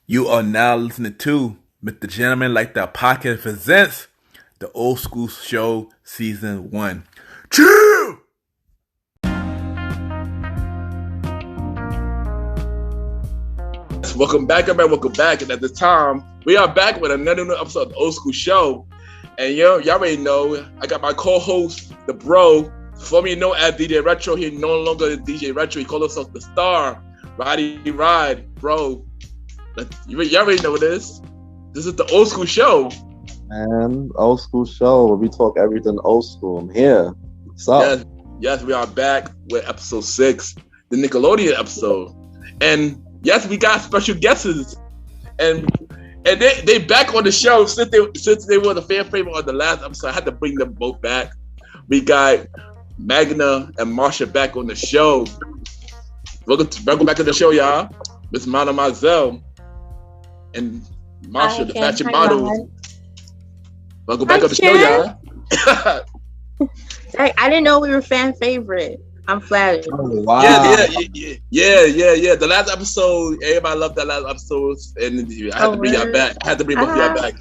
You are now listening to Mr. Gentleman Like That Podcast presents the Old School Show Season 1. Chill! Welcome back, everybody. Welcome back. And at this time, we are back with another new episode of the Old School Show. And y'all already know, I got my co-host, the bro, formerly known as DJ Retro. He no longer is DJ Retro. He called himself the Star, Roddy Ride, bro. You already know this. This is the Old School Show. Man, Old School Show where we talk everything old school. I'm here. What's up? Yes, we are back with episode 6, the Nickelodeon episode. And yes, we got special guests. And they back on the show since they were the fan favorite on the last episode. I had to bring them both back. We got Magna and Marsha back on the show. Welcome back to the show, y'all. Miss Mademoiselle and Marsha, the fashion model. Welcome back on the show, y'all. I didn't know we were fan favorite. I'm flattered. Oh, wow. Yeah. The last episode, everybody loved that last episode, and I had to bring y'all back. I had to bring both y'all back.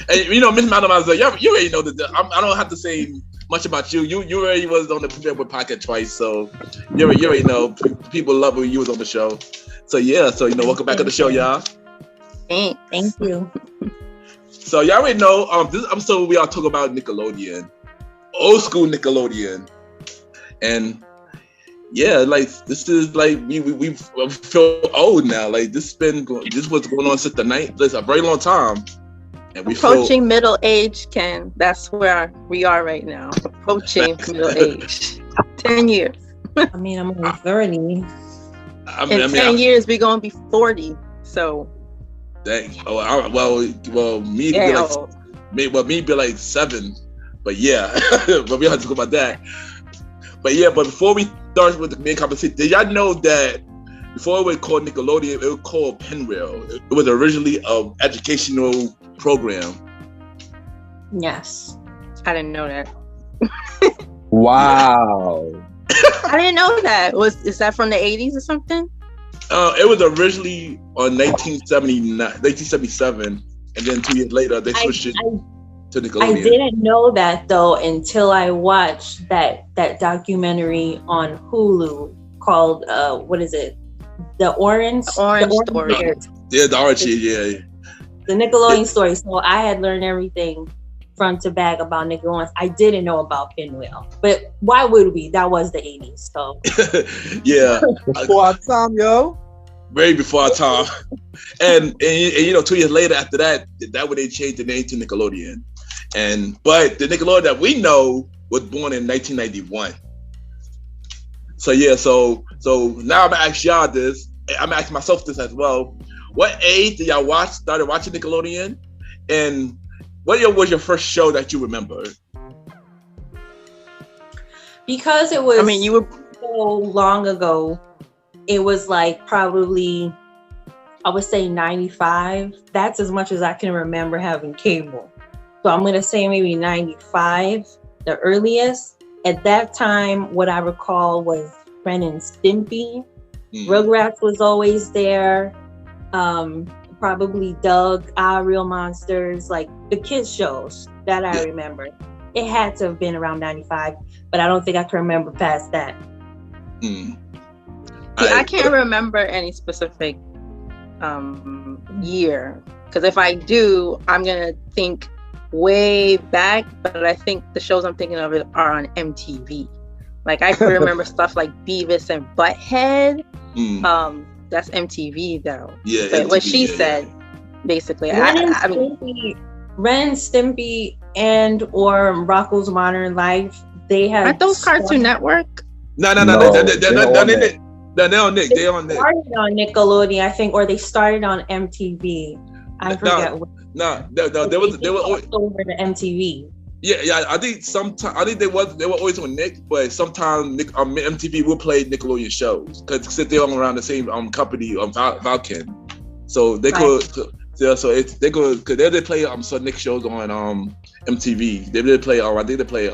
And you know, Miss Mademoiselle, you already know that. I don't have to say much about you. You already was on the with podcast twice, so you already know. People love when you was on the show. So welcome back to the show, y'all. Thank you. So y'all already know. This episode we are talking about Nickelodeon, old school Nickelodeon, and yeah, like this is like we feel old now. Like this was going on since the night. It's a very long time, and we approaching middle age. Ken, that's where we are right now. Approaching middle age. 10 years. I mean, I'm only 30. In 10 years, we're gonna be 40. So. Dang. Well, me be like 7, but yeah, but we don't have to talk about that. But before we start with the main conversation, did y'all know that before it was called Nickelodeon, it was called Pinwheel? It was originally an educational program. Yes, I didn't know that. Wow. I didn't know that. Is that from the 80s or something? It was originally on 1977, and then 2 years later they switched it to Nickelodeon. I didn't know that though until I watched that documentary on Hulu called what is it? The Orange Story. Yeah, the Orange. Yeah. The Nickelodeon story. So I had learned everything front to back about Nickelodeon. I didn't know about Pinwheel, but why would we? That was the 80s. So yeah, before our time, yo. Way before our time, and 2 years later after that when they changed the name to Nickelodeon, but the Nickelodeon that we know was born in 1991. So now I'm gonna ask y'all this. I'm gonna ask myself this as well. What age did y'all started watching Nickelodeon, and what was your first show that you remember? Because it was, you were so long ago. It was like probably, I would say 95. That's as much as I can remember having cable. So I'm going to say maybe 95, the earliest. At that time, what I recall was Ren and Stimpy. Rugrats was always there. Probably Doug, Our Real Monsters, like the kids shows that I remember. It had to have been around 95, but I don't think I can remember past that. I can't remember any specific year, because if I do, I'm gonna think way back. But I think the shows I'm thinking of are on MTV. Like I can remember stuff like Beavis and Butthead. That's MTV though. Yeah. But MTV, what she said, basically, Ren and Stimpy and or Rocko's Modern Life. They had. Aren't those Cartoon Network? No. They're on Nick. They're on Nick. Started on Nickelodeon, I think, or they started on MTV. I forget. They were always over to MTV. Yeah. I think they were always on Nick, but sometimes MTV will play Nickelodeon shows because they're all around the same company Valken, so they could. Yeah, so they could because they did play some Nick shows on MTV. They did play I think they play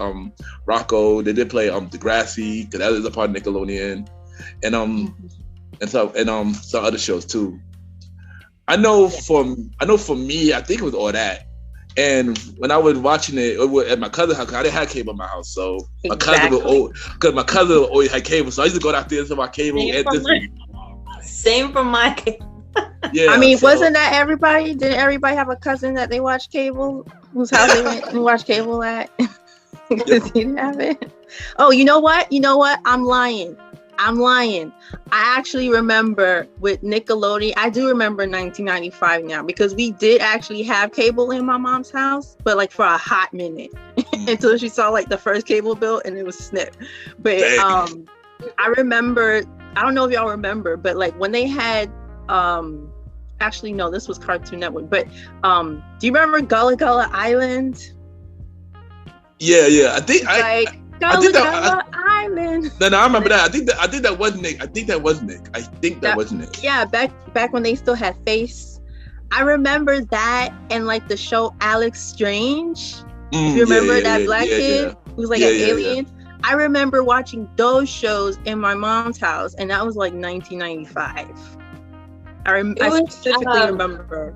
Rocco. They did play Degrassi because that is a part of Nickelodeon. And some other shows too. I know for me, I think it was All That. And when I was watching it was at my cousin's house, 'cause I didn't have cable in my house, so my cousin always had cable, so I used to go downstairs to my cable. Same for my cable. Yeah, I mean, wasn't that everybody? Didn't everybody have a cousin that they watched cable, whose house they went and watched cable at? Because he didn't have it. Oh, you know what? I'm lying. I actually remember with Nickelodeon. I do remember 1995 now, because we did actually have cable in my mom's house, but like for a hot minute until she saw like the first cable bill and it was snip. But I remember. I don't know if y'all remember, but like when they had. Actually, no, this was Cartoon Network. But do you remember Gullah Gullah Island? Yeah. I think Gullah Gullah Island. No, I remember that. I think that was Nick. I think that was Nick. Yeah, back when they still had face. I remember that, and like the show Alex Strange. If you remember that black kid who was like an alien. I remember watching those shows in my mom's house, and that was like 1995. I specifically remember.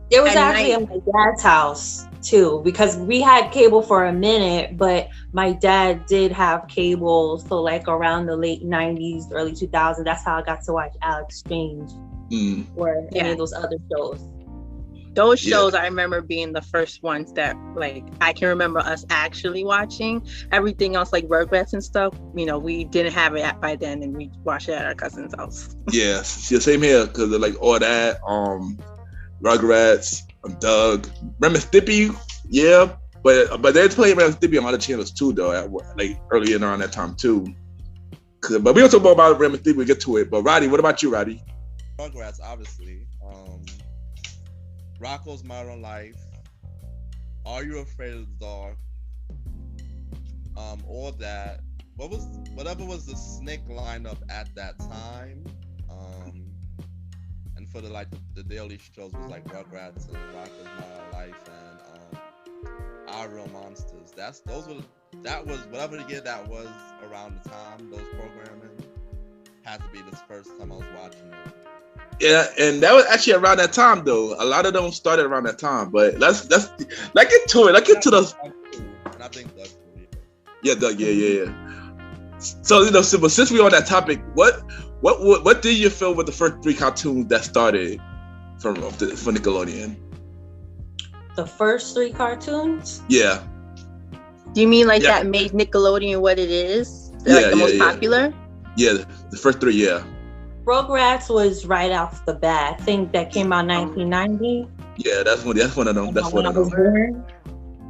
It was actually at my dad's house too, because we had cable for a minute, but my dad did have cable, so like around the late 90s, early 2000s, that's how I got to watch Alex Strange or any of those other shows. Those shows I remember being the first ones that like I can remember us actually watching. Everything else like Rugrats and stuff, we didn't have it by then, and we watched it at our cousin's house. Yeah, same here, because like All That, Rugrats, Doug, Ren and Stimpy, but they're playing Ren and Stimpy on other channels too, though, like earlier around that time too. But we don't talk more about Ren and Stimpy. We get to it. But Roddy, what about you, Roddy? Rugrats, obviously. Rocco's Modern Life, Are You Afraid of the Dark? All That. Whatever was the Snick lineup at that time. And for the daily shows was like Rugrats and Rocco's Modern Life and Our Real Monsters. That was whatever year that was around the time those programming had to be the first time I was watching it. Yeah, and that was actually around that time though. A lot of them started around that time, but let's get to it. Let's get to those. And I think Doug. Yeah, Doug. Yeah. So but since we're on that topic, what did you feel with the first three cartoons that started for Nickelodeon? The first three cartoons? Yeah. Do you mean like that made Nickelodeon what it is? Like the most popular? Yeah, the first three. Yeah. Rugrats was right off the bat. I think that came out 1990. Yeah, that's one of them. That's one of them.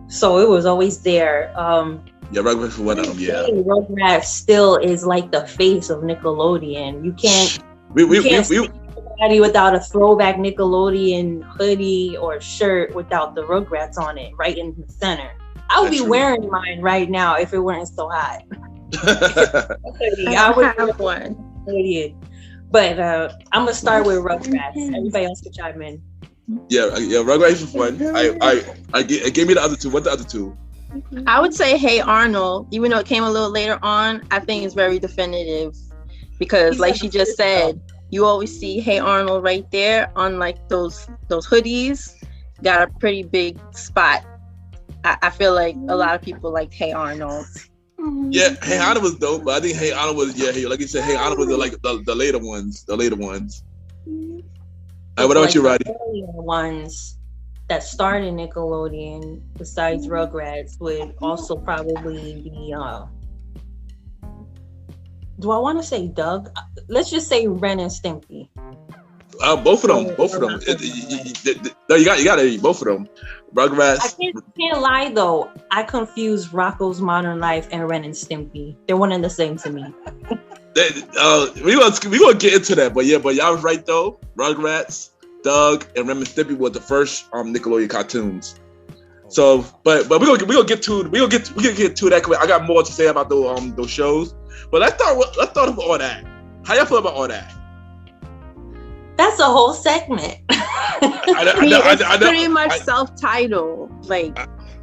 So it was always there. Rugrats was one of them. Yeah. Rugrats still is like the face of Nickelodeon. You can't. We see anybody without a throwback Nickelodeon hoodie or shirt without the Rugrats on it, right in the center. I would be wearing mine right now if it weren't so hot. I would have one. But I'm gonna start with Rugrats. Everybody else can chime in. Yeah, Rugrats was one. I gave me the other two. What the other two? I would say Hey Arnold, even though it came a little later on. I think it's very definitive because, like she just said, you always see Hey Arnold right there on like those hoodies. Got a pretty big spot. I feel like a lot of people liked Hey Arnold. Yeah, Hey Arnold was dope, but I think Hey Arnold was like you said, Hey Arnold was the later ones. What about you, Roddy? The earlier ones that started Nickelodeon, besides Rugrats, would also probably be. Do I want to say Doug? Let's just say Ren and Stimpy. Both of them. No, you got to both of them. Rugrats. I can't lie though. I confuse Rocco's Modern Life and Ren and Stimpy. They're one and the same to me. We gonna get into that, but y'all was right though. Rugrats, Doug, and Ren and Stimpy were the first Nickelodeon cartoons. So, but we gonna get to that. 'Cause I got more to say about those shows. But let's start with All That. How y'all feel about All That? That's a whole segment. It's pretty much self-titled. Like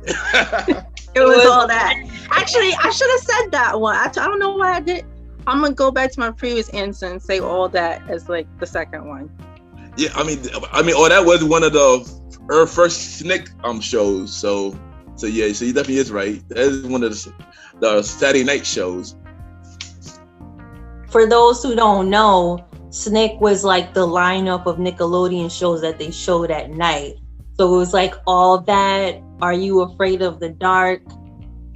it was all that. Actually, I should have said that one. I don't know why I did. I'm gonna go back to my previous answer and say All That as like the second one. Yeah, I mean, oh, that was one of the first Snick shows. So yeah, so he definitely is right. That is one of the Saturday night shows. For those who don't know, Snick was like the lineup of Nickelodeon shows that they showed at night. So it was like All That, Are You Afraid of the Dark,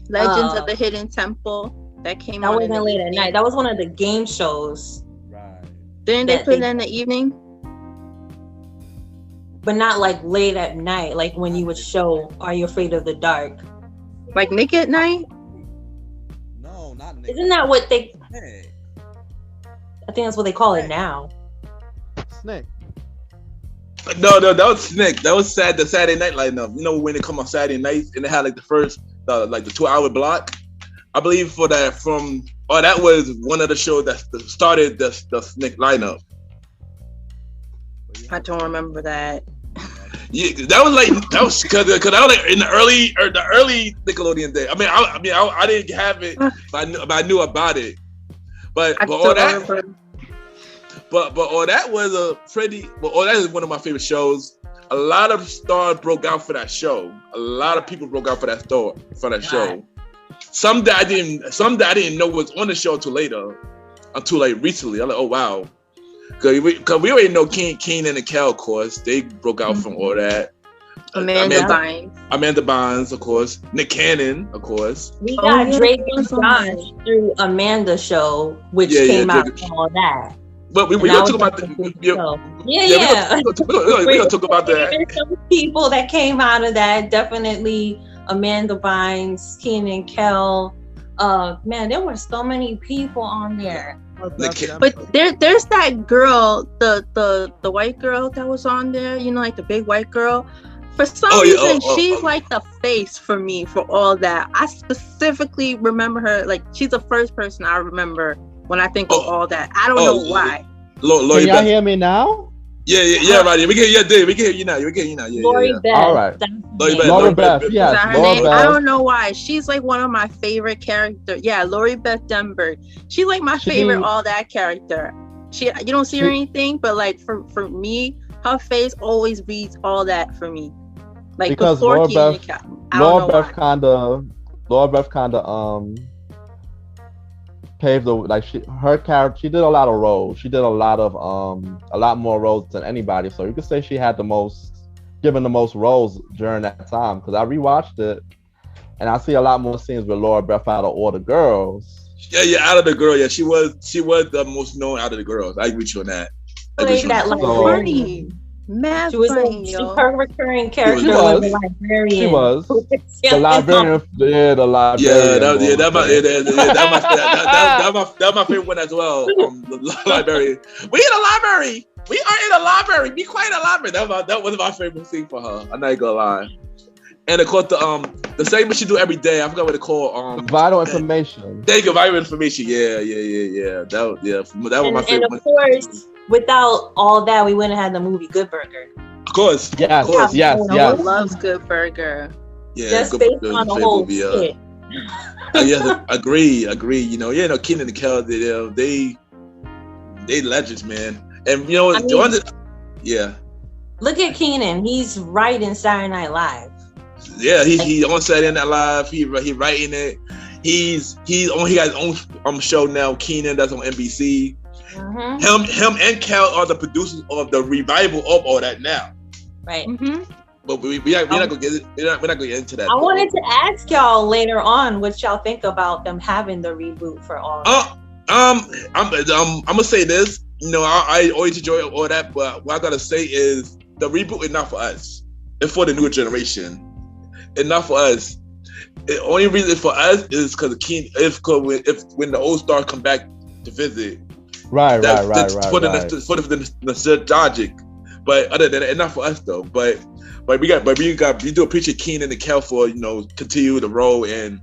Legends of the Hidden Temple. That came that on wasn't late at night. That was one of the game shows. Right. Didn't they put it in the evening? But not like late at night, like when you would show Are You Afraid of the Dark? Like Nick at Night? No, not Nick. Isn't that what they... Hey. I think that's what they call it now. Snake. No, that was Snick. That was the Saturday night lineup. You know when they come on Saturday nights and they had like the 2-hour block. I believe that was one of the shows that started the Snick lineup. I don't remember that. Yeah, that was because I was like in the early Nickelodeon day. I mean, I didn't have it, but I knew about it. But all that was that is one of my favorite shows. A lot of stars broke out for that show. A lot of people broke out for that show. Some that I didn't know was on the show until recently. I'm like, oh wow. Cause we already know Keenan and Kel, of course. They broke out from all that. Amanda Bynes, of course. Nick Cannon, of course. We got Drake and Josh through Amanda's show, which came out from all that. But we're gonna talk about the we're gonna talk about that. There's some people that came out of that. Definitely Amanda Bynes, Keenan and Kel. Man, there were so many people on there. But there's that girl, the white girl that was on there, you know, like the big white girl. For some reason, she's like the face for me for all that. I specifically remember her, like she's the first person I remember when I think of all that. I don't know why. Can y'all hear me now? Yeah, right. We can hear you now. Yeah. Lori Beth. All right. Lori Beth. Yes, Lori Beth. I don't know why. She's like one of my favorite characters. Yeah, Lori Beth Denberg. She's like my favorite all that character. You don't see her anything, but like for me, her face always reads all that for me. Like because Lori Beth kind of paved the her character. She did a lot of roles. She did a lot more roles than anybody. So you could say she had given the most roles during that time. Because I rewatched it, and I see a lot more scenes with Laura Beth out of all the girls. Yeah, out of the girl. Yeah, she was the most known out of the girls. I agree with you on that. Mad she was funny, her recurring character. She was the librarian. Yeah, the librarian. That's my favorite one as well. The librarian. We in a library. We are in a library. Be quiet in a library. That was my favorite scene for her. I'm not gonna lie. And of course the segment she do every day. I forgot what it called. Vital information. Thank you, vital information. Yeah. That was my favorite. And of course, without all that, we wouldn't have had the movie Good Burger. Of course. Yes. Loves Good Burger. Yeah, just based on the whole shit. Yeah, agree. Keenan and Kel, they legends, man. And you know, yeah. Look at Keenan. He's writing Saturday Night Live. Yeah, he on Saturday Night Live. He writing it. He got his own show now. Keenan, that's on NBC. Mm-hmm. Him and Kel are the producers of the revival of all that now. Right. Mm-hmm. But we're not gonna get into that. I wanted to ask y'all later on what y'all think about them having the reboot for all. I'm gonna say this. You know, I always enjoy all that, but what I gotta say is the reboot is not for us. It's for the new generation. It's not for us. The only reason for us is because when the old stars come back to visit. Right. For the nostalgic. But other than that, it's not for us though. But we do appreciate Keenan and Kel for, you know, continue the role and.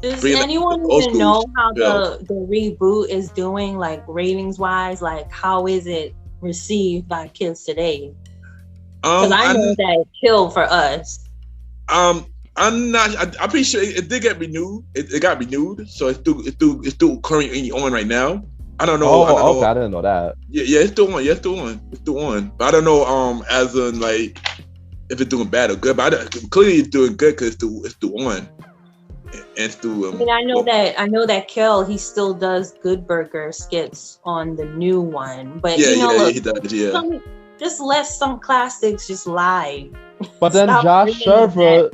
Does anyone even know how the reboot is doing, like ratings wise? Like, how is it received by kids today? Because I know that it killed for us. I'm pretty sure it did get renewed. It got renewed, so it's still currently on right now. I don't know. Oh, I don't know. okay, I didn't know that. Yeah, it's still on. Yeah, it's still on. It's still on. But I don't know. As in like if it's doing bad or good. But clearly it's doing good because it's still on. And still. I mean, I know that Kel, he still does Good Burger skits on the new one, but yeah, you know, look, he does. Yeah. Just let some classics just lie. But then Stop Josh bringing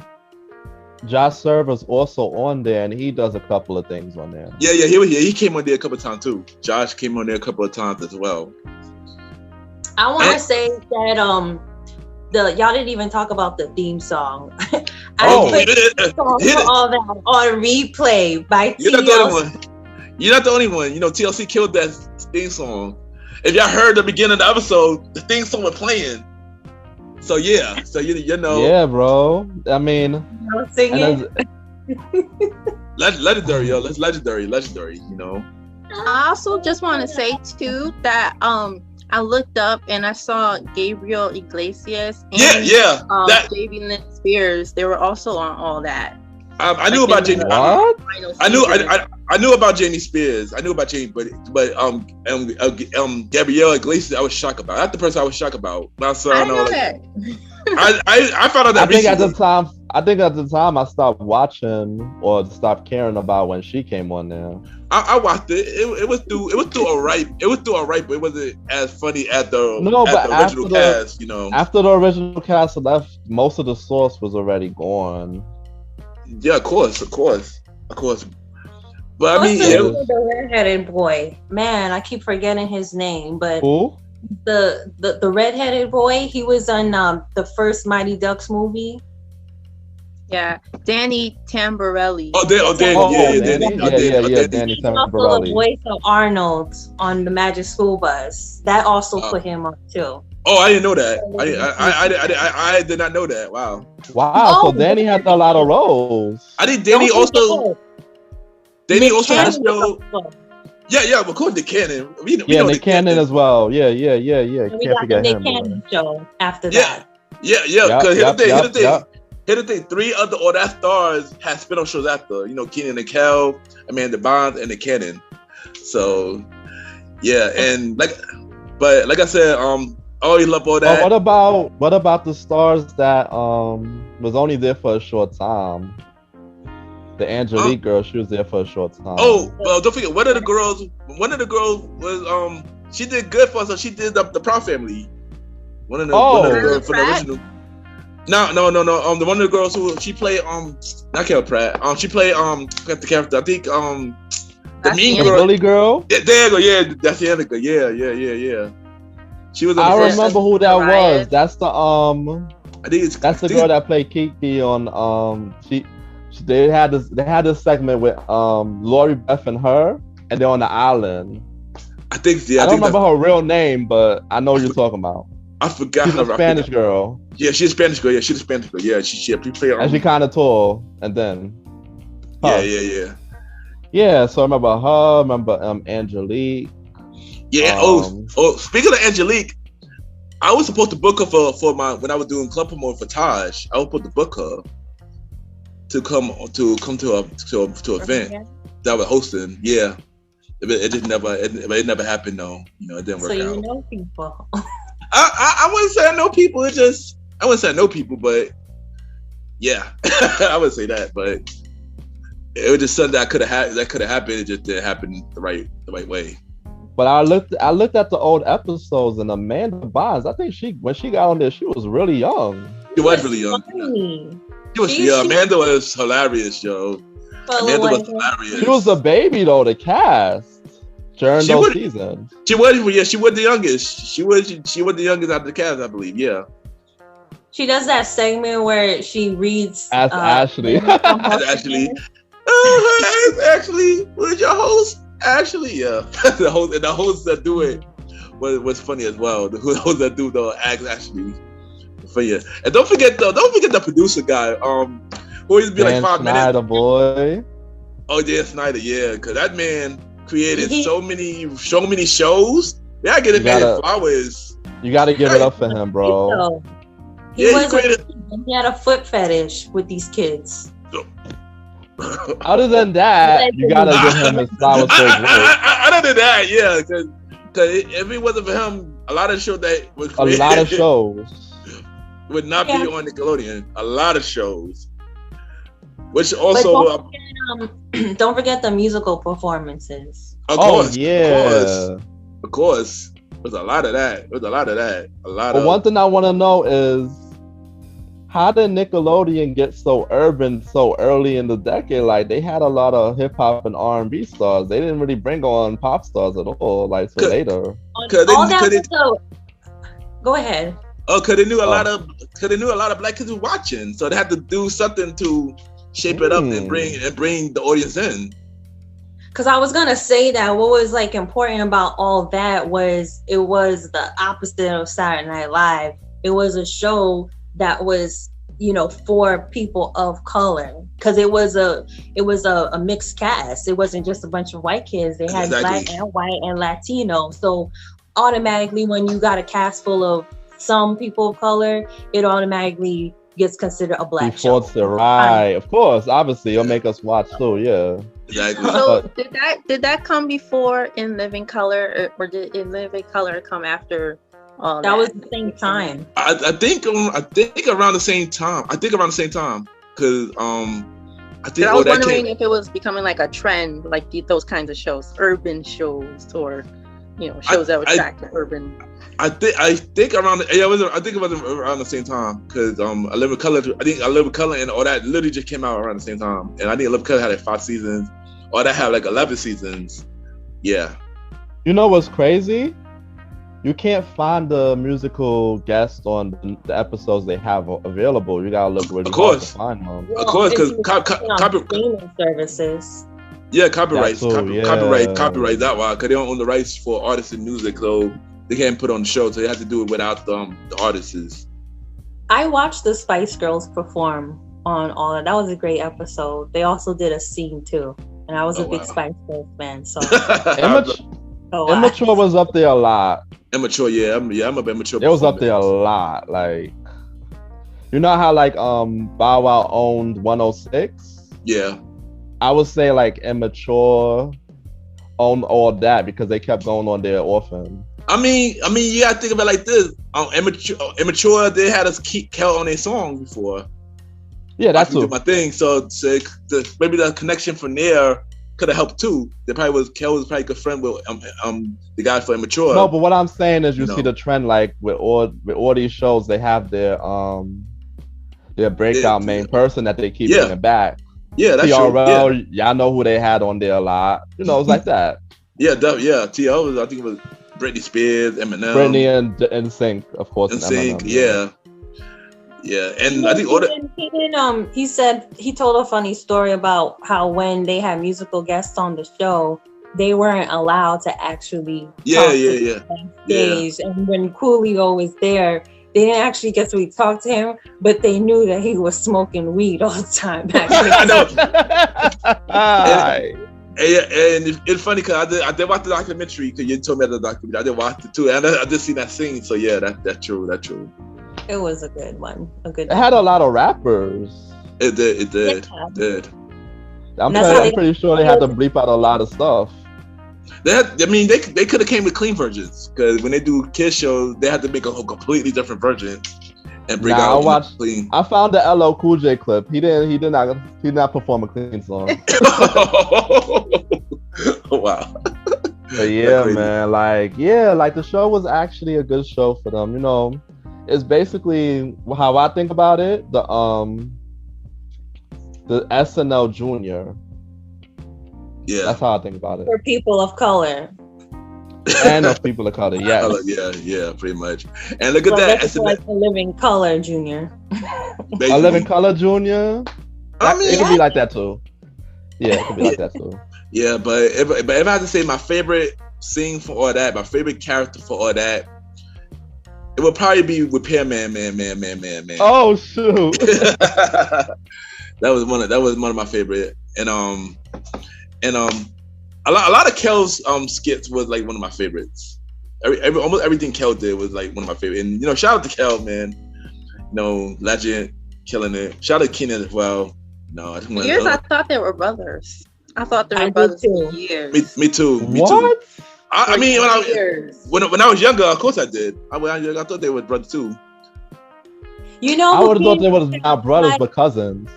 Server's also on there, and he does a couple of things on there. Yeah, he came on there a couple of times too. Josh came on there a couple of times as well. I want to say that y'all didn't even talk about the theme song. I put all that on replay by TLC. You're not the only one. You're not the only one. You know, TLC killed that theme song. If y'all heard the beginning of the episode, the theme song was playing. So yeah, so you know. Yeah, bro. I mean, singing. Legendary, yo. That's legendary. You know. I also just want to say too that I looked up and I saw Gabriel Iglesias and Jamie Lynn Spears. They were also on all that. I knew about Jamie. What? I knew about Jamie Spears. I knew about Jamie, but Gabrielle Iglesias, I was shocked about. That's the person I was shocked about. I know that. I found out that. I think at the time I stopped watching or stopped caring about when she came on there. I watched it. It was through alright. It was through alright, but it wasn't as funny as the original cast. You know, after the original cast left, most of the sauce was already gone. Yeah, of course. But I mean, the redheaded boy, man, I keep forgetting his name. But who? The redheaded boy, he was on the first Mighty Ducks movie. Yeah, Danny Tamborelli. Danny Tamborelli. Also the voice of Arnold on the Magic School Bus. That also put him up too. Oh, I didn't know that. I did not know that. Wow. So Danny had a lot of roles. I think Danny also has show. Yeah, of course Nick Cannon. Nick Cannon as well. Yeah. And we got the Nick Cannon show after that. Yeah. Because here's the thing. 3 other All That Stars had spin-off shows after. You know, Kenan and Kel, Amanda Bynes, and Nick Cannon. So, yeah, and like I said, you love all that. What about the stars that was only there for a short time? The Angelique girl, she was there for a short time. Oh, well, don't forget one of the girls was she did good for us. So she did the Proud Family. One of the girls for the original. No. The one of the girls who she played not Carol Pratt. She played the character. I think the mean girl. Billy girl. Yeah, there you go. Yeah, that's the other girl. Yeah. She was. I remember who that was. That's the I think that's the girl that played Kiki on They had this segment with Lori Beth and her, and they're on the island. I think I don't remember her real name, but I know what you're talking about. I forgot. She's a Spanish girl. Yeah, she's a Spanish girl. Yeah, she's a Spanish girl. Yeah, she played. And she kind of tall, and then. Yeah. Yeah, so I remember her. Remember Angelique. Yeah. Speaking of Angelique, I was supposed to book her for when I was doing club promotion for Taj. I was supposed to book her to come to an event that I was hosting. Yeah, it never happened though. You know, it didn't work out. So you know people. I wouldn't say I know people. I wouldn't say I know people, but yeah, I would say that. But it was just something that could have happened. It just didn't happen the right way. But I looked at the old episodes, and Amanda Bynes, I think when she got on there, she was really young. She was really young. Amanda was hilarious, yo. Amanda was hilarious. She was a baby though, the cast during those seasons. She was the youngest. She was the youngest out of the cast, I believe. Yeah. She does that segment where she reads. Ask Ashley. Ask Ashley. Ask Ashley. Who's your host? Actually, yeah, the hosts that do it was funny as well. The hosts that do the act actually funny. And don't forget the producer guy. Who used to be like 5 Snyder, minutes. Boy. Oh, Dan Snyder, yeah, because that man created so many shows. Yeah, I get it, man. Flowers. You gotta give it up for him, bro. He had a foot fetish with these kids. Other than that, you gotta give him his flowers for his work. Other than that, yeah, because if it wasn't for him, a lot of shows that was created, A lot of shows would not be on Nickelodeon. A lot of shows, which also don't forget the musical performances. Of course. There's a lot of that. But one thing I want to know is, how did Nickelodeon get so urban so early in the decade? Like, they had a lot of hip hop and R&B stars. They didn't really bring on pop stars at all, like, so later. Go ahead. Oh, because they knew a lot of black kids were watching, so they had to do something to shape it up and bring the audience in. Because I was gonna say that what was like important about all that was it was the opposite of Saturday Night Live. It was a show that was, for people of color, because it was a mixed cast. It wasn't just a bunch of white kids. They had black and white and Latino. So automatically, when you got a cast full of some people of color, it automatically gets considered a black show. Right, of course. Obviously, it'll make us watch too. Yeah. Exactly. So did that come before In Living Color, or did In Living Color come after? That was the same time. I think around the same time. Because I think I was wondering if it was becoming like a trend, like those kinds of shows, urban shows, or shows that would attract urban. I think around it was around the same time, because I Live in Color. I think I Live in Color and all that literally just came out around the same time, and I think I Live in Color had like 5 seasons, or that had like 11 seasons. Yeah. You know what's crazy? You can't find the musical guests on the episodes they have available. You gotta look really hard to find them. Of course, because streaming services. Yeah, copyright. That why, because they don't own the rights for artists and music, so they can't put on the show. So they have to do it without the artists. I watched the Spice Girls perform on all that. That was a great episode. They also did a scene too, and I was a big Spice Girls fan. So Immature was up there a lot. Immature, yeah, I'm a bit immature. It was up there a lot. Like, you know how like Bow Wow owned 106? Yeah. I would say like Immature owned all that because they kept going on their orphan. I mean, you gotta think about it like this. Immature, they had us keep Kel on their song before. Yeah, that's true. My thing. So maybe the connection from there could have helped too. Kel was probably a good friend with the guy for Immature. No, but what I'm saying is, you see the trend, like with all these shows, they have their breakout main person that they keep bringing back. Yeah, that's TRL, true. Yeah. Y'all know who they had on there a lot. It's like that. Yeah, TL was, I think it was Britney Spears, Eminem. Britney and NSYNC, of course. NSYNC, yeah. Yeah, and I think he said he told a funny story about how when they had musical guests on the show, they weren't allowed to actually stage. And when Coolio was there, they didn't actually get to talk to him, but they knew that he was smoking weed all the time back then. I know. And it's funny because I did watch the documentary, because you told me the documentary. I did watch it too, and I did see that scene. So yeah, that's true. It was a good one. It had a lot of rappers. It did. I'm pretty sure they had to bleep out a lot of stuff. They could have came with clean versions, because when they do kids shows, they had to make a whole completely different version and bring out clean. I found the LL Cool J clip. He did not perform a clean song. Wow. But yeah, man, like the show was actually a good show for them. It's basically how I think about it. The SNL Junior. Yeah, that's how I think about it. For people of color. And of people of color, yes. Yeah, pretty much. And look at that. It's like a Living Color Junior. A Living Color Junior. It could be like that too. Yeah, it could be like that too. Yeah, but if I had to say my favorite scene for all that, my favorite character for all that, it would probably be Repairman, man. Oh shoot! that was one of my favorite, and a lot of Kel's skits was like one of my favorites. Almost everything Kel did was like one of my favorites. And shout out to Kel, man. Legend, killing it. Shout out to Keenan as well. No, I just For want years, I thought they were brothers. I thought they I were did brothers too. for years. Me too. Me What? too. I mean, years. when I was younger, of course I did. I thought they were brothers too. You know, I who would have thought they came were not brothers but cousins.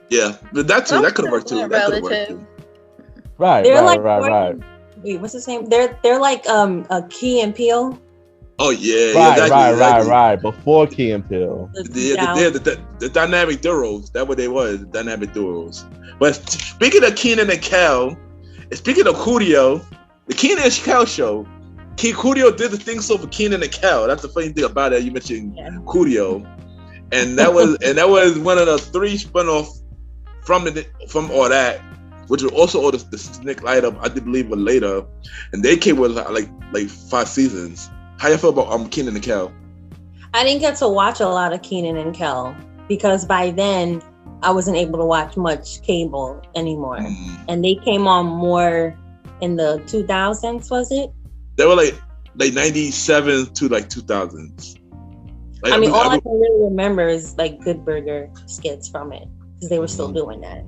Yeah, but that too. That could have worked too. Some That could have relative. worked too. Right, They're right, like right. Wait, what's his name? They're like a Key and Peele. Oh yeah, Right, exactly. right. Before Key and Peele. The dynamic duos. That's what they was. The dynamic duos. But speaking of Keenan and Kel, and speaking of Coolio, the Keenan and Kel show, Coolio did the thing so for Keenan and Kel. That's the funny thing about it. You mentioned Coolio, and that was one of the 3 spinoff from all that, which was also all the Snake Light Up. I did believe was later, and they came with like 5 seasons. How you feel about Keenan and Kel? I didn't get to watch a lot of Keenan and Kel because by then I wasn't able to watch much cable anymore, and they came on more in the 2000s. Was it? They were like 97 to like 2000s. Like, I mean, all I can really remember is like Good Burger skits from it because they were still doing that.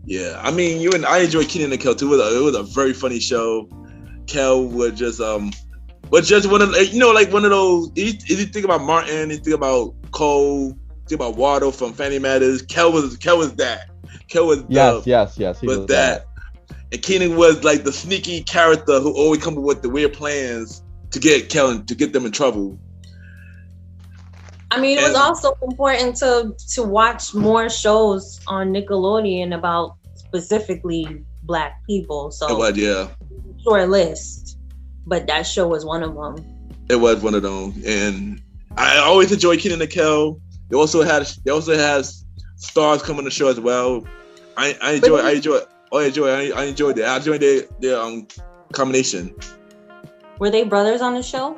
Yeah, I mean, I enjoyed Keenan and Kel too. It was a very funny show. Kel was just one of like one of those. If you think about Martin, you think about Cole, think about Waldo from Family Matters. Kel was that. Kel was yes. He was that. And Keenan was like the sneaky character who always come up with the weird plans to get Kel to get them in trouble. I mean, it was also important to watch more shows on Nickelodeon about specifically Black people. So it was, yeah, short list, but that show was one of them. It was one of them, and I always enjoy Keenan and Kel. They also had stars come on the show as well. I enjoyed that. I enjoyed their combination. Were they brothers on the show?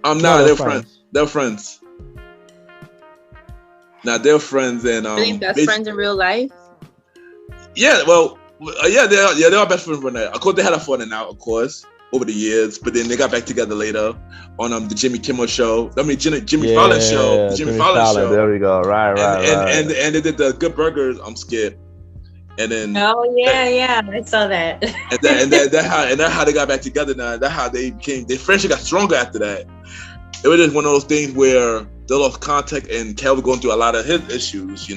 No, they're friends. They're friends. Now they're friends and Are they best friends in real life? Yeah, well, they are best friends right now. Of course, they had a falling out, of course, over the years, but then they got back together later on the Jimmy Kimmel show. I mean, Jimmy Fallon show. Jimmy Fallon show. There we go. Right. And they did the Good Burgers skit. And then I saw that. and that's how they got back together now. That's how their friendship got stronger after that. It was just one of those things where they lost contact, and Kel was going through a lot of his issues,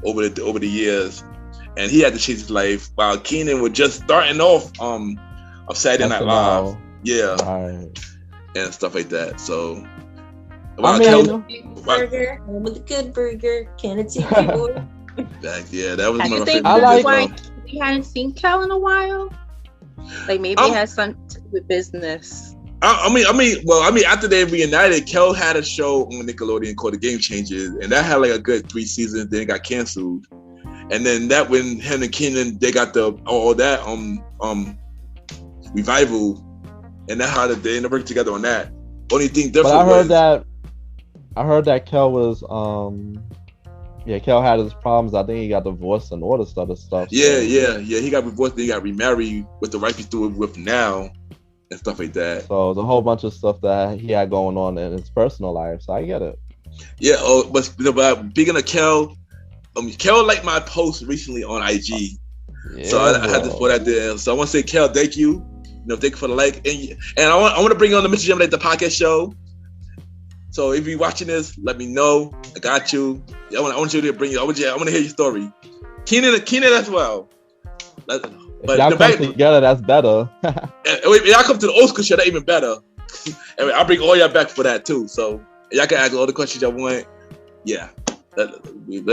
over the years, and he had to change his life. While Keenan was just starting off of Saturday Night Live, and stuff like that. So, burger with a good burger, can it take you? That was one of my favorite. Why we hadn't seen Kel in a while? Like maybe it has something to do with business. I mean, after they reunited, Kel had a show on Nickelodeon called The Game Changers, and that had like a good 3 seasons. Then it got canceled, and then that when him and Keenan they got all that revival, and that's how they ended up working together on that. Only thing different. But I heard that Kel was Kel had his problems. I think he got divorced and all this other stuff. Yeah. He got divorced, then he got remarried with the wife he's doing with now. And stuff like that. So there's a whole bunch of stuff that he had going on in his personal life. So I get it. Yeah. But speaking of Kel, Kel liked my post recently on IG. Yeah, so I had to put that there. So I want to say, Kel, thank you. Thank you for the like. And I want to bring on the MrGentleman, the podcast show. So if you're watching this, let me know. I got you. I want you to bring you. I want to hear your story. Keenan as well. If y'all come together, that's better. If y'all come to the old school show, that's even better. And I'll bring all y'all back for that too. So y'all can ask all the questions y'all want. Yeah, let's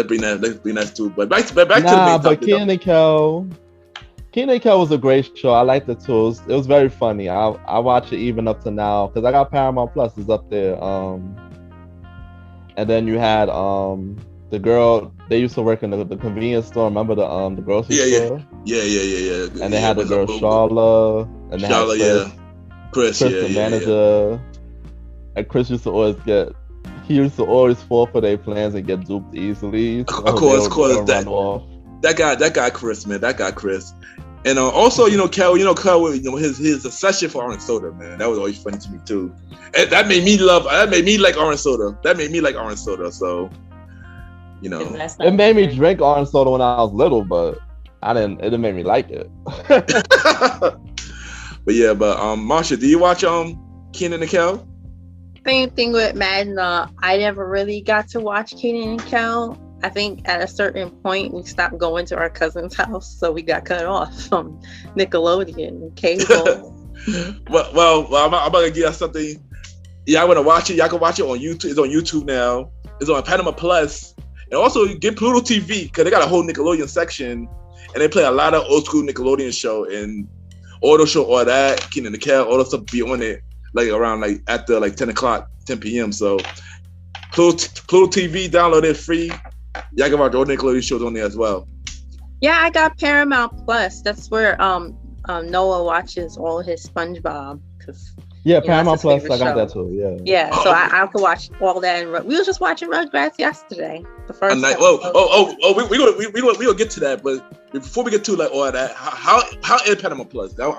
bring that too. But back to the main topic. But Keenan and Kel was a great show. I liked it too. It was very funny. I watch it even up to now because I got Paramount Plus. It's up there. And then you had the girl. They used to work in the convenience store. Remember the grocery store? Yeah. And they had the girl Charla, and they had Chris, the manager. And Chris used to always fall for their plans and get duped easily. So of course, that guy Chris, man, that guy Chris. And also, Kel, his obsession for orange soda, man, that was always funny to me too. And that made me like orange soda. So. You know, it made me drink orange soda when I was little, but I didn't. It didn't make me like it. But yeah, Marsha, do you watch Kenan and Kel? Same thing with Magna. I never really got to watch Kenan and Kel. I think at a certain point we stopped going to our cousin's house, so we got cut off from Nickelodeon and cable. well, I'm about to give you something. Yeah, I want to watch it. Y'all can watch it on YouTube. It's on YouTube now. It's on Panama Plus. And also get Pluto TV because they got a whole Nickelodeon section, and they play a lot of old school Nickelodeon show and all the show, all that, Kenan and Kel, all the stuff be on it like around like after like 10 p.m. So Pluto TV, download it free. Y'all can watch all Nickelodeon shows on there as well. Yeah, I got Paramount Plus. That's where Noah watches all his SpongeBob. Yeah, Paramount Plus, I got that too. Yeah. So I could watch all that. And we were just watching Rugrats yesterday. The first. We're gonna get to that, but before we get to like all that, how is Panama Plus? I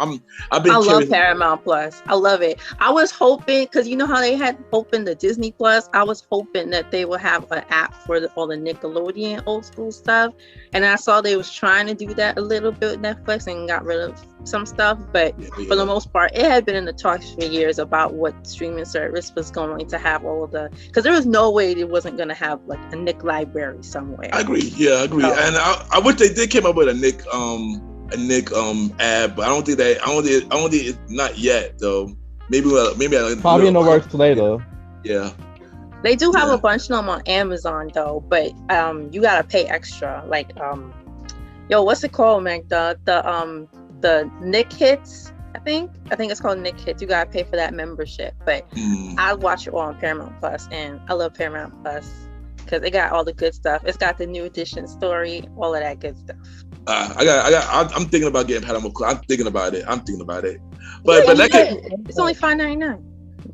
love Paramount Plus. I love it. I was hoping, because you know how they had opened the Disney Plus. I was hoping that they would have an app for all the Nickelodeon old school stuff, and I saw they was trying to do that a little bit with Netflix and got rid of some stuff. But for the most part, it had been in the talks for years about what streaming service was going to have all of the. Because there was no way it wasn't going to have like a Nick library somewhere. I agree. Yeah, I agree. And I wish they did came up with a Nick ad, but I don't think it's not yet though. Maybe probably in the works later. Yeah. They do have a bunch of them on Amazon though, but you gotta pay extra. Like what's it called, Mac? The Nick Hits. I think it's called Nick Hits. You gotta pay for that membership, but I watch it all on Paramount Plus, and I love Paramount Plus because it got all the good stuff. It's got the new edition story, all of that good stuff. I'm thinking about getting Paramount Plus. I'm thinking about it. But it's only $5.99.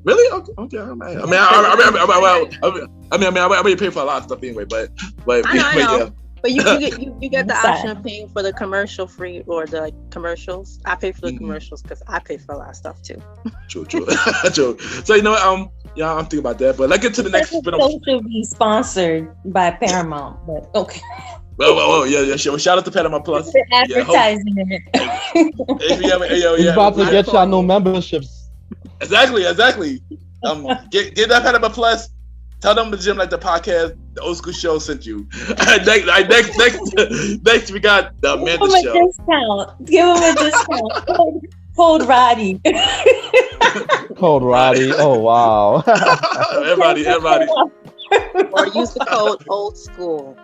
Really? Okay. I already pay for a lot of stuff anyway. But I know. Yeah. But you get the option of paying for the commercial free or the commercials. I pay for the commercials because I pay for a lot of stuff too. True. So you know what? I'm thinking about that. But let's get to the next. Show should be sponsored by Paramount, but okay. Well, yeah. Well, shout out to Paramount Plus. Advertising it. He's about to get y'all new memberships. Exactly. Get that Paramount Plus. Tell them the Gym Like the podcast, the old school show sent you. Next we got the Amanda show. Give him a discount. Code Roddy. Code Roddy. Oh wow. Everybody. Or use the code old school.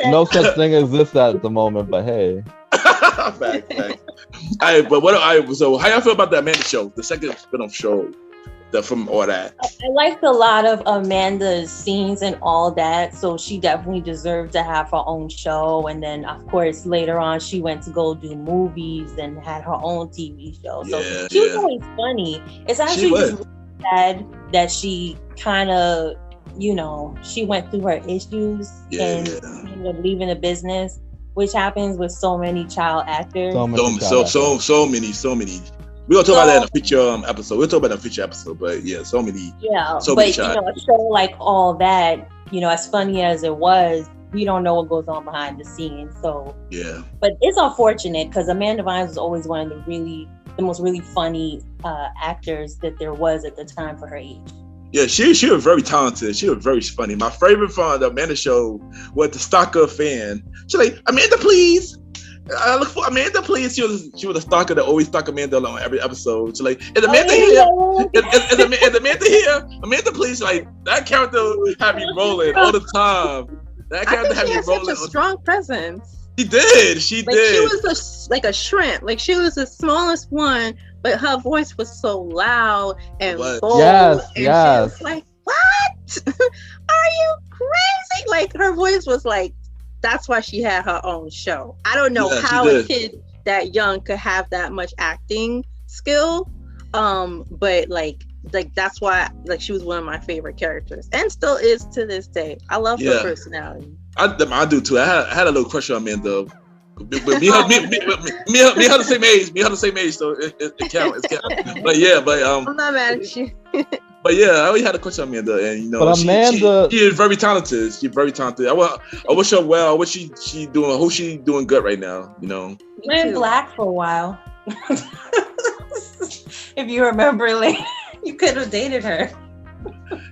No such thing exists at the moment, but hey. Fact. So how y'all feel about the Amanda show, the second spin-off show, from all that? I liked a lot of Amanda's scenes and all that, so she definitely deserved to have her own show. And then, of course, later on, she went to go do movies and had her own TV show. So she was always funny. It's actually just really sad that she kind of, she went through her issues and ended up leaving the business, which happens with so many child actors. So many. We're gonna talk about that in a future episode. We'll talk about that in a future episode, but yeah, so many. Yeah, so but many child a show like all that, as funny as it was, we don't know what goes on behind the scenes. So yeah, but it's unfortunate because Amanda Bynes was always one of the most really funny actors that there was at the time for her age. Yeah, she was very talented. She was very funny. My favorite from the Amanda show was the stalker fan. She's like, Amanda, please. I look for Amanda, please. She was a stalker that always stalk Amanda on every episode. She's like, is Amanda here? Is Amanda here? Amanda, please. Like, that character had me rolling all the time. That character had me rolling. Such a strong presence. She did. She did. She was like a shrimp. Like, she was the smallest one, but her voice was so loud and bold. Yes. She was like, what? Are you crazy? Like, her voice was like, that's why she had her own show. I don't know how a kid that young could have that much acting skill. But like that's why she was one of my favorite characters and still is to this day. I love her personality. I do too. I had a little crush on Amanda. But me and her the same age. So it counts. But yeah, I'm not mad at you. But yeah, I always had a crush on Amanda, and you know, But Amanda, she is very talented. She's very talented. I wish her well. I wish she doing. I hope she doing good right now. You know, went black for a while. If you remember, like, you could have dated her.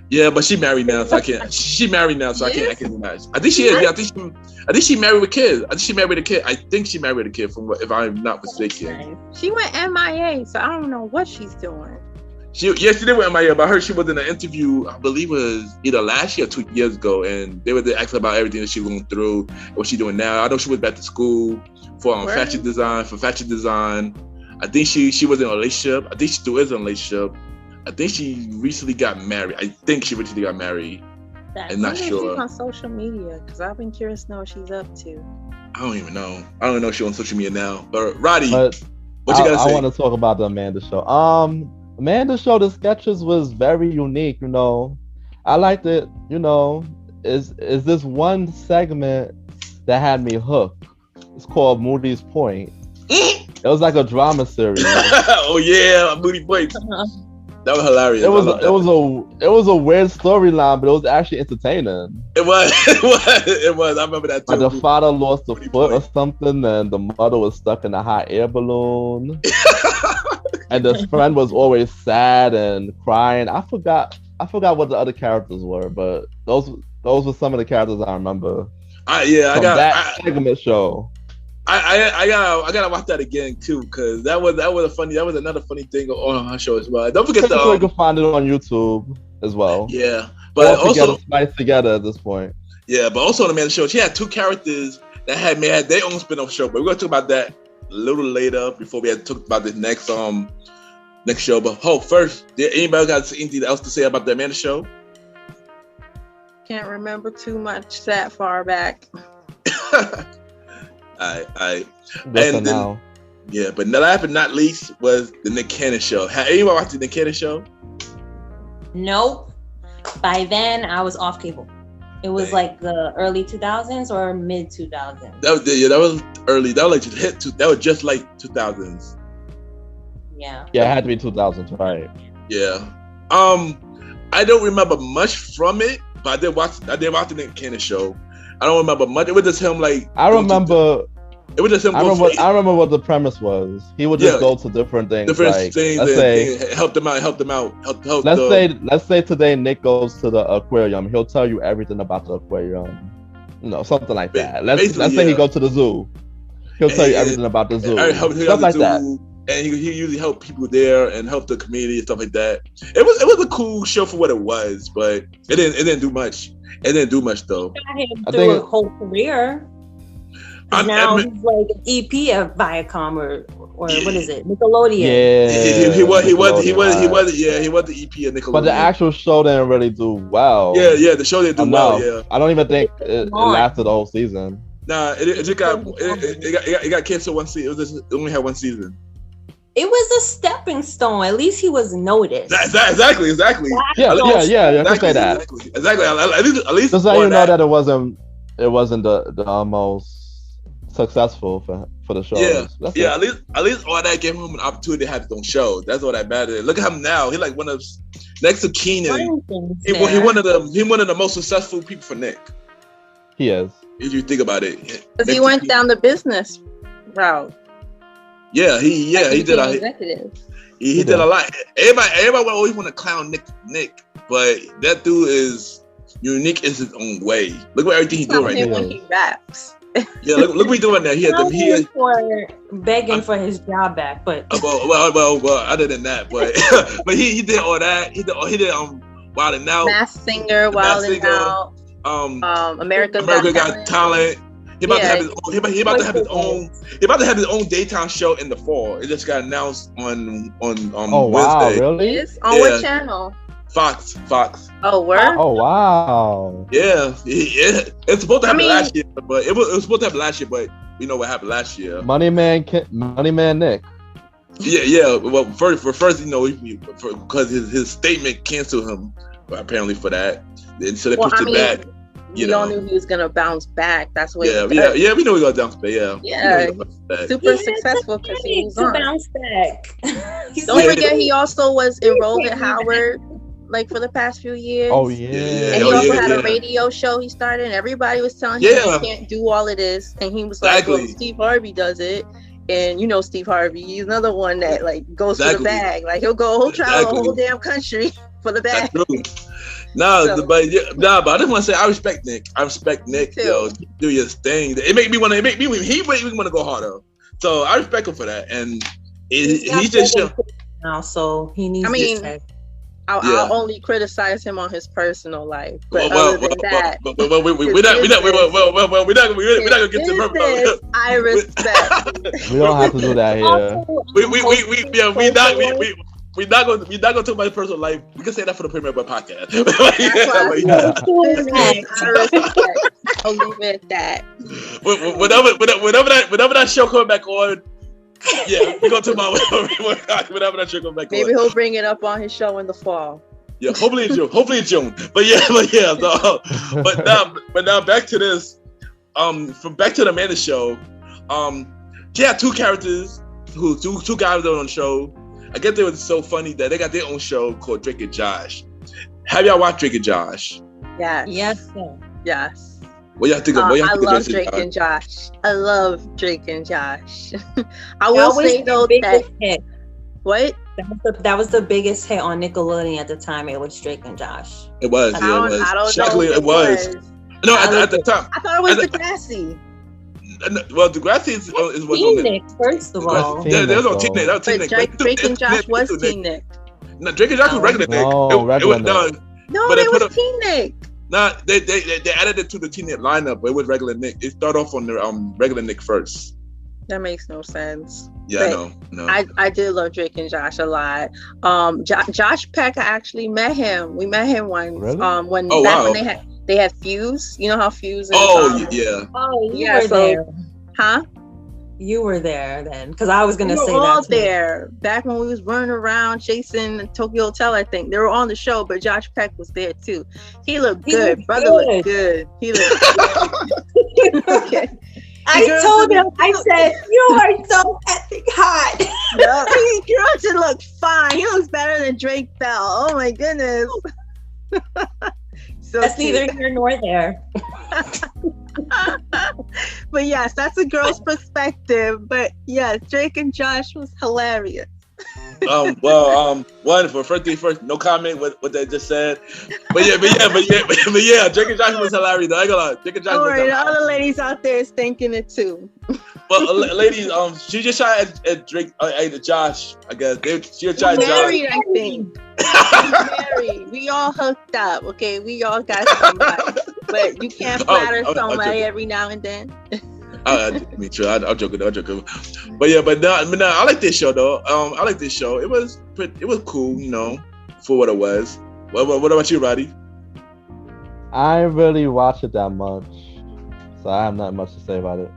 Yeah, but she married now, so I can't. She married now, so I can't imagine. I think she is. Yeah, I think she married with kids. I think she married a kid. I think she married a kid, if I'm not mistaken. She went MIA, so I don't know what she's doing. She did with MIA, but I heard she was in an interview. I believe it was either last year or 2 years ago, and they were asking about everything that she was going through, what she's doing now. I know she was back to school for fashion design. I think she was in a relationship. I think she still is in a relationship. I think she recently got married. I'm not sure. She's on social media, because I've been curious to know what she's up to. I don't even know. I don't know if she's on social media now. But Roddy, what you gotta say? I want to talk about the Amanda show. Amanda show, the sketches was very unique. You know, I liked it. You know, is this one segment that had me hooked. It's called Moody's Point. It was like a drama series. Oh yeah, Moody Point. That was hilarious. It was a weird storyline, but it was actually entertaining. It was. I remember that too. Like the father lost a foot or something, and the mother was stuck in a hot air balloon. And the friend was always sad and crying. I forgot what the other characters were, but those were some of the characters I remember. That segment show. I gotta watch that again too, because that was another funny thing on her show as well. Don't forget you can find it on YouTube as well. Yeah, but also spliced together at this point. Yeah, but also on the Amanda show, she had two characters that had their own spin-off show. But we're gonna talk about that a little later before we had to talk about this next show. But first, did anybody got anything else to say about the Amanda show? Can't remember too much that far back. I and then, yeah, but last but not least was the Nick Cannon show. Have anyone watched the Nick Cannon show? Nope. By then, I was off cable. It was like the early 2000s or mid 2000s. That was early. That was that was just like 2000s. Yeah. Yeah, it had to be 2000s, right? Yeah. I don't remember much from it, but I did watch the Nick Cannon show. I don't remember much. It was just him I remember. It was just him. I remember what the premise was. He would just go to different things. Let's say help them out. Let's say today Nick goes to the aquarium. He'll tell you everything about the aquarium. You know, something like that. Let's say he goes to the zoo. He'll tell you everything about the zoo. Stuff like that. And he usually help people there and help the community and stuff like that. It was a cool show for what it was, but it didn't do much. It didn't do much though. Got him through a whole career. Now he's like an EP of Viacom or what is it? Nickelodeon. Yeah, he was the EP of Nickelodeon. But the actual show didn't really do well. Yeah, the show didn't do well. Yeah, I don't even think it lasted the whole season. Nah, it got canceled one season. It only had one season. It was a stepping stone. At least he was noticed. Exactly. Yeah. You can say that. Exactly. At least. Just so you know that it wasn't the most successful for the show. Yeah. At least all that gave him an opportunity to have his own show. That's what I mattered. Look at him now. He's like one of next to Keenan. He one of the most successful people for Nick. He is. If you think about it, because he went down the business route. Yeah, he did. He did a lot. Everybody always want to clown Nick, but that dude is unique in his own way. Look at everything he's doing right now. When he raps. Yeah, look what he's doing now. He is for begging for his job back, but well. Other than that, but he did all that. He did Wild 'N Out, Masked Singer, Wild 'N Out, America Got Talent. He about to have his own daytime show in the fall. It just got announced on Oh wow, Wednesday. really? On what channel? Fox. Oh, word? Oh wow. Yeah. It's supposed to happen last year, but it was supposed to happen last year, but you know what happened last year. Money Man Nick. Yeah. Well, first, you know, because his statement canceled him apparently for that, and so they pushed it back. We all knew he was gonna bounce back. That's what. Yeah. We know he gonna bounce back. Yeah. Super successful because he was on. Bounce back. Don't forget, he also was enrolled at Howard. like for the past few years. Oh yeah. And he also had a radio show he started, and everybody was telling him he can't do all of this. And he was like, well, Steve Harvey does it. And you know Steve Harvey, he's another one that like goes for the bag. Like he'll travel the whole damn country for the bag. But I just want to say I respect Nick. Yo, do your thing. He make me want to go harder. So I respect him for that. And he just now, so he needs. I mean, I'll only criticize him on his personal life, but other than that, we're not gonna get to her. I respect. We don't have to do that here. We're not gonna talk about his personal life. We can say that for the Premier Boy podcast. I'll leave it at that. Whenever that show comes back on, we're gonna talk about whenever that show comes back on. Maybe he'll bring it up on his show in the fall. Yeah, hopefully in June. But now back to this. From back to the Amanda show. She had two characters two guys on the show. I guess they were so funny that they got their own show called Drake and Josh. Have y'all watched Drake and Josh? Yes. Yes. What y'all think of? I love Drake and Josh. I love Drake and Josh. I will say though that hit. What? That was the biggest hit on Nickelodeon at the time. It was Drake and Josh. It was. I don't Shockingly, know. It was. No, at the time. I thought it was Degrassi. Well, Degrassi is one Teen Nick, first of all. Yeah, there was no Teen Nick. That was Teen Nick. Drake and Josh was Teen Nick. No, Drake and Josh was regular Nick. No, it was Teen Nick. Nah, they added it to the Teen Nick lineup, but it was regular Nick. It started off on the regular Nick first. That makes no sense. Yeah, no. I did love Drake and Josh a lot. Josh Peck, I actually met him. We met him once. Really? When they had Fuse. You know how Fuse is? Yeah. Oh, you were there. Huh? You were there then, because I was gonna say that. We were all there back when we was running around chasing Tokyo Hotel. I think they were on the show, but Josh Peck was there too. He looked good. Brother looked good. He looked good. Okay. I told him. I said, "You are so epic hot." Girl should look fine. He looks better than Drake Bell. Oh my goodness. So that's neither here nor there. But yes, that's a girl's perspective. But yes, Drake and Josh was hilarious. Wonderful. First, no comment what they just said. But yeah, Drake and Josh was hilarious. I ain't gonna lie. Drake and Josh was hilarious. The other ladies out there is thinking it too. Well, ladies, she just shot at Drake, at Josh. I guess she was trying married, I think. Married. We all hooked up. Okay, we all got somebody, but you can't flatter somebody every now and then. Me too. I'm joking. But no, I like this show though. I like this show. It was cool, you know, for what it was. What about you, Roddy? I didn't really watch it that much, so I have not much to say about it.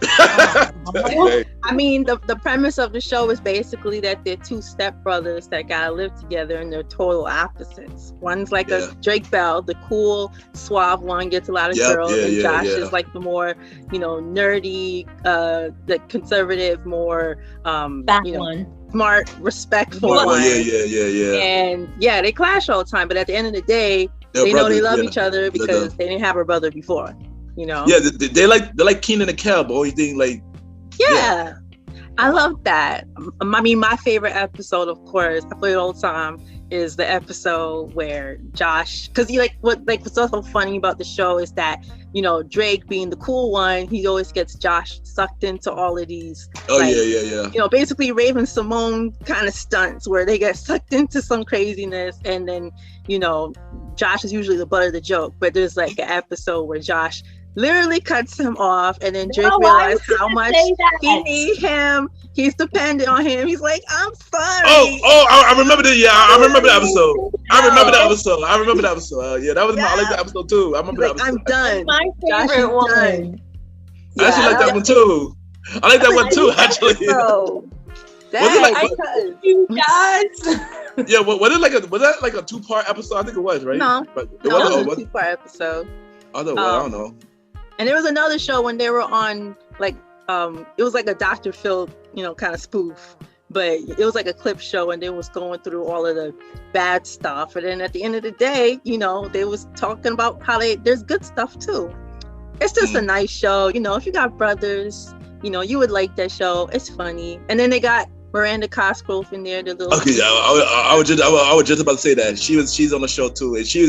I mean, the premise of the show is basically that they're two stepbrothers that gotta live together, and they're total opposites. One's like a Drake Bell, the cool, suave one, gets a lot of girls, and Josh is like the more, nerdy, the conservative, more, smart, respectful one. Yeah. And they clash all the time, but at the end of the day, they know they love each other because they didn't have a brother before. Yeah, they like Keenan and Kel, but only thing like. Yeah, I love that. I mean, my favorite episode, of course, I play it all the time, is the episode where Josh, because what's also funny about the show is that Drake being the cool one, he always gets Josh sucked into all of these. Basically Raven-Symoné kind of stunts where they get sucked into some craziness, and then Josh is usually the butt of the joke. But there's like an episode where Josh literally cuts him off, and then Drake realized how much he needs him. He's dependent on him. He's like, I'm sorry. I remember that. Yeah, I remember the episode. I remember that episode. That was I like that episode too. I remember that episode. I'm done. My favorite one. I actually like that one too. I like that one too, actually. You guys. Yeah, was that like a 2-part episode? I think it was, right? No, it wasn't a 2-part episode. I don't know. And there was another show when they were on it was like a Dr. Phil, kind of spoof. but it was like a clip show, and they was going through all of the bad stuff, and then at the end of the day, you know, they was talking about how there's good stuff too. It's just a nice show, you know. If you got brothers, you know, you would like that show. It's funny. And then they got Miranda Cosgrove in there, the little. Okay, I was just about to say that she's on the show too, and she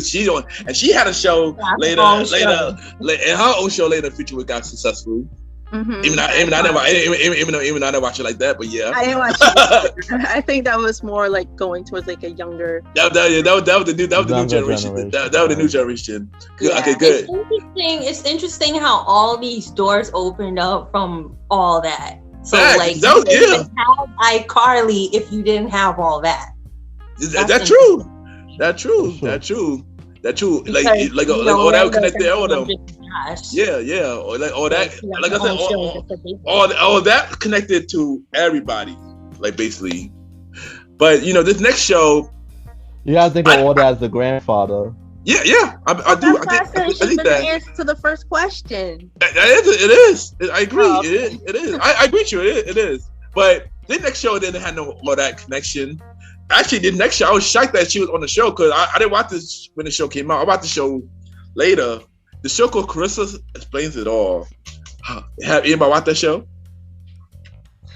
had a show later, and her own show later featured with got successful. Mm-hmm. Even I didn't watch it like that, but yeah, I didn't watch it. I think that was more like going towards like a younger. That was the new generation. That was the new generation. Yeah. Okay, good. It's interesting how all these doors opened up from all that. So like, that was, you didn't have iCarly if you didn't have all that. That's true. That's true. Like all that connected, all them. Yeah. Or like all that, like I said, all that connected to everybody, like basically. But you know, this next show, you gotta think of all that as the grandfather. Yeah. I do. I think that answer to the first question. It is. I agree. Oh, okay. It is. I agree with you. It is. But the next show didn't have no more that connection. Actually, the next show, I was shocked that she was on the show because I didn't watch this when the show came out. I watched the show later. The show called Carissa Explains It All. Have anybody watched that show?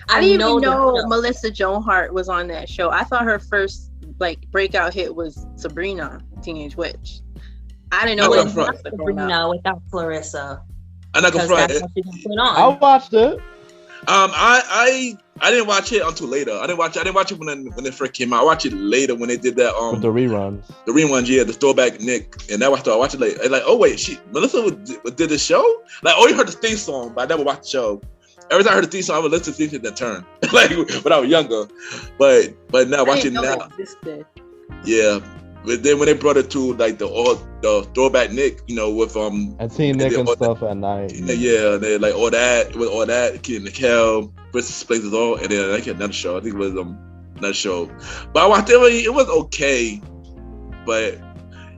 I didn't even know Melissa Joan Hart was on that show. I thought her first like breakout hit was Sabrina, Teenage Witch. I didn't know it was Sabrina without Clarissa. I'm not gonna front. I watched it. I didn't watch it until later. I didn't watch it when it first came out. I watched it later when they did that with the reruns. The reruns, yeah, the throwback Nick. And now I watched it later. And like, oh wait, Melissa did the show? Like, I only heard the theme song, but I never watched the show. Every time I heard the theme song, I would listen to the theme that turn. Like when I was younger. But now watching now. Yeah. But then when they brought it to like the throwback Nick, you know, with and Teen Nick and stuff at night. Yeah, they like all that, Kid Nickel, Princess Plays It All, and then I had another show. I think it was another show. But I watched it. It was okay. But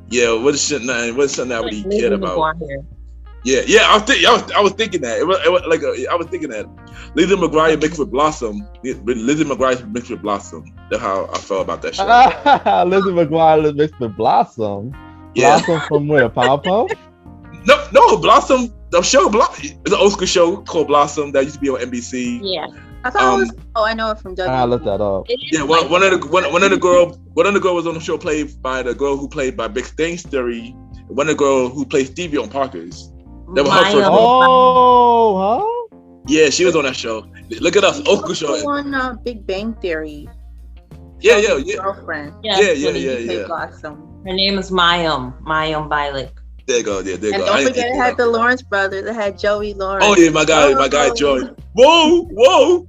yeah, it wasn't something I really cared about. Yeah. I was thinking that. It was like I was thinking that Lizzie McGuire mixed with Blossom. Lizzie McGuire mixed with Blossom. That's how I felt about that show. Lizzie McGuire mixed with Blossom. Yeah. Blossom from where? Powerpuff? No, Blossom. The show it's an old school show called Blossom that used to be on NBC. Yeah. I thought it was. Oh, I know it from W. I looked that up. Yeah, one of the girls was on the show played by the girl who played by Big Things Theory. One of the girl who played Stevie on Parker's. That was her first. Oh, huh? Yeah, she was on that show. Look at us, old school show. On Big Bang Theory. Yeah. Girlfriend. Yeah. Blossom. Her name is Mayim Bialik. There you go. And don't forget, it had the Lawrence brothers. It had Joey Lawrence. Oh yeah, my guy, Joey. Whoa!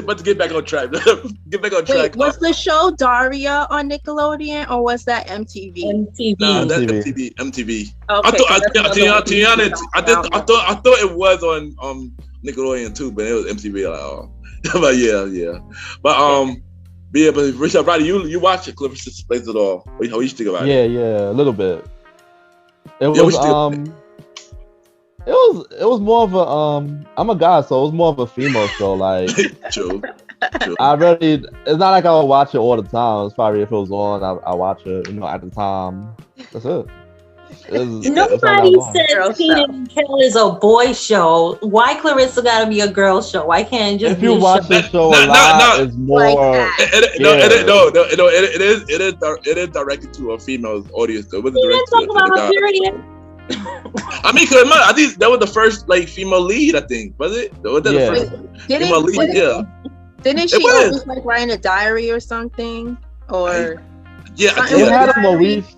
But to get back on track. Wait, was the show Daria on Nickelodeon or was that MTV? No, that's MTV. Okay, I thought it was on Nickelodeon too, but it was MTV. But yeah. But Richard, Roddy, you watch it. Clifford Explains It All. How you think about it? Yeah, a little bit. It was more of a I'm a guy, so it was more of a female show. Like, True. it's not like I would watch it all the time. It's probably if it was on, I watch it, at the time. That's it. Nobody said Tina and Kel is a boy show. Why Clarissa gotta be a girl show? Why can't it just if you watch the show a lot, it's more. It is directed to a female audience. Though. You didn't talk about her period. I mean, cause I think that was the first like female lead. I think was it? Was that the first female lead? Yeah. Didn't she always like write a diary or something? Or yeah, I think it had a Maurice.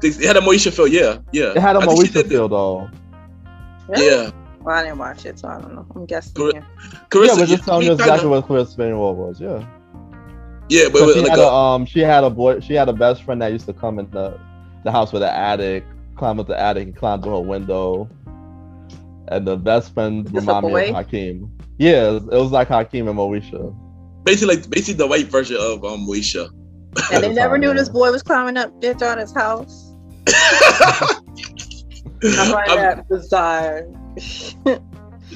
It had a Moesha feel, yeah. It had a Moesha feel, though. Really? Yeah. Well, I didn't watch it, so I don't know. I'm guessing. Carissa, but just telling you exactly what Clarissa Explains It All was, yeah. Yeah, but she had a boy. She had a best friend that used to come in the house with the attic, climb up the attic, and climb through her window. And the best friend reminded me of Hakeem. Yeah, it was like Hakeem and Moesha. Basically the white version of Moesha. And they never knew this boy was climbing up their daughter's house. I find that bizarre.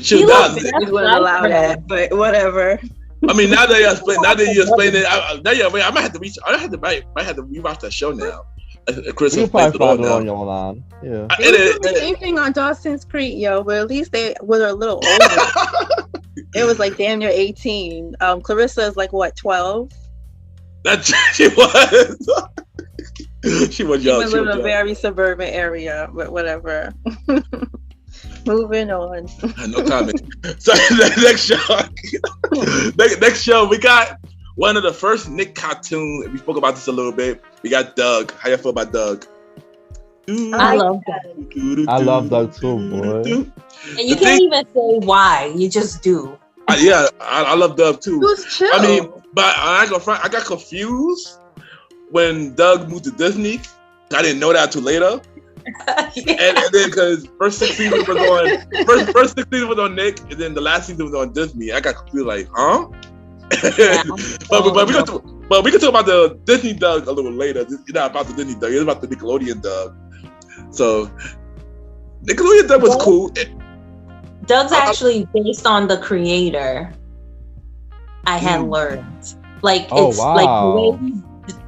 She He does. looked You wouldn't allow that, but whatever. I mean, now that you explain it, I might have to might have to rewatch that show now. Chris You can explains probably it all find it now. on your line. Yeah. They were doing the same thing on Dawson's Creek, yo, but at least they were a little older. It was like damn near 18. Clarissa is like what, 12? That she was. She was young. She lived in a very suburban area, but whatever. Moving on. No comment. So next show, we got one of the first Nick cartoons. We spoke about this a little bit. We got Doug. How you feel about Doug? I love Doug. I love Doug too, boy. And you can't even say why. You just do. I love Doug too. It was chill. I mean, but I got confused when Doug moved to Disney. I didn't know that till later. and then because first 6 seasons was on first 6 seasons was on Nick, and then the last season was on Disney. I got confused, like, huh? Yeah. but we can talk about the Disney Doug a little later. It's not about the Disney Doug. It's about the Nickelodeon Doug. So Nickelodeon Doug was cool. Doug's actually based on the creator. I had learned, like, it's like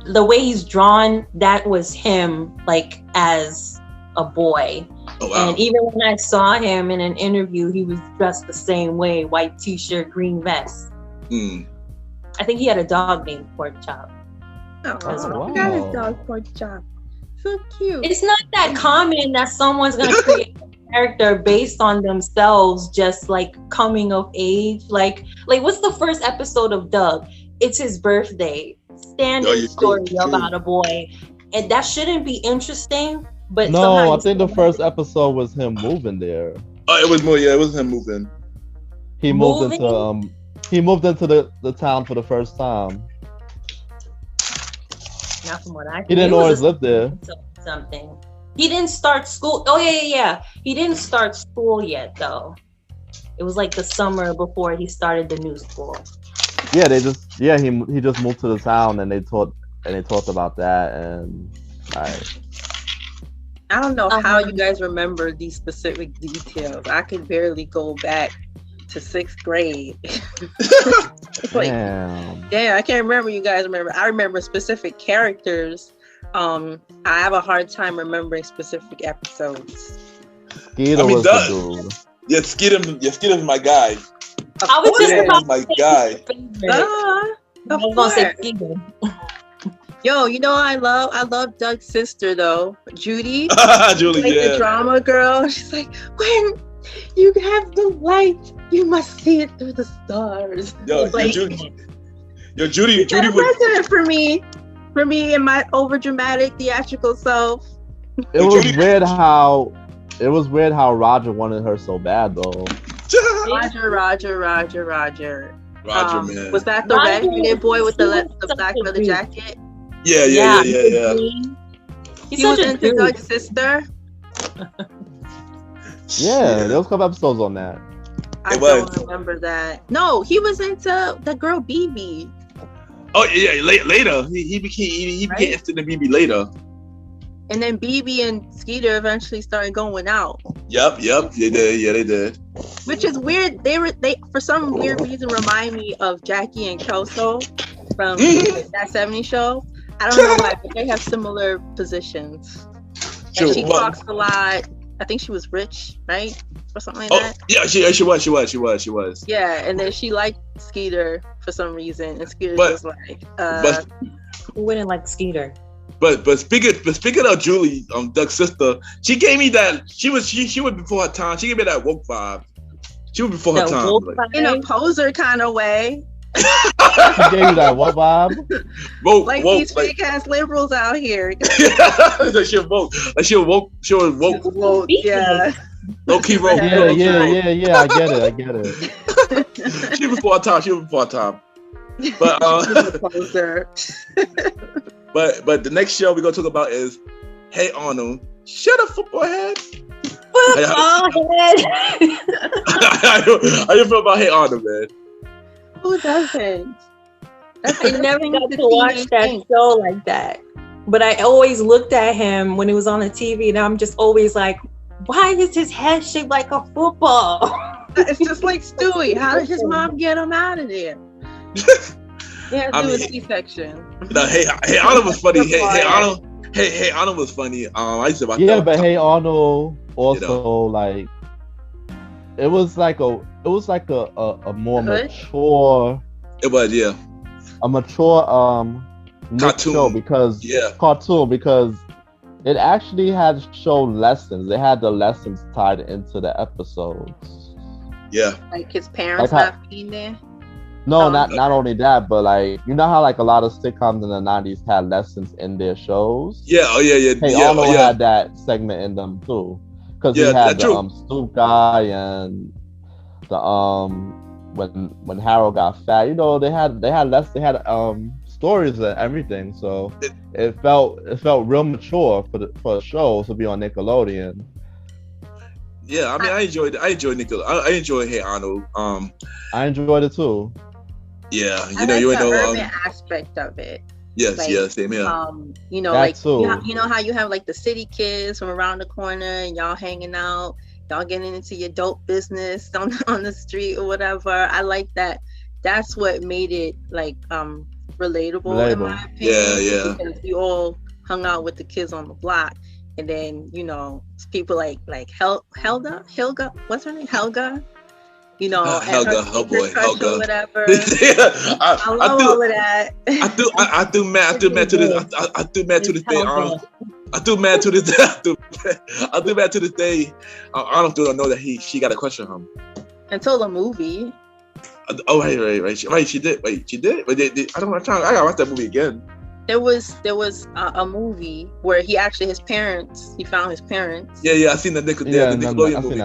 the way he's drawn. That was him, like, as a boy. Oh, wow. And even when I saw him in an interview, he was dressed the same way: white t-shirt, green vest. I think he had a dog named Pork Chop. Oh, wow. I got his dog Pork Chop. So cute. It's not that common that someone's gonna create a character based on themselves, just like coming of age. Like what's the first episode of Doug? It's his birthday. Standard story about a boy, and that shouldn't be interesting. But no, I think the first episode was him moving there. Oh, it was more. Yeah, it was him moving. He moved into the town for the first time. Not from what I. He didn't always live there. Something. He didn't start school. Oh yeah. He didn't start school yet though. It was like the summer before he started the new school. Yeah, he just moved to the town and they talked about that and I don't know how you guys remember these specific details. I could barely go back to 6th grade. Like, damn, I can't remember. You guys remember? I remember specific characters. I have a hard time remembering specific episodes. Skeeter was the dude. Yeah, Skeeter's my guy. I was just about my guy. I was gonna say Skeeter. Yo, you know I love Doug's sister though, Judy. Julie, like the drama girl. She's like, when you have the light, you must see it through the stars. Yo, like, Judy was president for me and my overdramatic theatrical self. It was weird how Roger wanted her so bad though. Roger, man. Was that the red boy with the black leather jacket? Yeah. He was into Doug's sister. Yeah, there was a couple episodes on that. I don't remember that. No, he was into the girl BB. Oh yeah, later he became interested in BB later. And then BB and Skeeter eventually started going out. Yep, they did. Yeah, they did. Which is weird. They for some weird reason remind me of Jackie and Kelso from that 70s show. I don't know why, but they have similar positions. And she talks a lot. I think she was rich, right? Or something like that. Yeah, she was. Yeah, and then she liked Skeeter for some reason, and Skeeter was like, who wouldn't like Skeeter? But speaking of Julie, Doug's sister, she gave me that. She was before her time. She gave me that woke vibe. She was before her time, in a poser kind of way. She gave you that what vibe? Woke, these fake ass liberals out here. Like she was woke. Yeah. Low key woke. Yeah. I get it. She was before her time. But poser. But the next show we're gonna talk about is Hey Arnold. Shut up, football head. Football head. How you feel about Hey Arnold, man? Who doesn't? I never got to watch that show like that. But I always looked at him when it was on the TV, and I'm just always like, why is his head shaped like a football? It's just like Stewie. How did his mom get him out of there? Yeah, do a C-section. No, hey Arnold was funny. Hey Arnold was funny. I used to watch. Yeah, but Hey Arnold also like it was like a more mature. It was a mature cartoon show because it actually had show lessons. It had the lessons tied into the episodes. Yeah, like his parents not being there. No, not only that, but like you know how like a lot of sitcoms in the 90s had lessons in their shows. Yeah, Hey Arnold had that segment in them too, because he had the stoop guy and the when Harold got fat. You know they had stories and everything, so it felt real mature for a show to be on Nickelodeon. Yeah, I mean I enjoyed Nickelodeon. I enjoyed Hey Arnold. I enjoyed it too. Yeah, you know the urban aspect of it. Yes, like, yes, same here. You know, that like you know how you have like the city kids from around the corner and y'all hanging out, y'all getting into your dope business on the street or whatever. I like that. That's what made it like relatable in my opinion. Yeah. Because we all hung out with the kids on the block, and then you know people like Helga, what's her name, Helga. You know, Helga, Helga, whatever. I love all of that. I threw mad to this day. I threw mad to this day. Arnold don't know that she got a crush on him until the movie. Oh right. She did. But I gotta watch that movie again. There was a movie where he found his parents. Yeah, I seen the Nickelodeon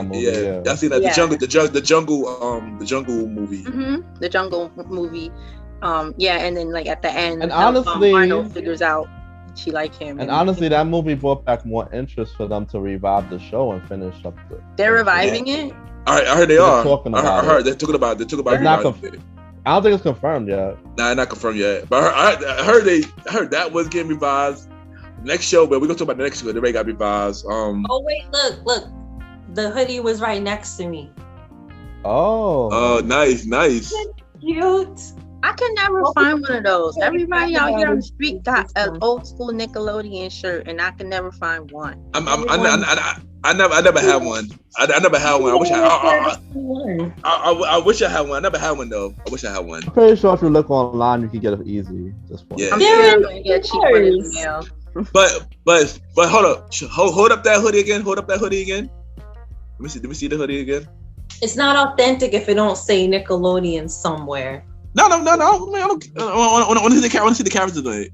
movie. Yeah, I seen that the jungle movie. Mm-hmm. The jungle movie. And then like at the end, and honestly, Arnold figures out she liked him. And honestly, that movie brought back more interest for them to revive the show and finish up the. They're reviving it. I heard they are. I heard they're talking about. I don't think it's confirmed yet. Nah, not confirmed yet. But I heard that was getting revised. Next show, but we're gonna talk about the next show. They already got revised. Oh wait, look. The hoodie was right next to me. Oh, nice. Cute. I can never find one of those. Everybody out here on the street got an old school Nickelodeon shirt, and I can never find one. I never had one. I never had one. I wish I had one. I never had one though. I wish I had one. I'm pretty sure if you look online, you can get it easy. Yeah. I'm sure I'm gonna get cheaper in the mail. But hold up. Hold up that hoodie again. Let me see the hoodie again. It's not authentic if it don't say Nickelodeon somewhere. No. I want to see the characters on it.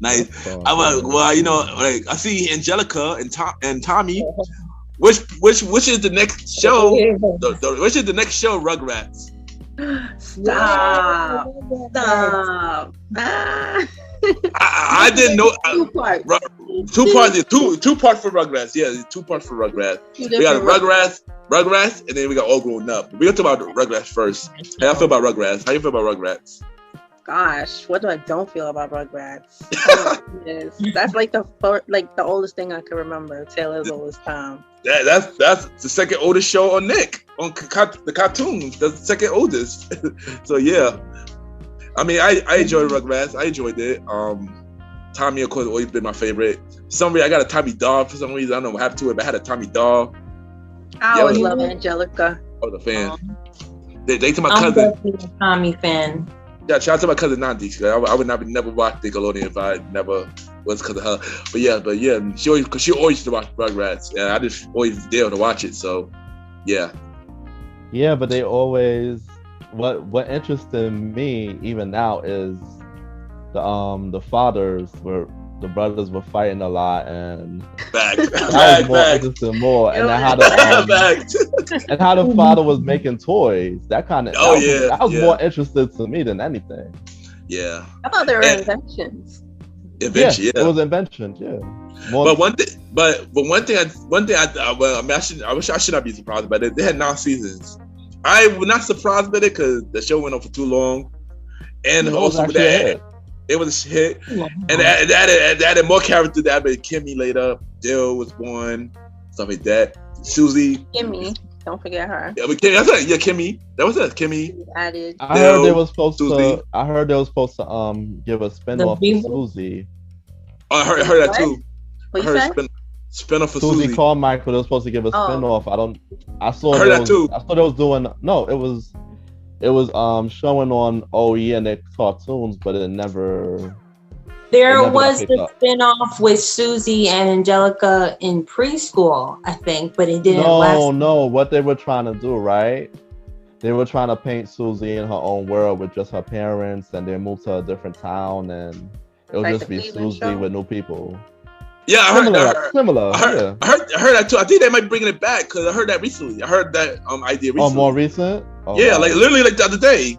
Nice. Well, you know, like I see Angelica and Tommy. Which is the next show? Which is the next show? Rugrats. Stop. I didn't know. Two parts. Two parts for Rugrats. Yeah, 2 parts for Rugrats. We got Rugrats, and then we got All Grown Up. We're gonna talk about Rugrats first. How you feel about Rugrats? How you feel about Rugrats? Gosh, what do I don't feel about Rugrats? That's like the oldest thing I can remember. Taylor's oldest time. That's the second oldest show on Nick on the cartoons. That's the second oldest. So yeah, I mean I enjoyed Rugrats. I enjoyed it. Tommy of course always been my favorite. I got a Tommy doll for some reason. I don't know what happened to it, but I had a Tommy doll. I always love Angelica. I was a fan. They to my cousin. I'm a Tommy fan. Yeah, shout out to my cousin Nandi. I would never watch Nickelodeon if I never was because of her. But yeah, she always used to watch Rugrats, and I just always there to watch it. So, yeah. Yeah, but they always what interested me even now is the fathers were. The brothers were fighting a lot, and that was more interesting. And how the father was making toys. That kind of that was more interesting to me than anything. Yeah, I thought they were inventions. It was inventions. Yeah, but one thing I wish I should not be surprised about it. They had 9 seasons. I was not surprised by it because the show went on for too long, and also with that. It was a hit, and that added more characters. That added Kimmy later. Dill was born, stuff like that. Susie. Kimmy, don't forget her. Yeah, but Kimmy, that's it. Yeah, Kimmy. That was it. Kimmy. Added. I heard they was supposed Susie. to. I heard they was supposed to give a spinoff to reboot? Susie. Oh, I heard that What? too. What I you heard said? spin off for Susie Susie. Carmichael. They was supposed to give a Oh. spinoff. I saw. I heard they that was, too. I thought they was doing. No, it was showing on OE and their cartoons, but it never. There never got was picked the up. spinoff with Susie and Angelica in preschool, I think, but it didn't last. No. What they were trying to do, right? They were trying to paint Susie in her own world with just her parents, and they moved to a different town, and it would Like just the be Cleveland Susie show? with new people. Yeah, I heard. Similar. I heard, Yeah. I heard that too. I think they might be bringing it back because I heard that recently. I heard that idea recently. Oh, more recent? Oh, Yeah, wow. like literally like the other day,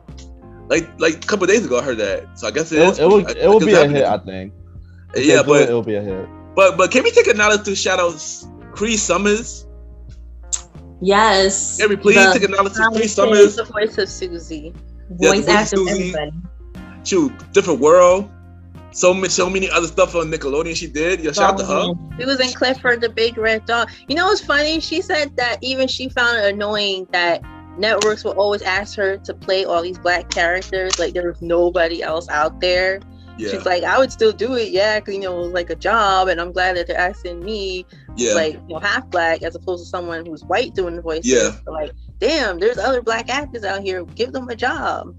like a couple of days ago. I heard that. So I guess it It would be a hit, I think. If Yeah, they do but it'll be a hit. but can we take a knowledge to shout out Cree Summers? Yes. Can we please take a knowledge to Cree Summers? The voice of Susie. Voice Yeah, actor, Susie. everybody. Shoot, different world. So many other stuff on Nickelodeon she did. Yeah, shout out to her. She was in Clifford the Big Red Dog. You know what's funny? She said that even she found it annoying that networks will always ask her to play all these black characters. Like there was nobody else out there. Yeah, She's like, I would still do it, yeah, because it was like a job, and I'm glad that they're asking me, yeah, like, half black as opposed to someone who's white doing the voices. Yeah. So, like, damn, there's other black actors out here. Give them a job.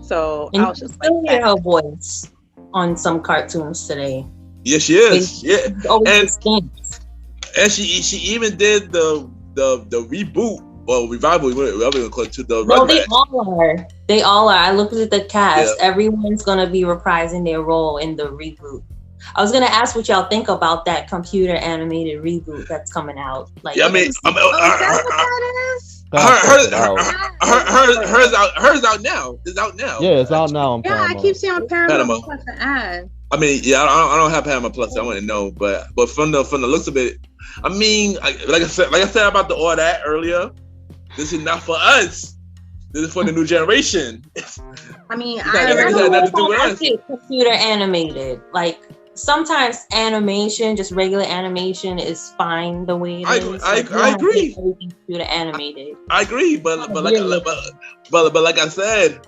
So And I was you just still like, hear her voice on some cartoons today. yeah. She is. Yeah, It's always And- distinct. and she even did the reboot or revival. Whatever you call it, to the No, they Rugrats. all are. They all are. I looked at the cast. Yeah. Everyone's gonna be reprising their role in the reboot. I was gonna ask what y'all think about that computer animated reboot that's coming out. Like, Yeah, I mean, oh, is that what that is? hers out now. It's out now. Yeah, it's out now on Yeah, I Paramount. keep seeing on Paramount Panama. Plus an ad. I mean, yeah, I don't have Paramount Plus. I want to know, but from the looks of it, I mean, like I said about the all that earlier. This is not for us. This is for the new generation. I mean, got I nothing remember to do with us. computer animated. Like sometimes animation, just regular animation, is fine the way it is. I Like, you don't have to agree. make everything computer animated. I agree, but like I said,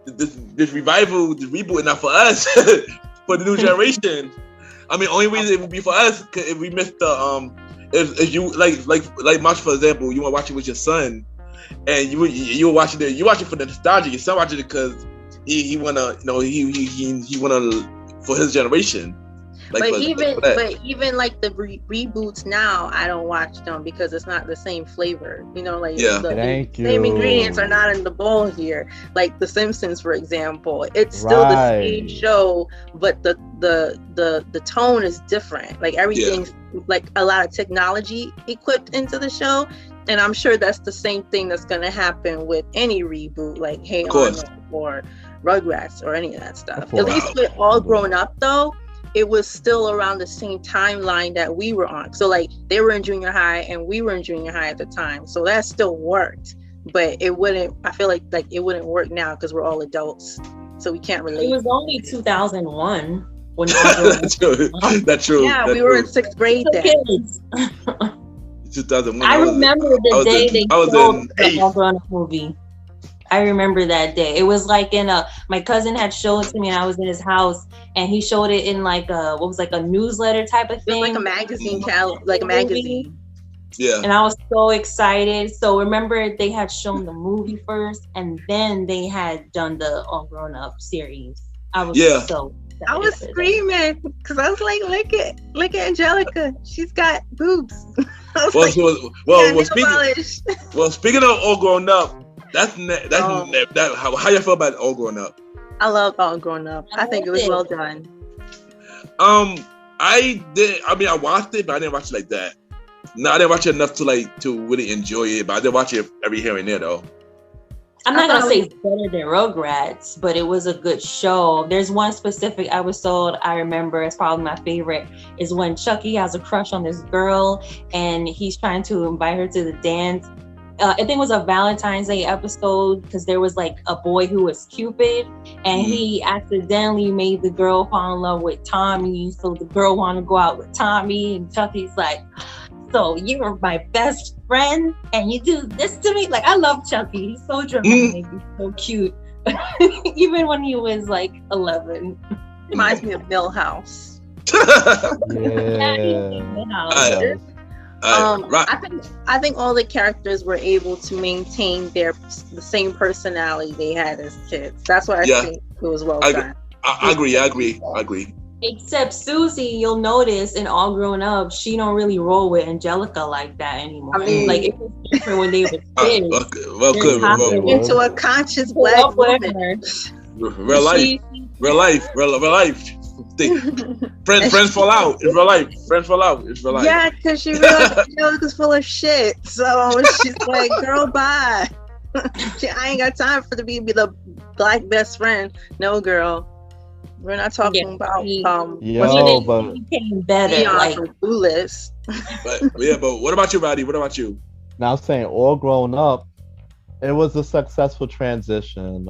this revival, this reboot is not for us. For the new generation. I mean, only reason it would be for us if we missed the if you like March, for example, you want to watch it with your son, and you were watching it, you watch it for the nostalgia. Your son watching it because he wanna, he wanna for his generation. Like but for even like the reboots now, I don't watch them because it's not the same flavor. Like Yeah. the Thank same you. ingredients are not in the bowl here. Like The Simpsons, for example, it's still the same Right. show, but the tone is different. Like everything's like a lot of technology equipped into the show, and I'm sure that's the same thing that's gonna happen with any reboot, like Hey course. Arnold or Rugrats or any of that stuff. Of course. At least with All Grown Up, though, it was still around the same timeline that we were on. So like they were in junior high and we were in junior high at the time. So that still worked, but it wouldn't, I feel like it wouldn't work now because we're all adults. So we can't It relate. was only 2001 when that's true. That's true. Yeah, That's we were in true. 6th grade then. kids. 2001. I remember the day they I was showed in the 8th. All Grown Up movie. I remember that day. It was like my cousin had showed it to me and I was in his house and he showed it in like a newsletter type of It was thing. like a magazine, like a magazine. Yeah. And I was so excited. So remember they had shown the movie first and then they had done the All Grown Up series. I was Yeah. so excited I was for that. screaming because I was like, look at Angelica. She's got boobs. I was Well, like, speaking of All Grown Up, that's Oh. how you feel about All Grown Up? I love All Grown Up. I think it was well done. I watched it, but I didn't watch it like that. No, I didn't watch it enough to really enjoy it, but I did watch it every here and there though. I'm not gonna say it's better than Rugrats, but it was a good show. There's one specific episode I remember, it's probably my favorite, is when Chucky has a crush on this girl and he's trying to invite her to the dance. I think it was a Valentine's Day episode because there was like a boy who was Cupid and he accidentally made the girl fall in love with Tommy. So the girl wanted to go out with Tommy and Chucky's like, So you're my best friend, and you do this to me. Like I love Chucky. He's so dramatic. He's so cute. Even when he was like 11. Reminds me of Millhouse. Yeah. I think all the characters were able to maintain the same personality they had as kids. That's why I think it was well done. I agree. Except Susie, you'll notice in All Grown Up, she don't really roll with Angelica like that anymore. I mean, like it was different when they were kids. Into a conscious black woman. Real life. Friends fall out. It's real life. Friends fall out. It's real life. Yeah, because she realized Angelica's full of shit. So she's like, girl, bye. I ain't got time to be the black best friend. No, girl. We're not talking about he became better. Like Clueless. but what about you, Roddy? What about you? Now I'm saying All Grown Up, it was a successful transition.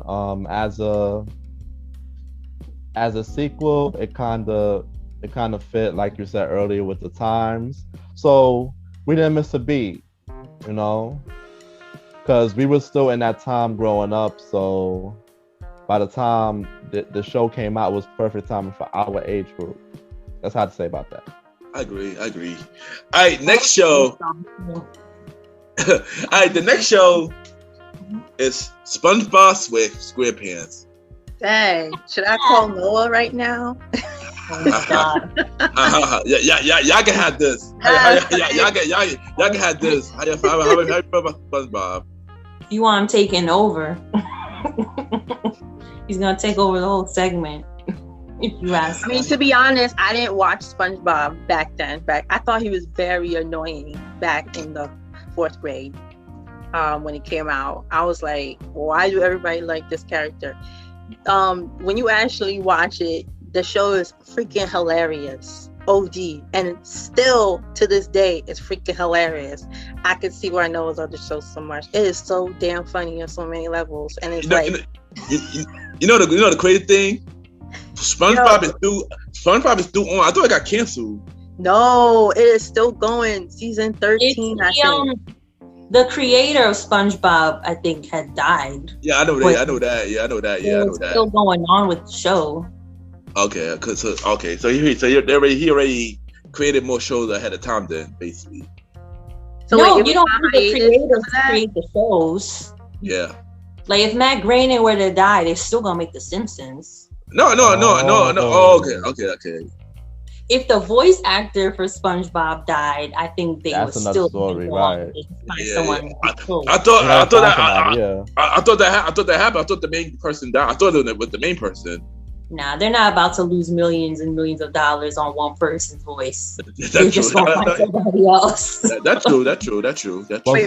As a sequel, it kind of fit, like you said earlier, with the times. So we didn't miss a beat, you know, because we were still in that time growing up. So by the time the show came out, it was perfect timing for our age group. That's how to say about that. I agree. All right, next show. All right, the next show is SpongeBob SquarePants. Dang, should I call Noah right now? Oh God. Y'all can have this. Y'all can have this. How you feel about SpongeBob? You want him taking over? He's gonna take over the whole segment. If you ask. I mean, to be honest, I didn't watch SpongeBob back then. I thought he was very annoying back in the 4th grade when it came out. I was like, why do everybody like this character? When you actually watch it, the show is freaking hilarious. OD. And still to this day, it's freaking hilarious. I can see why Noah's other shows so much. It is so damn funny on so many levels. And it's you know the crazy thing? SpongeBob is still on. I thought it got canceled. No, it is still going. Season 13, I think. The creator of SpongeBob, I think, had died. Yeah, I know that. It's still going on with the show. Okay, so he already created more shows ahead of time then, basically. So no, you don't need the creators to create the shows. Yeah. Like if Matt Groening were to die, they're still gonna make The Simpsons. No. Oh, okay. If the voice actor for SpongeBob died, I think they would still story, right? I thought that happened. I thought the main person died. I thought it was the main person. Nah, they're not about to lose millions and millions of dollars on one person's voice. They're just gonna find somebody else. That's true. Wait,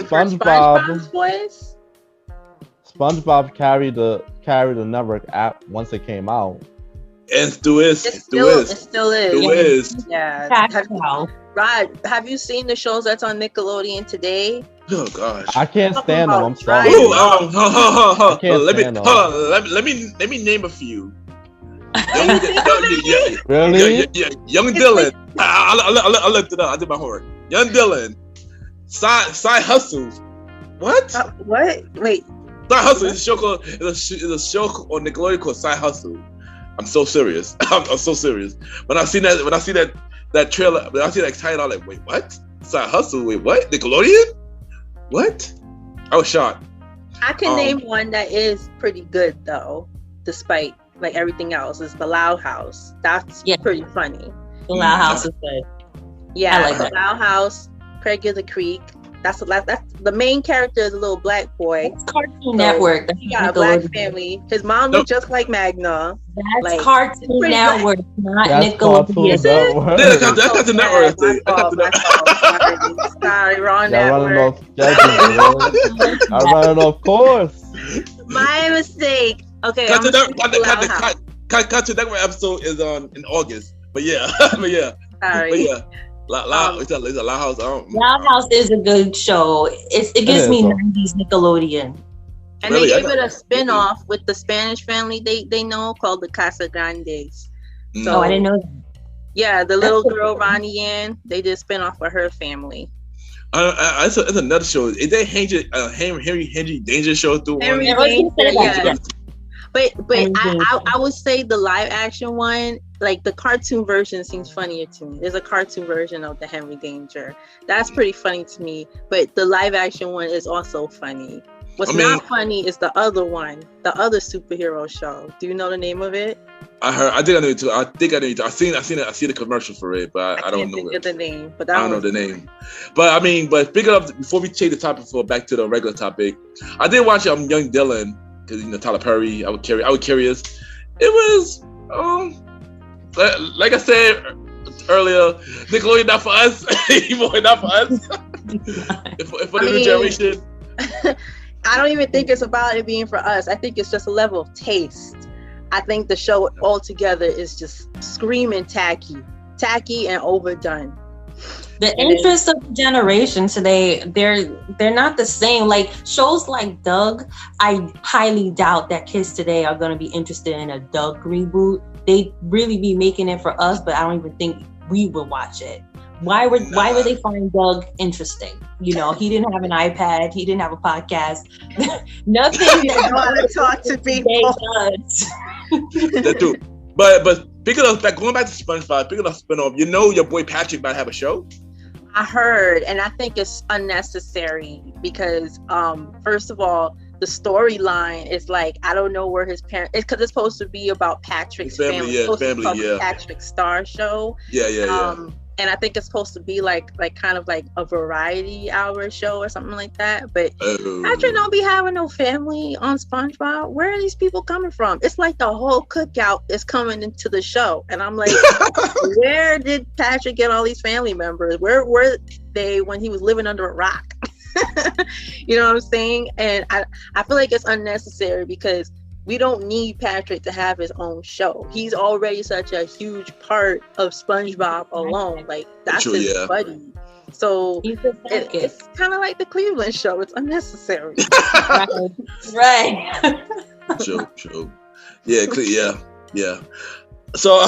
SpongeBob's voice? SpongeBob carried the network app once it came out. And it still is. Yeah. Rod, have you seen the shows that's on Nickelodeon today? Oh gosh, I can't stand them. I'm sorry. Let me name a few. Really? Young Dylan. I looked it up. I did my homework. Young Dylan. Side Hustle. What? What? Wait. Side Hustle is a show on Nickelodeon called Side Hustle. I'm so serious. I'm so serious. When I see that trailer, when I see that title, I'm like, wait, what? Side Hustle? Wait, what? Nickelodeon? What? I was shocked. I can name one that is pretty good though, despite like everything else. Is The Loud House. That's pretty funny. The Loud House is good. Yeah, I like The Loud House. Craig of the Creek. That's the main character is a little black boy. That's Cartoon Network. He got a black family. His mom looks just like Magna. That's Cartoon Network, not Nickelodeon. That's Cartoon Network. Sorry, wrong network. I'm running off course. My mistake. Okay. Cartoon Network episode is in August. But yeah. Sorry. But yeah. Loud House. Loud House is a good show. It gives me 90s Nickelodeon. And really? They gave it a spin-off with the Spanish family they know called the Casa Grandes. So I didn't know that. Yeah, the little girl Ronnie Ann, they did a spin-off for her family. It's another show. Is that Henry Danger show through Henry one? Danger, yeah. But Henry I would say the live action one, like the cartoon version, seems funnier to me. There's a cartoon version of the Henry Danger that's pretty funny to me. But the live action one is also funny. What's not funny is the other one, the other superhero show. Do you know the name of it? I think I know it too. I think I know it too. I seen the commercial for it, but I don't know think of the name. But I don't know the name. But speaking of, before we change the topic back to the regular topic, I did watch Young Dylan because Tyler Perry. I would curious. It was like I said earlier, Nickelodeon not for us. More not for us. for the new generation. I don't even think it's about it being for us. I think it's just a level of taste. I think the show altogether is just screaming tacky and overdone. The interest of the generation today, they're not the same. Like shows like Doug, I highly doubt that kids today are going to be interested in a Doug reboot. They'd really be making it for us, but I don't even think we would watch it. Why would they find Doug interesting? He didn't have an iPad. He didn't have a podcast. Nothing that want to talk to people does. That too. But going back to SpongeBob, picking up spinoff, your boy Patrick might have a show. I heard, and I think it's unnecessary because first of all, the storyline is like, I don't know where his parents, because it's supposed to be about Patrick's family. It's supposed to be Patrick Star show. Yeah. And I think it's supposed to be like kind of like a variety hour show or something like that. But Patrick don't be having no family on SpongeBob. Where are these people coming from? It's like the whole cookout is coming into the show. And I'm like, where did Patrick get all these family members? Where were they when he was living under a rock? You know what I'm saying? And I feel like it's unnecessary because we don't need Patrick to have his own show. He's already such a huge part of SpongeBob alone. Like, that's his buddy. So it's kind of like the Cleveland show. It's unnecessary. Right. True. Yeah. So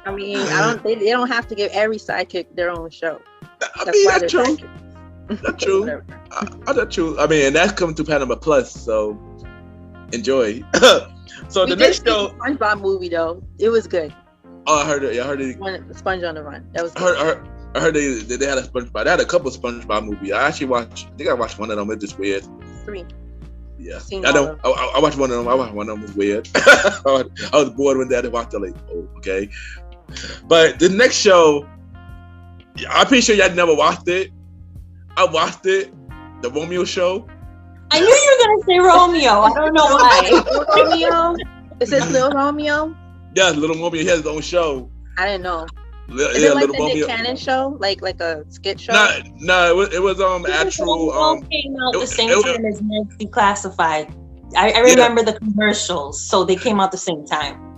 I mean, they don't have to give every sidekick their own show. That's true. That's true. That's true. I mean, and that's coming to Panama Plus, so enjoy. So the next show, SpongeBob movie though, it was good. Oh, I heard it. Sponge on the Run. That was good. I heard they had a SpongeBob. They had a couple of SpongeBob movies. I think I watched one of them. It's just weird. 3. Yeah, I know. I watched one of them. It was weird. I was bored when Dad watched it. Like, oh, okay. But the next show, I'm pretty sure y'all never watched it. I watched it, the Romeo show. I knew you were gonna say Romeo. I don't know why. Romeo? Is it Little Romeo? Yeah, Little Romeo. He has his own show. I didn't know. Is it like the Nick Cannon show, like a skit show? No, it was actual. Came out the same time as Nerds Declassified. I remember the commercials, so they came out the same time.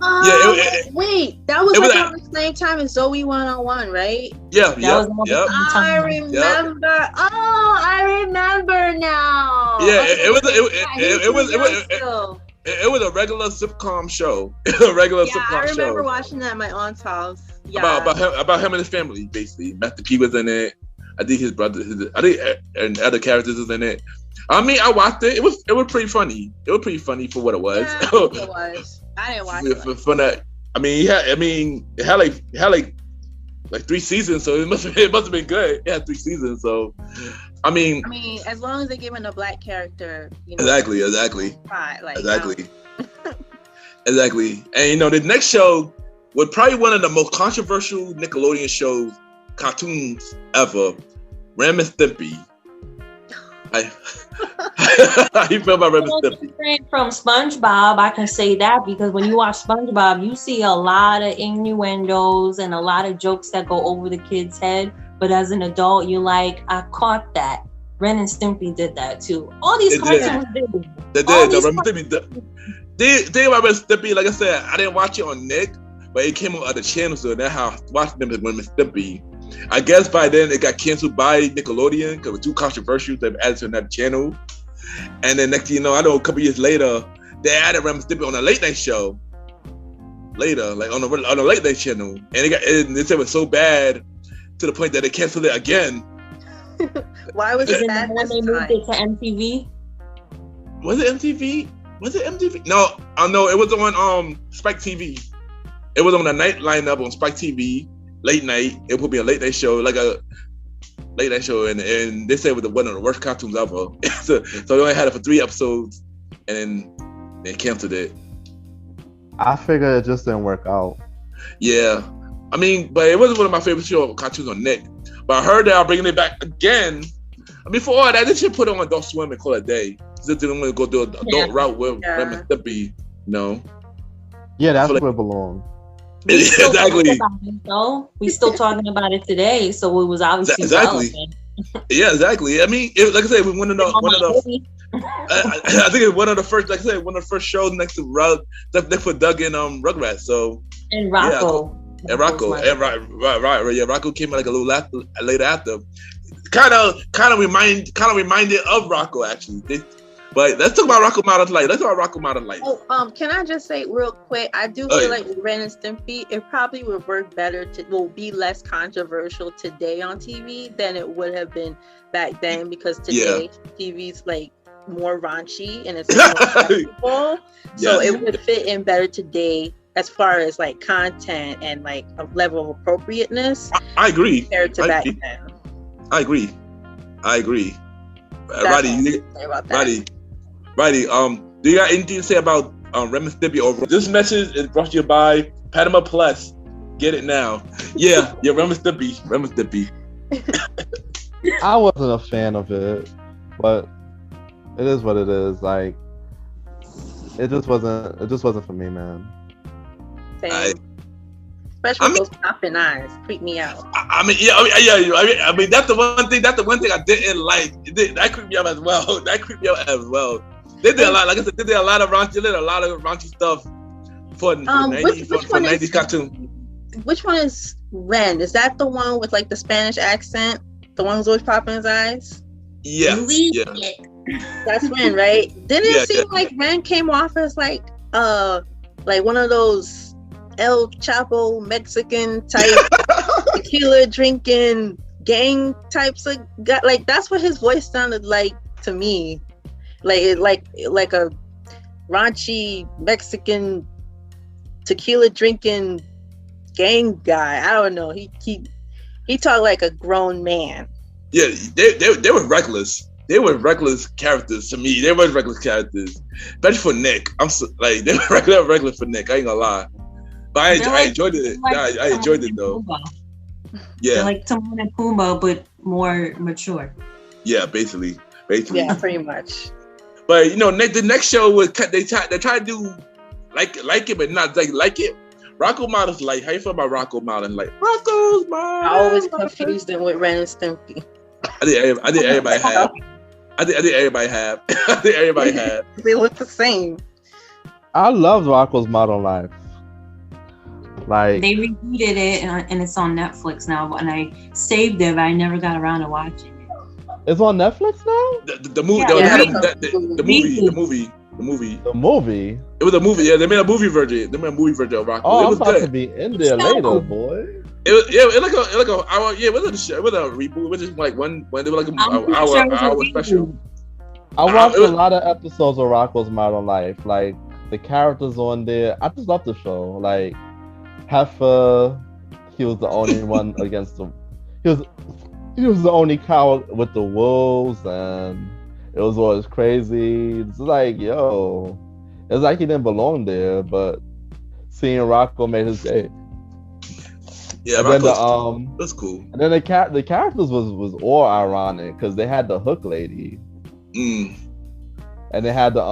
Wait, that was around the same time as Zoe 101, right? Yeah. I remember. Oh, I remember now. Yeah, it was a regular sitcom show. I remember watching that at my aunt's house. Yeah. About him and his family, basically. Master P was in it. I think his brother, and other characters was in it. I mean, I watched it. It was pretty funny. It was pretty funny for what it was. Yeah, I think it was. I didn't watch it. For that, it had like 3 seasons, so it must have been good. It had 3 seasons, so I mean, as long as they're giving a black character, exactly. Like, exactly. And the next show was probably one of the most controversial Nickelodeon cartoons ever. Ren and Stimpy. How you feel about Ren and Stimpy? Different from SpongeBob, I can say that because when you watch SpongeBob, you see a lot of innuendos and a lot of jokes that go over the kid's head. But as an adult, you're like, I caught that. Ren and Stimpy did that too. All these cartoons did. They did. The Ren and Stimpy did. The thing about Ren and Stimpy, like I said, I didn't watch it on Nick, but it came on other channels, so that's how I watched them as Ren and Stimpy. I guess by then it got canceled by Nickelodeon because it was too controversial to add to another channel. And then next thing you know, I know a couple years later, they added Ren and Stimpy on a late night show. Later, like on a late night channel, and they said it was so bad to the point that they canceled it again. Why was it Isn't bad the one this they moved time? it to MTV? Was it MTV? Was it MTV? No, no, it was on Spike TV. It was on the night lineup on Spike TV, late night. It would be a late night show, like a late night show, and they said it was one of the worst cartoons ever. so they only had it for 3 episodes, and then they canceled it. I figured it just didn't work out. Yeah, I mean, but it wasn't one of my favorite cartoons on Nick. But I heard they are bringing it back again. I mean, for all that, they should put it on Adult Swim and call it a day. They didn't want to go do an adult route with Rem and Stimpy. No. Yeah, that's like, where it belongs. Exactly. We still talking about it today, so it was obviously relevant. Yeah, exactly. I mean, like I said, it was one of the. I think it's one of the first. Like I said, one of the first shows next to they put Doug in Rugrats. So and Rocco. Yeah, and Rocco, and right. Yeah, Rocco came out like a little later after. Kind of reminded of Rocco actually. But let's talk about Rocco Modern Life. Oh, can I just say real quick? I do feel like Ren and Stimpy, it probably would work better will be less controversial today on TV than it would have been back then, because today TV's like more raunchy and it's more acceptable. So it would fit in better today as far as like content and like a level of appropriateness. I agree. Compared to back then. I agree. Roddy, do you got anything to say about Rem and Stimpy? Over this message is brought to you by Panama Plus. Get it now. Yeah, Rem and Stimpy. I wasn't a fan of it, but it is what it is. Like, it just wasn't for me, man. Same. Especially those popping eyes, creep me out. I mean, that's the one thing. That's the one thing I didn't like. That creeped me out as well. They did a lot. Like I said, they did a lot of raunchy stuff for 90s cartoon. Which one is Ren? Is that the one with like the Spanish accent? The one who's always popping his eyes? Yeah. That's Ren, right? Didn't it seem like Ren came off as like one of those El Chapo Mexican type tequila drinking gang types of guy? Like that's what his voice sounded like to me. Like a raunchy Mexican tequila drinking gang guy. I don't know. He talked like a grown man. Yeah, they were reckless. They were reckless characters to me. They were reckless characters, especially for Nick. They were reckless for Nick. I ain't gonna lie, but I enjoyed it. I enjoyed it though. Pumbaa. Yeah, they're like Timon and Pumbaa, but more mature. Yeah, basically. Yeah, pretty much. But the next show was they tried to do like it, but not like it. Rocco Modern's Life. How you feel about Rocco Modern Life? Rocco's Modern. I always confused them with Ren and Stimpy. I think everybody have. I think everybody have. They look the same. I love Rocco's Modern Life. Like, they rebooted it and it's on Netflix now, and I saved it, but I never got around to watching it. It's on Netflix now? The movie. The movie. It was a movie. Yeah, they made a movie version. Of Rocco. Oh, it was I'm about good. to be in there later, boy. It was a show. It was a reboot. It was just like one. They were like an hour special. I watched a lot of episodes of Rocco's Modern Life. Like the characters on there, I just love the show. Like Heifer, he was the only one against them. He was the only cow with the wolves, and it was always crazy. It's like, yo, it's like he didn't belong there, but seeing Rocco made his day. Yeah, and that's cool. And then the characters was all ironic because they had the hook lady, and they had the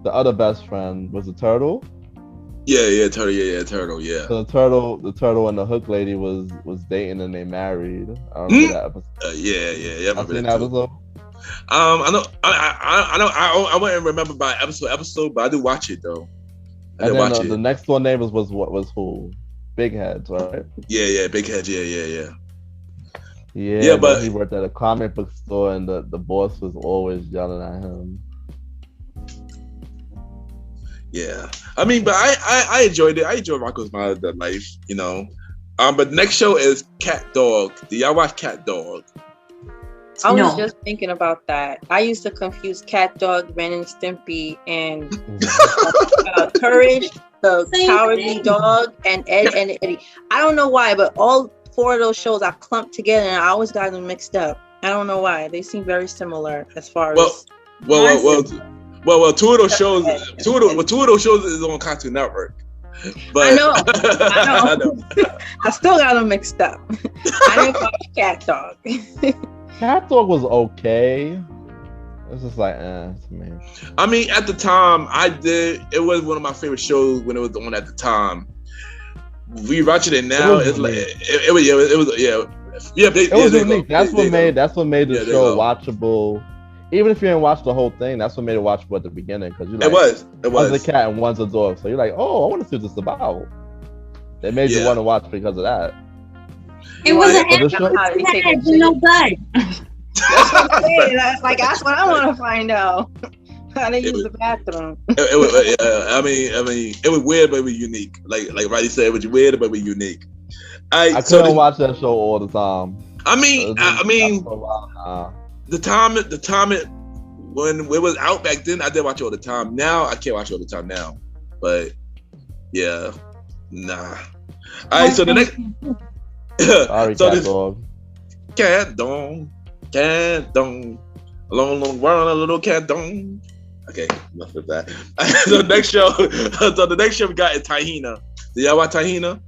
other best friend was the turtle. Yeah, turtle. Yeah, turtle. Yeah. So the turtle and the hook lady was dating and they married. I remember that episode. Yeah. I've seen that episode. I wouldn't remember by episode, but I do watch it though. And then the next door neighbors was who? Big Heads, right? Yeah, Big Heads. Yeah. Yeah, but he worked at a comic book store, and the boss was always yelling at him. Yeah, I mean, but I enjoyed it. I enjoyed Rocco's Modern Life. But next show is Cat Dog. Do y'all watch Cat Dog? I was No. just thinking about that. I used to confuse Cat Dog, Ren and Stimpy, and Courage, the Same Cowardly thing. Dog, and Ed and Eddie. I don't know why, but all 4 of those shows I clumped together, and I always got them mixed up. I don't know why. They seem very similar as far Well, as. well, two of those shows is on Cartoon Network. But I know. I still got them mixed up. I didn't watch Cat Dog. Cat Dog was okay. It's just like, it's me. I mean, at the time, it was one of my favorite shows when it was on at the time. We watching it now. It's like it was unique. That's what made the show watchable. Even if you didn't watch the whole thing, that's what made it watchable at the beginning. Because you like, it was. One's a cat and one's a dog, so you're like, oh, I want to see what this is about. They made you want to watch because of that. It was a head, no butt. That's what I'm saying. That's what I want to find out. How they use the bathroom. I mean, it was weird, but it was unique. Like Roddy said, it was weird, but it was unique. I couldn't watch that show all the time. I mean, the time when it was out back then, I did watch it all the time. Now I can't watch it all the time now. But yeah, nah. All right, so the next. Sorry, Cat Dog. Cat Dog, long world, a little cat dog. Okay, enough of that. So the next show we got is Tahina. Do y'all watch Tahina?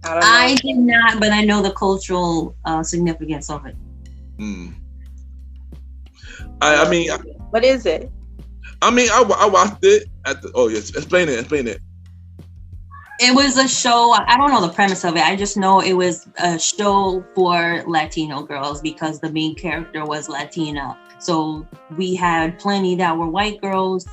I did not, but I know the cultural significance of it. I mean, what is it? I mean, I watched it at the. Oh yes, explain it. It was a show. I don't know the premise of it. I just know it was a show for Latino girls because the main character was Latina. So we had plenty that were white girls.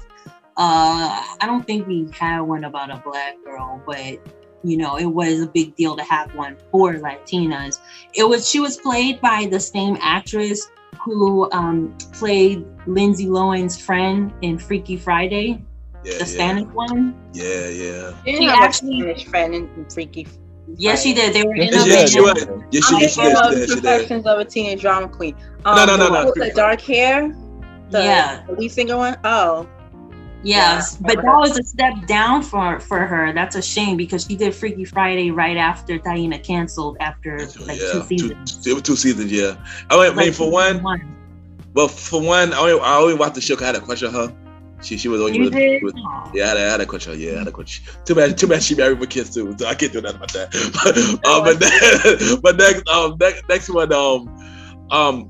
I don't think we had one about a black girl, but you know, it was a big deal to have one for Latinas. She was played by the same actress who played Lindsay Lohan's friend in Freaky Friday. The Spanish one. Yeah. She actually Spanish friend in Freaky. Yes, she did. They were in she did. Confessions of a Teenage Drama Queen. No. The dark hair. The lead singer one. Oh. Yes, but that was a step down for her. That's a shame because she did Freaky Friday right after Tahina canceled after 2 seasons. It was 2 seasons, yeah. I mean, for one, I only watched the show because I had a crush on her. She was only I had a crush on her. Yeah, I had a crush. Too bad she married my kids too, so I can't do nothing about that. But next one,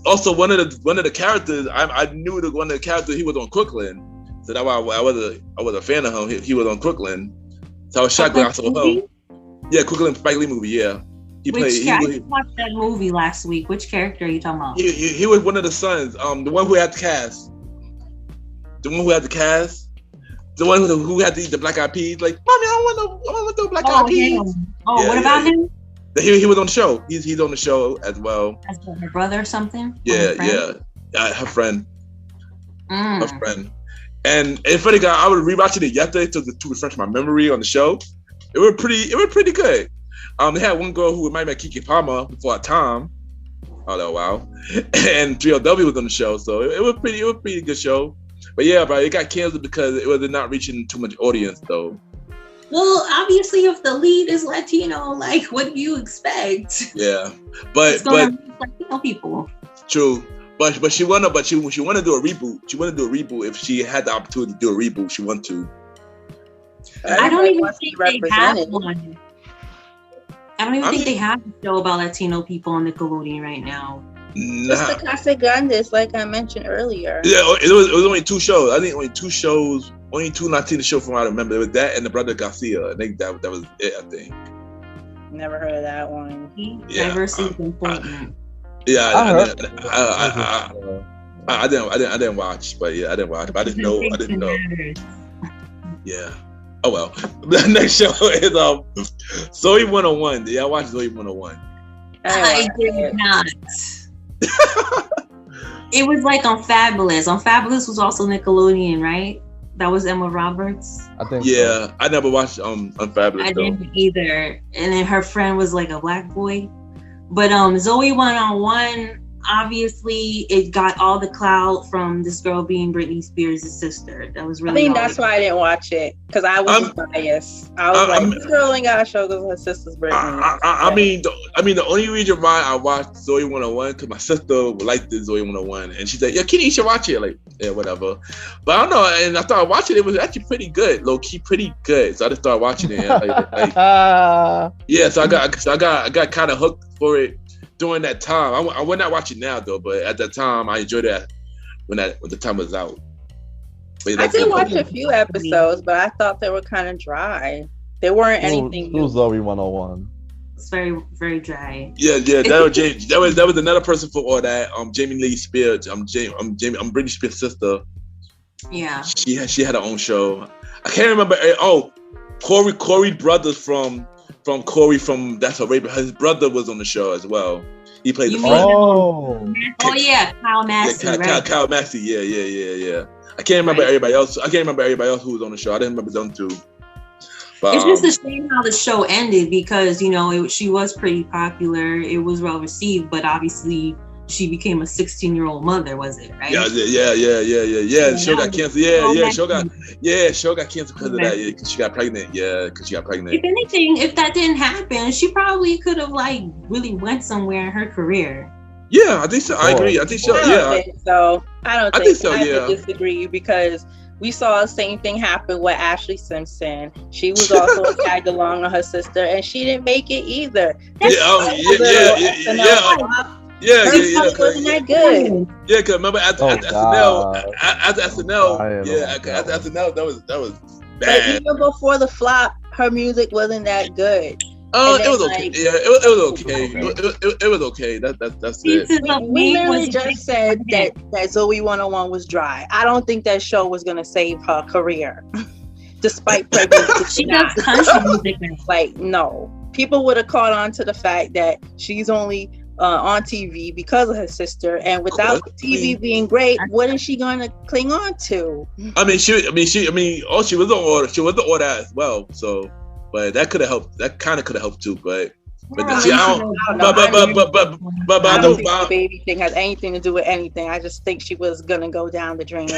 also one of the characters, I knew that one of the characters, he was on Crooklyn. So that's why I was a fan of him. He was on Crooklyn. So I was shocked when I saw him. Yeah, Crooklyn Spike Lee movie, yeah. I watched that movie last week. Which character are you talking about? He was one of the sons. The one who had the cast. The one who had the cast. The one who had to eat the black eyed peas. Like, mommy, I want the black eyed peas. What about him? He was on the show. He's on the show as well. As her brother or something? Yeah. Her friend. Her friend. And it's funny, guys. I was rewatching it yesterday to refresh my memory on the show. It was pretty good. They had one girl who might be Kiki Palmer before her time. Oh wow! And 3LW was on the show, so it was pretty good show. But yeah, it got canceled because it was not reaching too much audience, though. Well, obviously, if the lead is Latino, like, what do you expect? Yeah, but Latino people. True. But she wanna do a reboot. She wanna do a reboot if she had the opportunity to do a reboot. She want to. I don't even think they have one. I don't even think they have a show about Latino people on Nickelodeon right now. Just the Casa Grandes, like I mentioned earlier. Yeah, it was only 2 shows. I think only 2 shows, only 2 Latino shows from what I remember. It was that and the Brother Garcia. I think that was it. I think. Never heard of that one. Diversity is important. Yeah, I didn't watch, but yeah, I didn't watch. But I didn't know. Yeah. Oh well. The next show is Zoe 101. Did y'all watch Zoe 101? I did not. It was like on Fabulous. On Fabulous was also Nickelodeon, right? That was Emma Roberts. I think. Yeah, I never watched Unfabulous I though. didn't either. And then her friend was like a black boy. But Zoe 101, obviously it got all the clout from this girl being Britney Spears' sister. That was really I think that's why I didn't watch it, because I was biased. I was like, this girl ain't got a show because her sister's Britney. I mean, the only reason why I watched Zoe 101 because my sister liked the Zoe 101, and she said, "Yeah, Kitty, you should watch it." Like, yeah, whatever. But I don't know, and I started watching it. It was actually pretty good, low key, pretty good. So I just started watching it. Yeah, so I got kind of hooked for it during that time. I would not watch it now though, but at that time I enjoyed that when the time was out. But I did watch a few episodes, but I thought they were kind of dry. They weren't anything new. Who's Zoe 101? It's very, very dry. Yeah. That was another person for all that. Jamie Lee Spears. I'm Britney Spears' sister. Yeah. She had her own show. I can't remember. Oh, Corey Brothers from Corey from That's a Rape. His brother was on the show as well. He played the friend. Oh yeah, Kyle Massey. Yeah, Kyle Massey. Yeah. I can't remember everybody else. I can't remember everybody else who was on the show. I didn't remember them too. But, it's just a shame how the show ended because she was pretty popular. It was well received, but obviously she became a 16-year-old mother. Was it right? Yeah. The show got canceled. Show got canceled because of that. Yeah, because she got pregnant. If anything, if that didn't happen, she probably could have really went somewhere in her career. Yeah, I think so. I agree. I think so. I don't think so. I disagree because we saw the same thing happen with Ashley Simpson. She was also tagged along with her sister, and she didn't make it either. Wasn't that good? Yeah, because remember after SNL, that was bad. But even before the flop, her music wasn't that good. It was okay. Yeah, it was okay. It was okay. That's it. We literally just said that Zoe 101 was dry. I don't think that show was gonna save her career, despite pregnancy. She does country music. Like, no, people would have caught on to the fact that she's only on TV because of her sister, and without TV being great, what is she gonna cling on to? She was the order as well. So. But that could have helped. That kind of could have helped too. But I don't think the baby thing has anything to do with anything. I just think she was gonna go down the drain.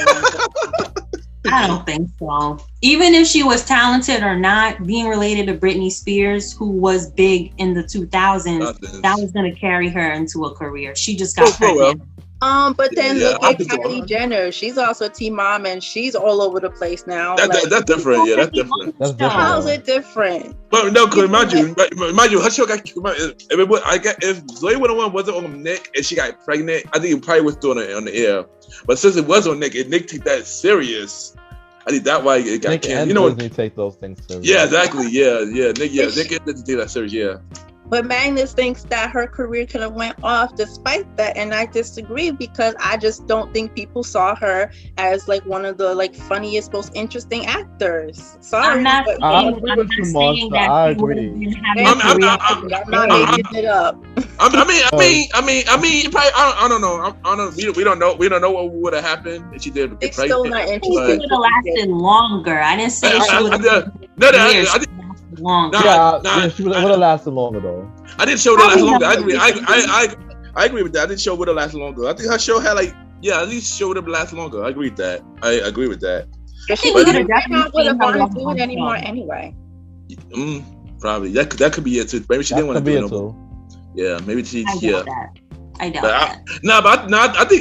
I don't think so. Even if she was talented or not, being related to Britney Spears, who was big in the 2000s, that was gonna carry her into a career. She just got pregnant. But then look at Kylie Jenner. She's also a teen mom, and she's all over the place now. That's different. Yeah, that's different. How's it different? But no, because mind you, her show got. If Zoe 101 wasn't on Nick and she got pregnant, I think it probably was still on the air. But since it was on Nick, and Nick took that serious, I think that's why it got Nick canceled. You know what? They take those things serious. Yeah, exactly. Yeah. Nick didn't take that serious. Yeah. But Magnus thinks that her career could have went off despite that, and I disagree because I just don't think people saw her as like one of the funniest, most interesting actors. Sorry, I'm not saying that I agree. I'm not making it up. I don't know. We don't know what would have happened if she did. It's still not interesting. She would have lasted longer. I didn't say she would have. Longer. She would have lasted longer though. I didn't show that last longer. I agree with that. I didn't show would have lasted longer. I think her show had at least show would have lasted longer. I agree with that. I agree with that. She would have wanted to do it anymore anyway. Probably that could be it too. Maybe she didn't want to do it no more. Yeah, maybe she. I doubt that.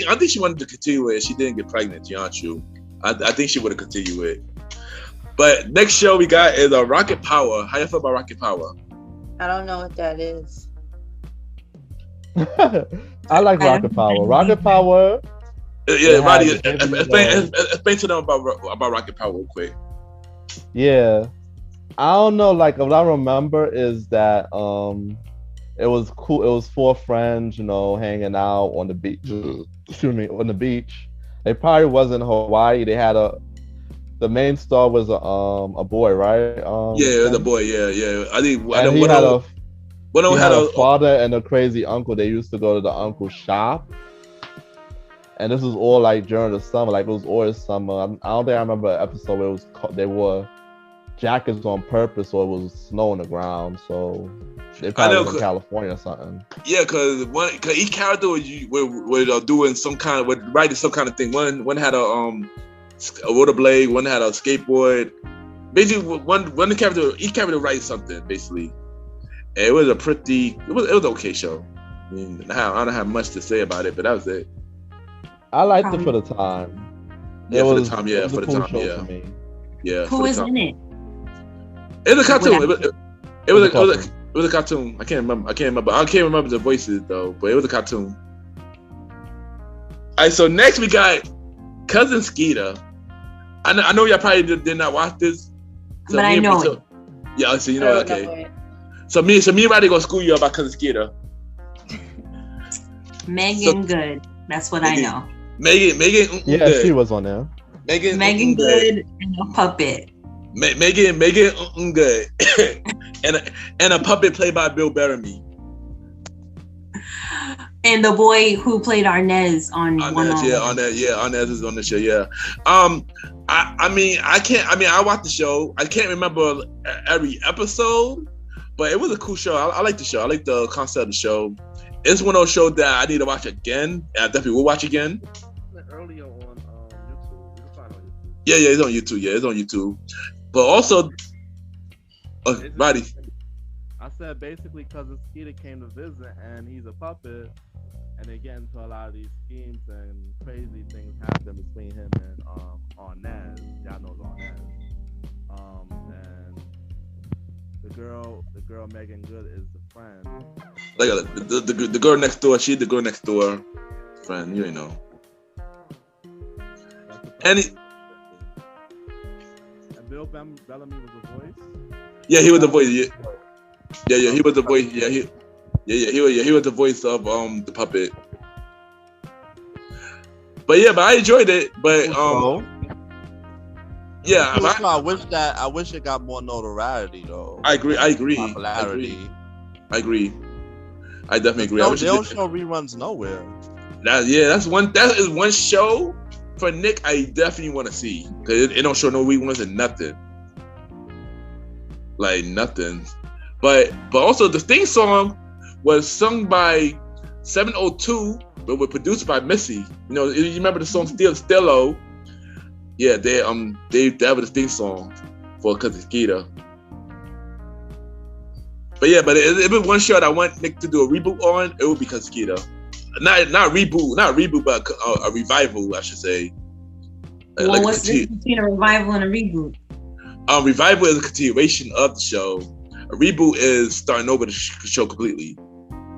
I think she wanted to continue it. She didn't get pregnant. You. I think she would have continued it. But next show we got is Rocket Power. How you feel about Rocket Power? I don't know what that is. I like Rocket Power. Rocket Power. Yeah, Roddy, explain to them about Rocket Power real quick. Yeah, I don't know. What I remember is that it was cool. It was 4 friends, hanging out on the beach. On the beach. It probably wasn't Hawaii. They had the main star was a boy, right? Yeah, it was a boy. Yeah. I think he had a father and a crazy uncle. They used to go to the uncle's shop. And this was all like during the summer, like it was all this summer. I don't think I remember an episode where it was they wore jackets on purpose, or it was snow on the ground. So they probably was in California or something. Yeah, because each character was doing some kind of writing some kind of thing. One had a rollerblade, one had a skateboard. Basically, each character writes something basically. And it was it was an okay show. I mean, I don't have much to say about it, but that was it. I liked it for the time. Yeah, for the time. Yeah, for the time. Yeah. For me. Yeah. Who is in it? It was a cartoon. It was a cartoon. I can't remember. I can't remember the voices though, but it was a cartoon. All right. So next we got Cousin Skeeter. I know y'all probably did not watch this. So but I know it. Yeah. So you know. Okay. So me and Roddy gonna school you about Cousin Skeeter. Megan Good. That's what I know. Megan. Yeah, Good. she was on there. Megan Good and a puppet. Megan Good, and a puppet played by Bill Bellamy. And the boy who played Arnez on Arnez is on the show. Yeah. I watched the show. I can't remember every episode, but it was a cool show. I like the show. I like the concept of the show. It's one of those shows that I need to watch again. And I definitely will watch again. Earlier on YouTube. You can find it on YouTube. Yeah, it's on YouTube. Yeah, it's on YouTube. But also, Roddy. I said basically Cousin Skeeter came to visit, and he's a puppet, and they get into a lot of these schemes and crazy things happen between him and Arnez. Y'all know Arnez. And the girl Megan Good is the friend. Like the girl next door. She's the girl next door friend. You know. And Bill Bellamy was the voice. Yeah, he was the voice. Yeah, he was the voice. Yeah, he was the voice of the puppet. But I enjoyed it. But yeah, I wish it got more notoriety though. I agree. Popularity. I agree. I definitely agree. They don't show reruns nowhere. That is one show for Nick I definitely want to see, because it don't show no reruns and nothing. Like nothing. But also the theme song was sung by 702, but was produced by Missy. You know, you remember the song Stillo? Yeah, that was the theme song for Cousin Skeeter. But it was one show that I want Nick to do a reboot on. It would be Cousin Skeeter. Not reboot, but a revival, I should say. Well, what's the difference between a revival and a reboot? Revival is a continuation of the show. A reboot is starting over the show completely.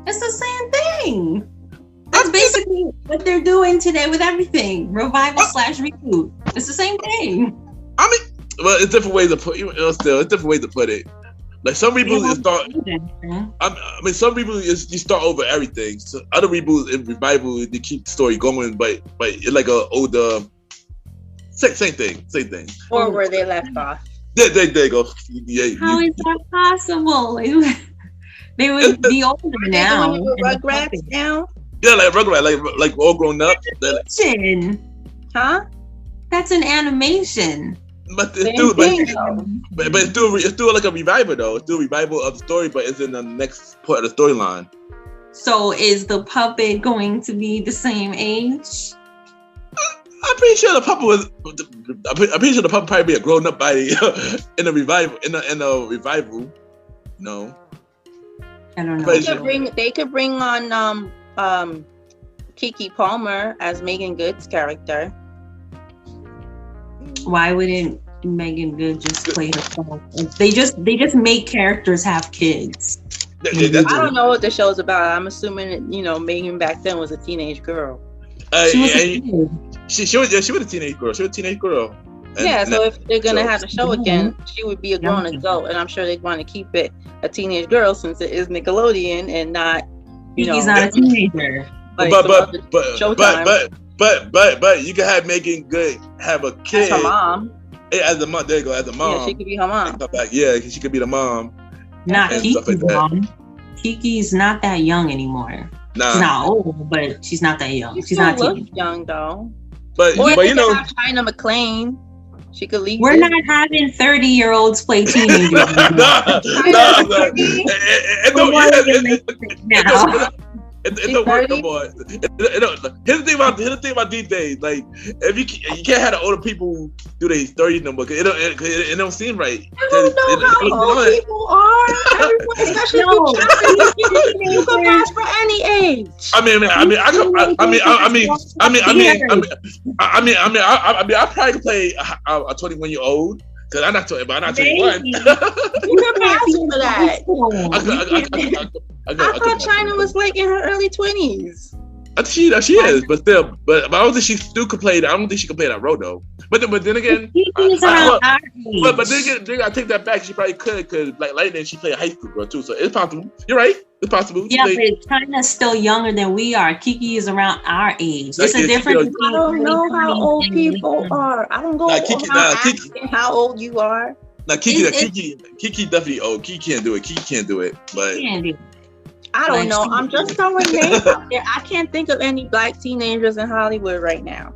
It's the same thing. That's basically what they're doing today with everything. Revival / reboot. It's the same thing. I mean, well, it's different ways to put it's different ways to put it. Like some reboots is start. I mean, some reboots is you start over everything. So other reboots in revival they keep the story going, but it's like a older. Same thing. Or where they left off. There you go. Yeah, How is that possible? They would be older now. Rugrats now? Yeah, like Rugrats, like all grown up. Huh? That's an animation. But it's still like a revival though. It's still a revival of the story, but it's in the next part of the storyline. So is the puppet going to be the same age? I'm pretty sure the puppet was. I'm pretty sure the puppet probably be a grown up body in a revival. In a revival, no. I don't know. They could bring on Keke Palmer as Megan Good's character. Why wouldn't Megan Good just play herself? They just make characters have kids. I don't know what the show's about. I'm assuming Megan back then was a teenage girl. She was a teenage girl. So if they're gonna have the show again, she would be a grown adult, and I'm sure they want to keep it a teenage girl since it is Nickelodeon and not. He's not a teenager. But you can have Megan Good have a kid. As her mom. As a mom, there you go. As a mom, yeah, she could be her mom. Yeah, she could be the mom. Not Kiki's mom. Kiki's not that young anymore. Nah. She's not old, but she's not that young. She's not look teenage. young though. But you know, China McClain. She could leave. We're not having 30-year-olds play teenagers. no. It don't work no more. Here's the thing about these days. Like, if you can't have the older people do their 30s no more. Cause it don't seem right. I don't know how old people are. Everyone, especially you can pass for any age. I probably could play a 21-year-old. Cause I'm not 20, but I'm not 21. You can pass for that. I thought China was like in her early 20s. She is, but still, but I don't think she still could play. I don't think she could play that role though. But then again, but then again, I take that back. She probably could, because like Lightning, she played a high school girl too, so it's possible. You're right, it's possible. Yeah, but China's still younger than we are. Kiki is around our age. It's a difference. I don't know how old people are. I don't go asking how old you are. Now Kiki definitely old. Kiki can't do it. But I don't know. I'm just throwing names out there. I can't think of any black teenagers in Hollywood right now.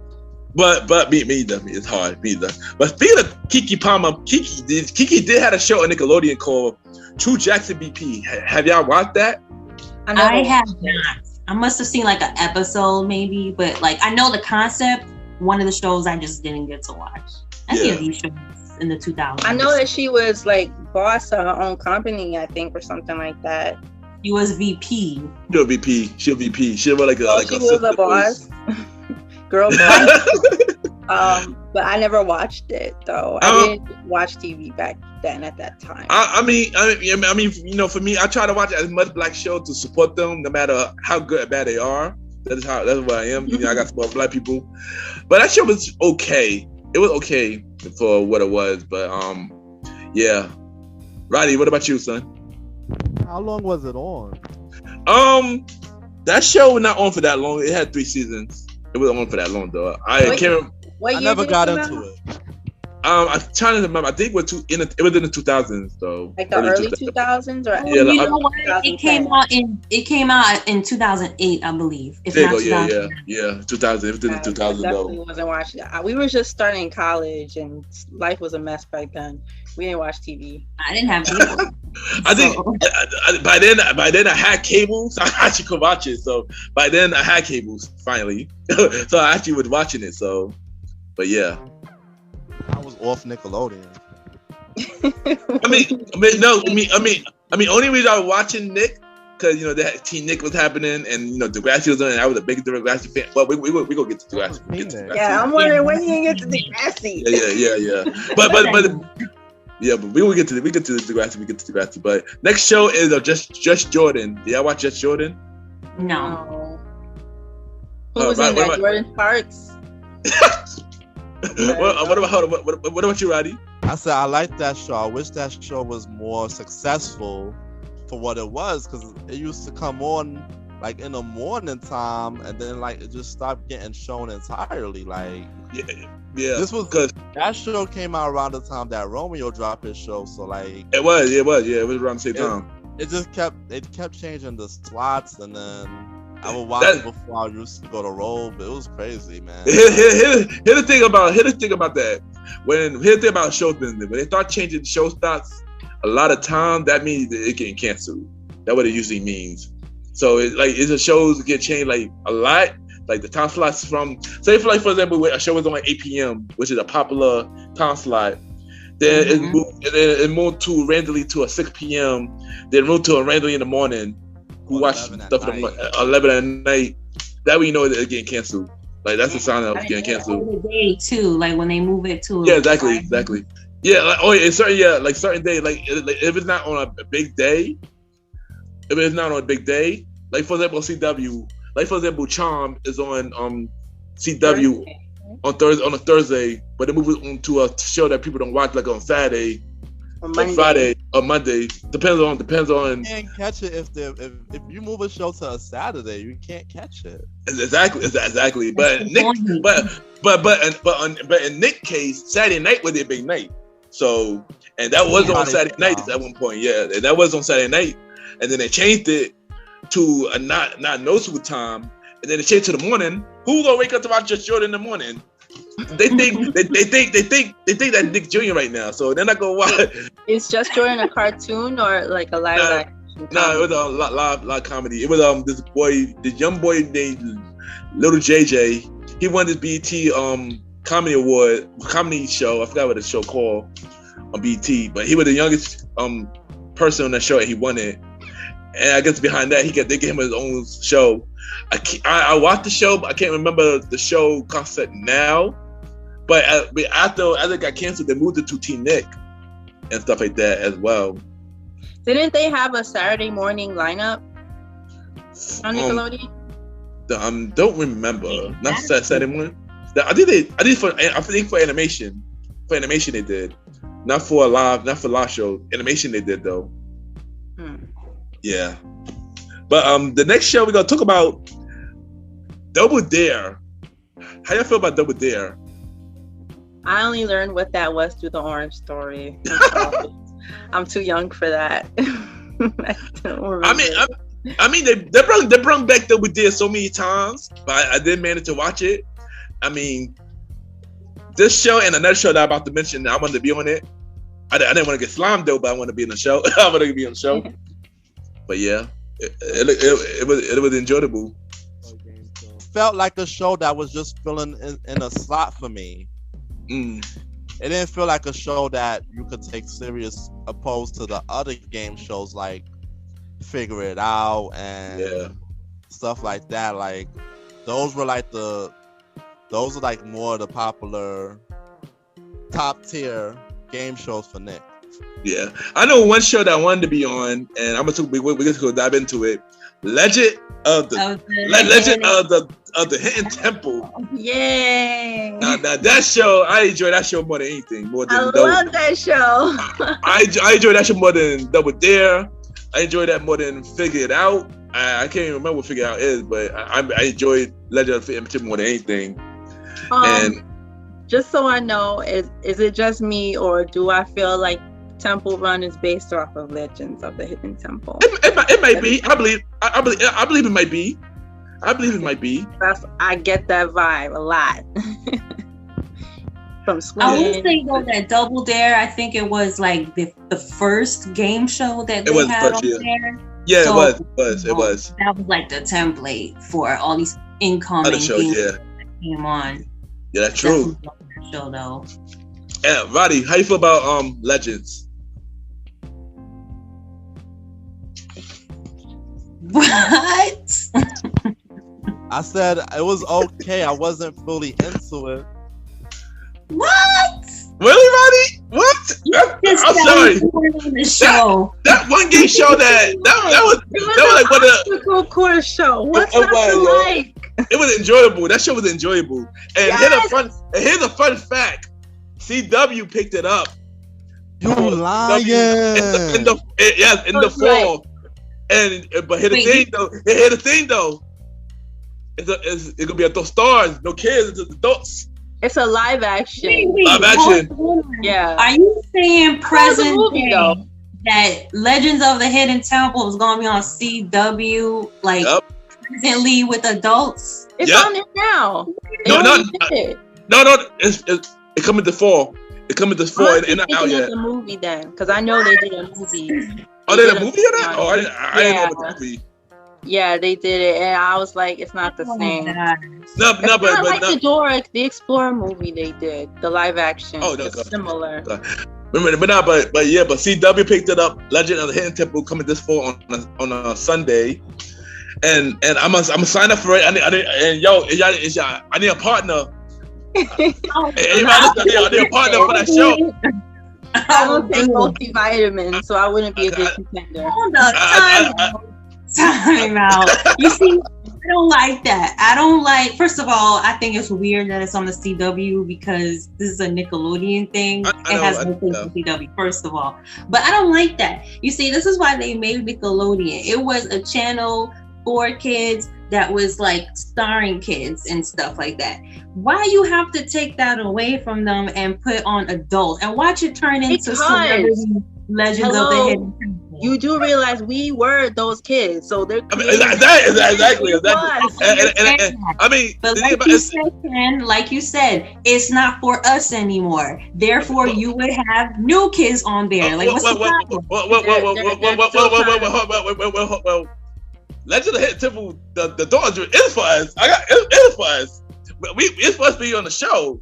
But me definitely, it's hard. Me either. But speaking of Kiki Palmer, Kiki did have a show on Nickelodeon called True Jackson BP. Have y'all watched that? I have not. I must have seen like an episode maybe, but like I know the concept. One of the shows I just didn't get to watch. Any of these shows in the 2000s. I know that she was like boss of her own company, I think, or something like that. She was VP. She'll VP. She was like a she was a boss. Girl boss. But I never watched it though. I didn't watch TV back then at that time. I mean, you know, for me, I try to watch as much black show to support them, no matter how good or bad they are. That's what I am. You know, I got to support black people. But that show was okay. It was okay for what it was. But yeah. Roddy, what about you, son? How long was it on? That show was not on for that long. It had 3 seasons. It wasn't on for that long though. I never got into it. I'm trying to remember. I think it was in the 2000s though. Like the early 2000s, or you know what? It came out in 2008, I believe. If not 2000. Yeah, 2000. It was in the 2000s though. Wasn't watching. We were just starting college, and life was a mess back then. We didn't watch TV. I didn't have cable. I think by then I had cables. I actually could watch it. So by then I had cables finally. So I actually was watching it. So, but yeah. I was off Nickelodeon. Only reason I was watching Nick, because you know that Teen Nick was happening, and you know Degrassi was on, and I was a big Degrassi fan. But we go get to Degrassi. Yeah, I'm wondering when you get to Degrassi. Yeah. But we will get to Degrassi. We get to Degrassi. But next show is Just Jordan. Did y'all watch Just Jordan? No. Who was in that? Jordan Sparks. What about you, Roddy? I said I like that show. I wish that show was more successful for what it was, because it used to come on like in the morning time, and then like it just stopped getting shown entirely. Like this was because that show came out around the time that Romeo dropped his show. So like it was around the same time. It kept changing the slots, and then I would watch it before I used to go to roll, but it was crazy, man. Here's the thing about that. Here's the thing about show business. When they start changing show slots, a lot of time that means that it getting canceled. That's what it usually means. So it's the shows get changed like a lot. Like the time slots from, say for example, a show was on like 8 p.m., which is a popular time slot. Then it moved to randomly to a 6 p.m. Then moved to a randomly in the morning. Who watch stuff at 11 at night? That way you know it's getting canceled. Like that's the sign of getting canceled. The day too, like when they move it to. Yeah, exactly. Yeah, certain day, like if it's not on a big day, like for example CW, like for example Charm is on CW on a Thursday, but they move it on to a show that people don't watch like on Saturday. Or Friday or Monday, depends on. You can't catch it if you move a show to a Saturday, you can't catch it. Exactly. But in Nick's case, Saturday night was a big night. So, and that was on Saturday night at one point. Yeah, and that was on Saturday night, and then they changed it to a not noticeable time, and then it changed to the morning. Who gonna wake up to watch your show in the morning? They think that Nick Jr. right now, so they're not gonna watch. Is Just Jordan a cartoon or like a live action? No, it was a live comedy. It was this young boy named Little JJ. He won this BET comedy show. I forgot what the show called on BET, but he was the youngest person on that show, and he won it. And I guess behind that, they gave him his own show. I watched the show, but I can't remember the show concept now. But after it got canceled, they moved it to Team Nick and stuff like that as well. Didn't they have a Saturday morning lineup on Nickelodeon? Don't remember. Not Saturday morning. I think for animation. For animation they did. Not for live show. Animation they did though. Yeah. But the next show we're gonna talk about Double Dare. How y'all feel about Double Dare? I only learned what that was through the Orange Story. I'm too young for that. I don't remember. I mean, they brought back Double Dare so many times, but I didn't manage to watch it. I mean, this show and another show that I'm about to mention, I wanted to be on it. I didn't want to get slimed though, but I want to be in the show. I want to be on the show. But yeah, it was enjoyable. Felt like a show that was just filling in a slot for me. It didn't feel like a show that you could take serious, opposed to the other game shows like Figure It Out and stuff like that. Like those were like more the popular top tier game shows for Nick. Yeah, I know one show that I wanted to be on, and we're gonna go dive into it. Legend of the Hidden Temple. Yay! Now that show, I enjoy that show more than anything. I love that show. I enjoy that show more than Double Dare. I enjoy that more than Figure It Out. I can't even remember what Figure It Out is, but I enjoy Legend of the Hidden Temple more than anything. And just so I know, is it just me, or do I feel like Temple Run is based off of Legends of the Hidden Temple? It might be. I believe it might be. I believe it might be. I get that vibe a lot. From school. I would say though that Double Dare, I think it was like the first game show that they had on there. Yeah, so, it was. That was like the template for all these incoming games that came on. Yeah, that's true. Show though. And Roddy, how you feel about Legends? What? I said it was okay. I wasn't fully into it. What? Really, Roddy? What? I'm sorry. That one game show that was like what a cool show. What's not to like? It was enjoyable. That show was enjoyable. And here's a fun fact. CW picked it up. You lying? In the fall. But here's the thing though. It's gonna be adult stars, no kids, it's adults. It's a live action. Live action. Yeah. Are you saying present day that Legends of the Hidden Temple is gonna be on CW presently with adults? It's on it now. No. It's coming to fall. It's coming to fall and not out yet. The movie then, because I know they did a movie. Oh, they did a movie of that? Oh, I didn't know the movie. Yeah, they did it, and I was like, it's not the same. But like the Dora the Explorer movie they did, the live action. Oh, no, it's similar. But CW picked it up. Legend of the Hidden Temple coming this fall on a Sunday, and I'm gonna sign up for it. I need a partner. I need a partner for that show. I don't take multivitamins, so I wouldn't be a good contender. Time out. You see, I don't like that. First of all, I think it's weird that it's on the CW because this is a Nickelodeon thing. It has no place on CW, first of all. But I don't like that. You see, this is why they made Nickelodeon. It was a channel for kids that was like starring kids and stuff like that. Why you have to take that away from them and put on adult and watch it turn into celebrity Legends of the Hidden Temple? you do realize we were those kids, so they're I mean, exactly. And, I mean, but like you said, it's not for us anymore. Therefore, you would have new kids on there. Like, what's the problem? Well, Legend of Hidden Temple, the Dawn is for us. It's for us. It's supposed to be on the show.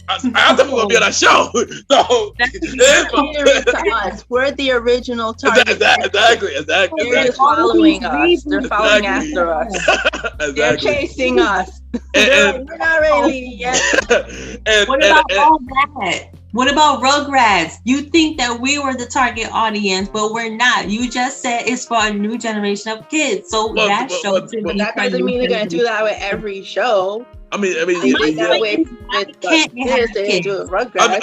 I'm definitely gonna be on that show. So to us. We're the original target. Exactly. They're just following us. They're following after us. Exactly. They're chasing us. And, we're not ready yet. What about all that? What about Rugrats? You think that we were the target audience, but we're not. You just said it's for a new generation of kids. So that doesn't mean we're gonna do that with every show. I mean, that way with kids, they do it Rugrats.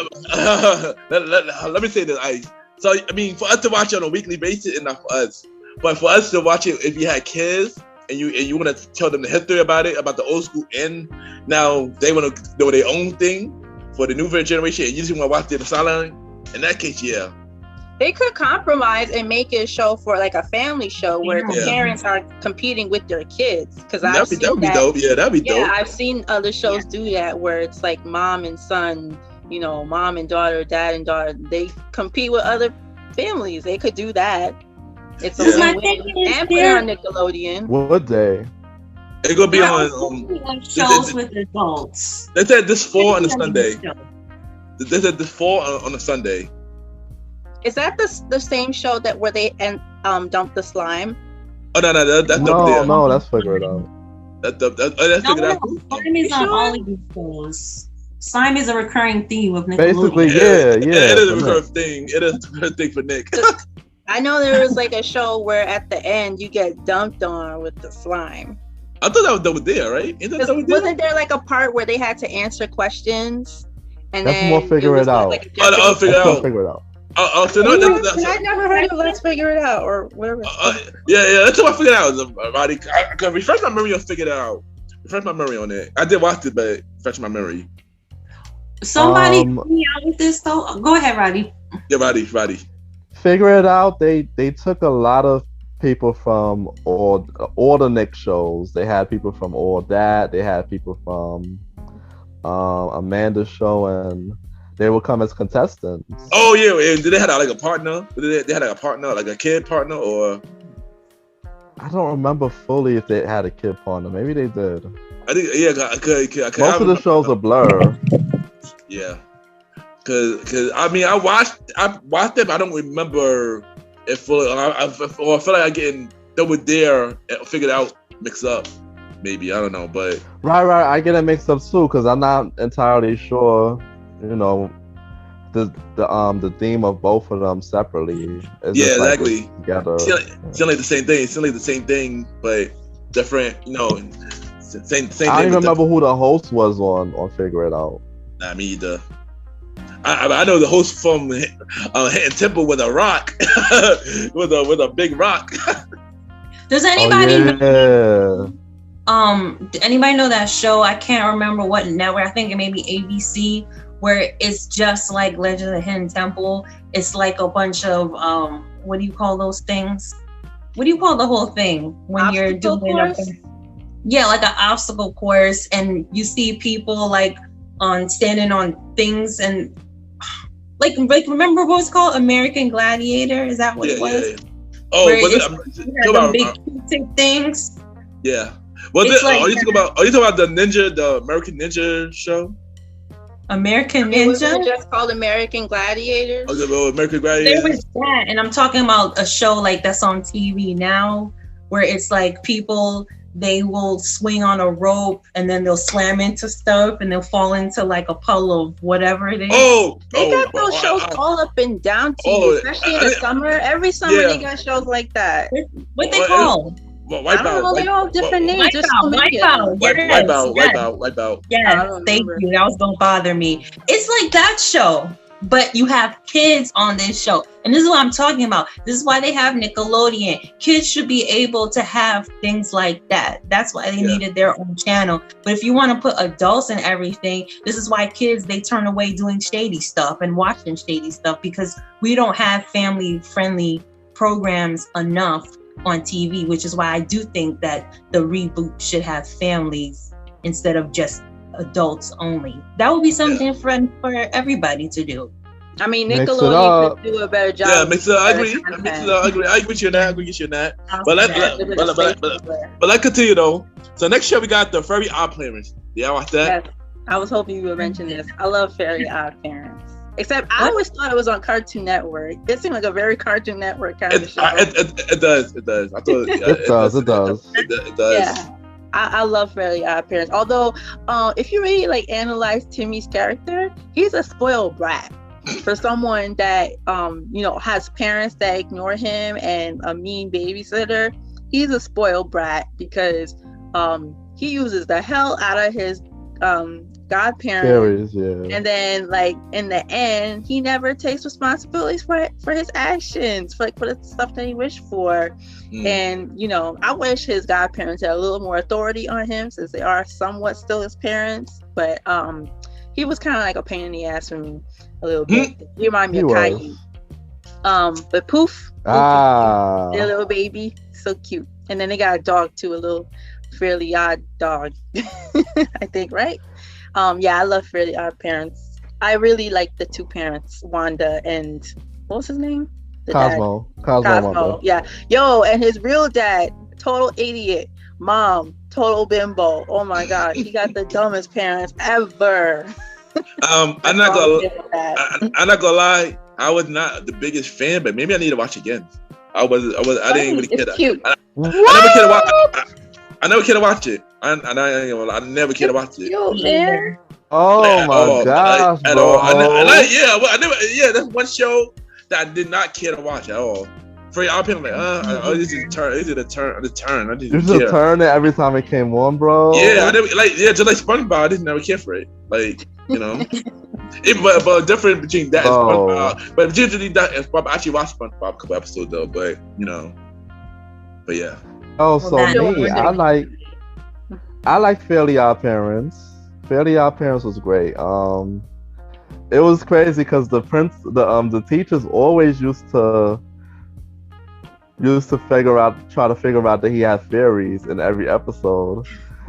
Let me say this. So I mean, for us to watch it on a weekly basis, enough for us. But for us to watch it, if you had kids and you want to tell them the history about it, about the old school, and now they want to do their own thing for the new generation, and you just want to watch it silent. In that case, yeah. They could compromise and make it a show for like a family show where the parents are competing with their kids. Because that'd be dope. Yeah, that'd be dope. Yeah, I've seen other shows do that where it's like mom and son, mom and daughter, dad and daughter. They compete with other families. They could do that. It's a win-win. And put it on Nickelodeon. What day? It's gonna be on shows with adults. They said this fall on a Sunday. They said this fall on a Sunday. Is that the same show that where they dump the slime? Oh no, that's no, that's Figure It Out. That's Figure It Out. Slime is on all of these shows. Slime is a recurring theme of Nickelodeon. Basically, yeah. It is a recurring thing. It is a recurring thing for Nick. I know there was like a show where at the end you get dumped on with the slime. I thought that was there, right? Wasn't there like a part where they had to answer questions? And that's more Figure It Out. Figure It Out. I never heard of Let's Figure It Out or whatever. That's what I figured out. Roddy, I can refresh my memory on Figure It Out. Refresh my memory on it. I did watch it, but refresh my memory. Somebody help me out with this though. Go ahead, Roddy. Yeah, Roddy. Figure It Out. They took a lot of people from all the Nick shows. They had people from all that. They had people from Amanda's show, and they would come as contestants. Oh yeah, did they have like a partner? They had like a partner, like a kid partner, or? I don't remember fully if they had a kid partner. Maybe they did. I think most of the shows are blur. Yeah, cause I mean I watched it, but I don't remember it fully. I feel like I'm getting Double Dare and Figured Out mixed up. Maybe I don't know, but right. I get it mixed up too because I'm not entirely sure. The theme of both of them separately. Yeah, exactly. Together. Still like the same thing. Still like the same thing, but different. Same. I don't even remember who the host was on Figure It Out. Nah, me either. I know the host from Hidden Temple with a rock, with a big rock. Does anybody know? Anybody know that show? I can't remember what network. I think it may be ABC, where it's just like Legend of the Hidden Temple. It's like a bunch of what do you call those things? What do you call the whole thing when you're doing like an obstacle course, and you see people like standing on things and like remember what was called American Gladiator? Is that what it was? Yeah. Oh, was it big things? Yeah. Are you talking about the American Ninja show? American Ninja? Was it just called American Gladiators? Oh, American Gladiators. There was that, and I'm talking about a show like that's on TV now, where it's like people, they will swing on a rope and then they'll slam into stuff and they'll fall into like a puddle of whatever it is. They got those shows all up and down TV, especially in the summer. Every summer they got shows like that. What they called? Wipeout. They all different names. Wipeout. Yeah, thank you. That was gonna bother me. It's like that show, but you have kids on this show, and this is what I'm talking about. This is why they have Nickelodeon. Kids should be able to have things like that. That's why they needed their own channel. But if you want to put adults in everything, this is why kids, they turn away doing shady stuff and watching shady stuff, because we don't have family friendly programs enough on TV, which is why I do think that the reboot should have families instead of just adults only. That would be something for everybody to do. I mean, Nickelodeon could do a better job. Yeah, mix it up. I agree. I agree with you on that. But let's continue though. So next show we got the Fairy Odd Parents. Yeah, watch that. Yes. I was hoping you would mention this. I love Fairy Odd Parents. Except I always thought it was on Cartoon Network. It seemed like a very Cartoon Network kind of show. It does. I thought it does. Yeah. I love Fairy Odd Parents. Although, if you really like analyze Timmy's character, he's a spoiled brat. For someone that has parents that ignore him and a mean babysitter, he's a spoiled brat because he uses the hell out of his godparents, and then like in the end he never takes responsibilities for his actions, for the stuff that he wished for. And I wish his godparents had a little more authority on him, since they are somewhat still his parents, but he was kind of like a pain in the ass for me a little bit. He reminded me of Caillou. But Poof, their little baby, so cute. And then they got a dog too, a little Fairly Odd dog. I think, right? I love Fairly Odd Parents. I really like the two parents, Wanda and what was his name? Cosmo. Yeah. Yo, and his real dad, total idiot. Mom, total bimbo. Oh my God, he got the dumbest parents ever. I'm not gonna lie. I was not the biggest fan, but maybe I need to watch again. I didn't really care. I never cared to watch it. I never cared to watch it. Yo, man. Oh my gosh, at all. That's one show that I did not care to watch at all. For y'all, people like, this is a turn. This is a turn. I didn't care. You just turn it every time it came on, bro. Yeah, I never just like SpongeBob. I just never care for it. Like, but different between that and SpongeBob. But usually that and SpongeBob. I actually watched SpongeBob a couple episodes though. But yeah. Oh, so me, I like Fairly Odd Parents. Fairly Odd Parents was great. It was crazy because the teachers always used to try to figure out that he had fairies in every episode,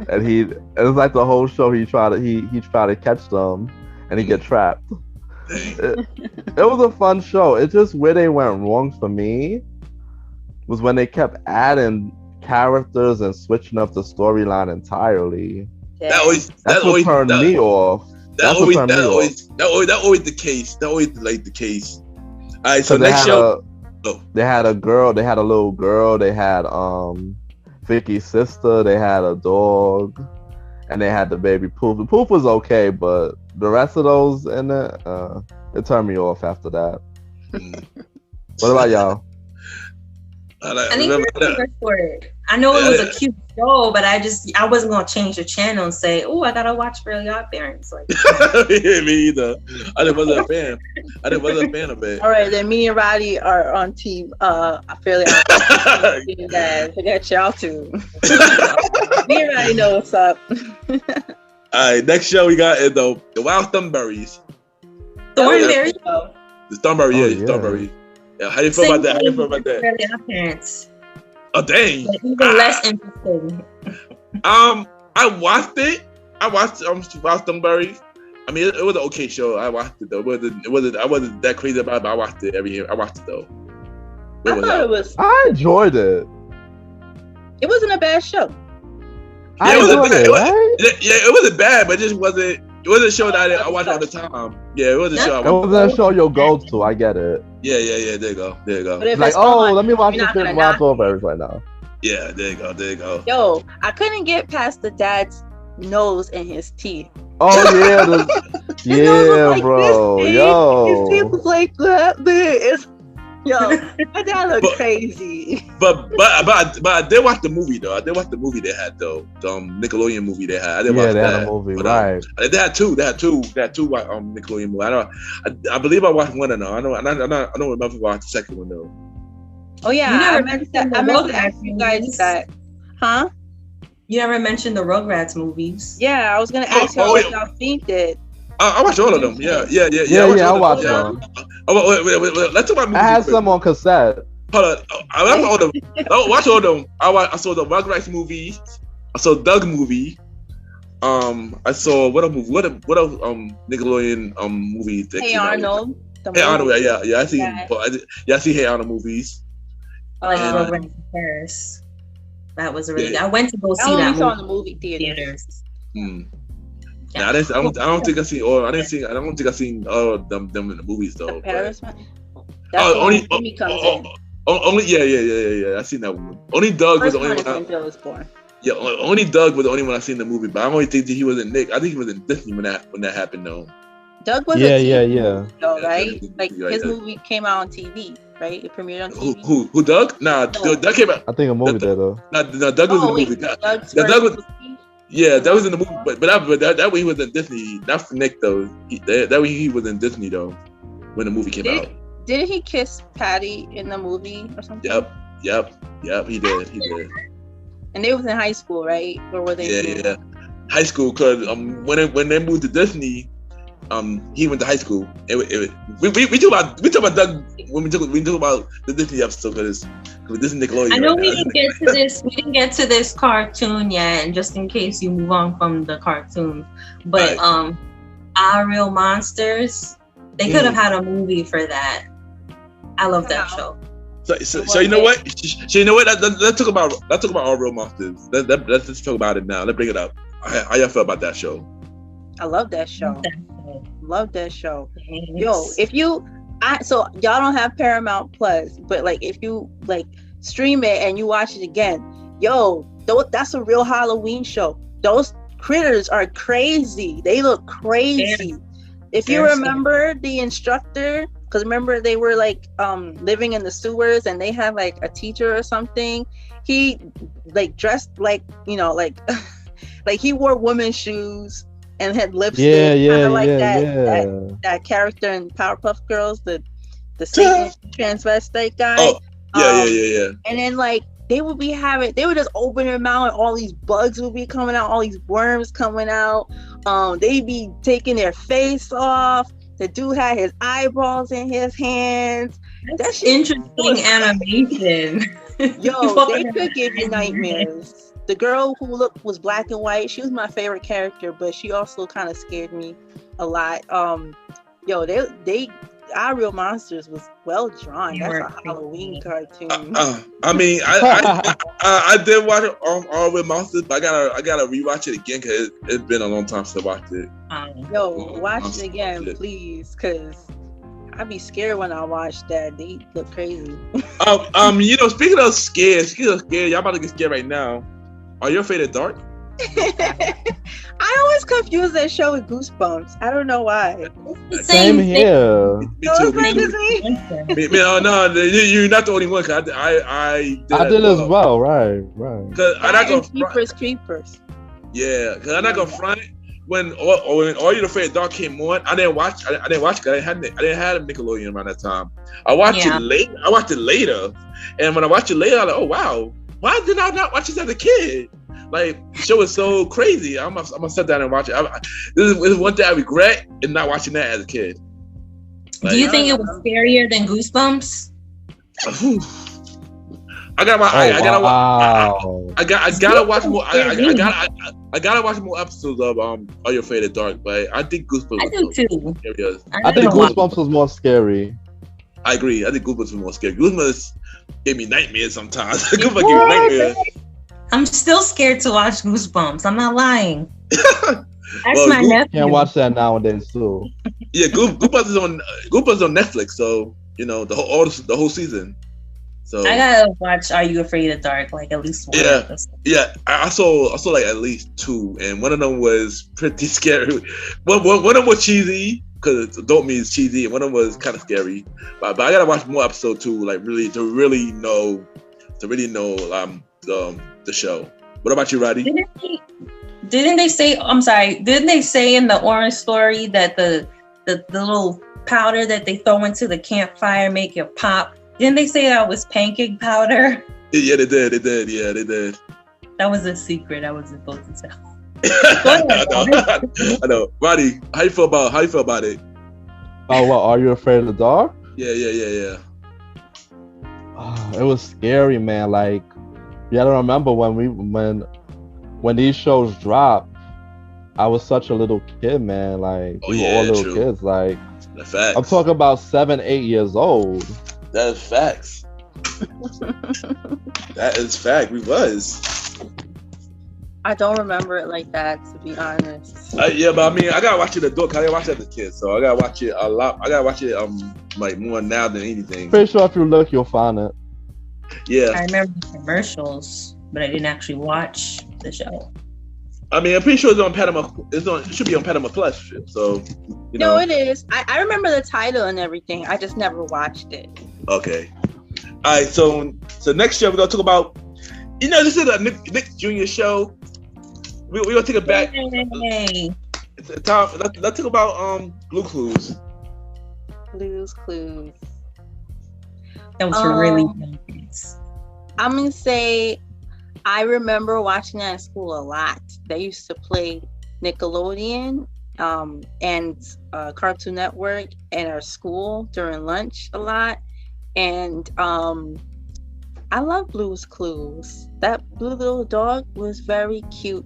and it was like the whole show he tried to catch them, and he get trapped. It was a fun show. It's just where they went wrong for me was when they kept adding characters and switching up the storyline entirely. That always turned me off. That always the case. That always like the case. All right, so next show. They had a little girl. They had Vicky's sister. They had a dog, and they had the baby Poof. And Poof was okay, but the rest of those in it turned me off after that. What about y'all? I think you're for it. I know it was a cute show, but I wasn't gonna change the channel and say, "Oh, I gotta watch Fairly Odd Parents." Like, me either. I wasn't a fan. a fan of it. All right, then me and Roddy are on team Fairly Odd Parents. Forget y'all two. Me and Roddy know what's up. All right, next show we got is the Wild Thornberries. Thornberry. The Thornberry, Thornberry. Yeah, how do you feel about that? Fairly Odd Parents. Oh dang! But even less interesting. I watched it. I watched Wild Thornberries. I mean, it was an okay show. I watched it though. I wasn't that crazy about it, but I watched it every year. I watched it though. I enjoyed it. It wasn't a bad show. It wasn't bad, but it just wasn't. It wasn't a show that I watched all the time. Yeah, it wasn't a show. It wasn't a show you'll go to. I get it. Yeah. There you go. Like, let me watch this thing Wild Thornberries right now. Yeah, there you go. Yo, I couldn't get past the dad's nose and his teeth. Oh yeah, bro. His teeth was like that big. Yo, my dad looked crazy. But I did watch the movie though. I did watch the movie they had though. The Nickelodeon movie they had. I did watch that. They had a movie, right? They had two. They had two Nickelodeon movies. I believe I watched one of them. I don't remember if I watched the second one though. Oh yeah, I meant to ask you guys that. Huh? You never mentioned the Rugrats movies. Yeah, I was gonna ask y'all if y'all synced it. I watched all of them. Yeah. I watched them. Wait. Let's talk about movies. I had some on cassette. Hold on. I watched all them. I saw the Rugrats movies. I saw Doug movie. I saw what a movie. What Nickelodeon movie. That Hey came out Arnold. with. Hey Arnold. Yeah. I see. I see Hey Arnold movies. I like And- Rugrats in Paris. That was a really Yeah. good. I went to go I see only that saw in movie the movie theaters. theaters. Yeah, I don't think I seen. Or I don't think I seen all of them in the movies though. The but- Paris one. That's only when Jimmy comes in. only yeah. I seen that one. Only Doug was First the only one is one. when Bill was born. Yeah, only Doug was the only one I seen in the movie. But I only think that he was in Nick. I think he was in Disney when that happened though. Doug was Yeah, a yeah, TV yeah. show, Yeah, right? yeah, Like yeah, his yeah. movie came out on TV, right? It premiered on TV. Who Doug? Nah, No. Doug came out. I think a movie there though. Nah, Doug was in the movie. Doug's Doug first was- movie? Yeah, that was in the movie. But that way he was in Disney. Not for Nick though. That way he was in Disney though when the movie came out. Didn't he kiss Patty in the movie or something? Yep. He did. And they was in high school, right? Or were they? Yeah. High school, cause when they moved to Disney, he went to high school. We talk about Doug when we talk about the Disney episode because this is Nickelodeon. I know right we now. didn't get to this. We didn't get to this cartoon yet, and just in case you move on from the cartoon, but Our Real Monsters, they could have had a movie for that. I love that show. So you know what? So you know what? Let's talk about Our Real Monsters. Let's just talk about it now. Let's bring it up. How y'all feel about that show? I love that show. Love that show. Yo, Yo, so y'all don't have Paramount Plus, but like if you like stream it and you watch it again, that's a real Halloween show. Those critters are crazy. They look crazy. If you remember the instructor, because remember they were like living in the sewers and they had like a teacher or something. He like dressed like like he wore women's shoes and had lipstick. That character in Powerpuff Girls, the Satan transvestite guy. Oh, yeah. And then like they would just open their mouth and all these bugs would be coming out, all these worms coming out. They'd be taking their face off. The dude had his eyeballs in his hands. That's interesting animation. Yo, they could give you nightmares. The girl who was black and white, she was my favorite character, but she also kind of scared me a lot. Our Real Monsters was well drawn. That's a Halloween cartoon. I mean, I did watch All Real Monsters, but I gotta rewatch it again because it's been a long time since I watched it. Watch it again, please, because I'd be scared when I watch that. They look crazy. Speaking of scared, y'all about to get scared right now. Are you afraid of dark? I always confuse that show with Goosebumps. I don't know why. Same here. Me too. No, you're not the only one. Cause I did as well. Right. Cause I'm not gonna Creepers. Yeah, cause I'm not gonna front. When Are You Afraid of Dark came on, I didn't watch. I didn't watch it. I didn't have a Nickelodeon around that time. I watched it late. I watched it later, and when I watched it later, I was like, oh wow, why did I not watch this as a kid? Like, the show is so crazy. I'm gonna sit down and watch it. This is one thing I regret in not watching that as a kid. Like, do you think it was scarier than Goosebumps? I gotta watch more. I gotta watch more episodes of Are You Afraid of Dark? But I think Goosebumps. I do too. I think Goosebumps was more scary. I agree. I think Goosebumps was more scary. Goosebumps gave me nightmares sometimes. Goosebumps gave me nightmares. I'm still scared to watch Goosebumps. I'm not lying. That's my nephew. Can't watch that nowadays too. Yeah, Goosebumps is on Netflix, so the whole season. So I gotta watch Are You Afraid of Dark? Like at least one. Yeah. I saw like at least two, and one of them was pretty scary. One of them was cheesy because adult means cheesy, and one of them was kind of scary. But I gotta watch more episode 2, like to really know the show. What about you, Roddy? Didn't they say? I'm sorry. Didn't they say in the Orange Story that the little powder that they throw into the campfire make it pop? Didn't they say that was pancake powder? Yeah, they did. Yeah, they did. That was a secret I wasn't supposed to tell. I know. Roddy, how you feel about it? Oh, what? Are You Afraid of the Dark? Yeah. it was scary, man. Like, you gotta remember when these shows dropped, I was such a little kid, man. Like, we were all little kids. Like, facts. I'm talking about 7, 8 years old. That is facts. That is fact. We was. I don't remember it like that, to be honest. Yeah, but I mean, I gotta watch it adult. I didn't watch it as a kid, so I gotta watch it a lot. I gotta watch it like more now than anything. Pretty sure if you look, you'll find it. Yeah. I remember the commercials, but I didn't actually watch the show. I mean, I'm pretty sure it's on Panama. It should be on Panama Plus. So, you know. No, it is. I remember the title and everything. I just never watched it. Okay. All right. So next show we're gonna talk about. You know, this is a Nick Jr. show. We're gonna take it back. Hey. It's time. Let's talk about Blue Clues. Blue's Clues. That was for really young kids. I'm gonna say I remember watching that at school a lot. They used to play Nickelodeon and Cartoon Network at our school during lunch a lot. And I love Blue's Clues. That blue little dog was very cute.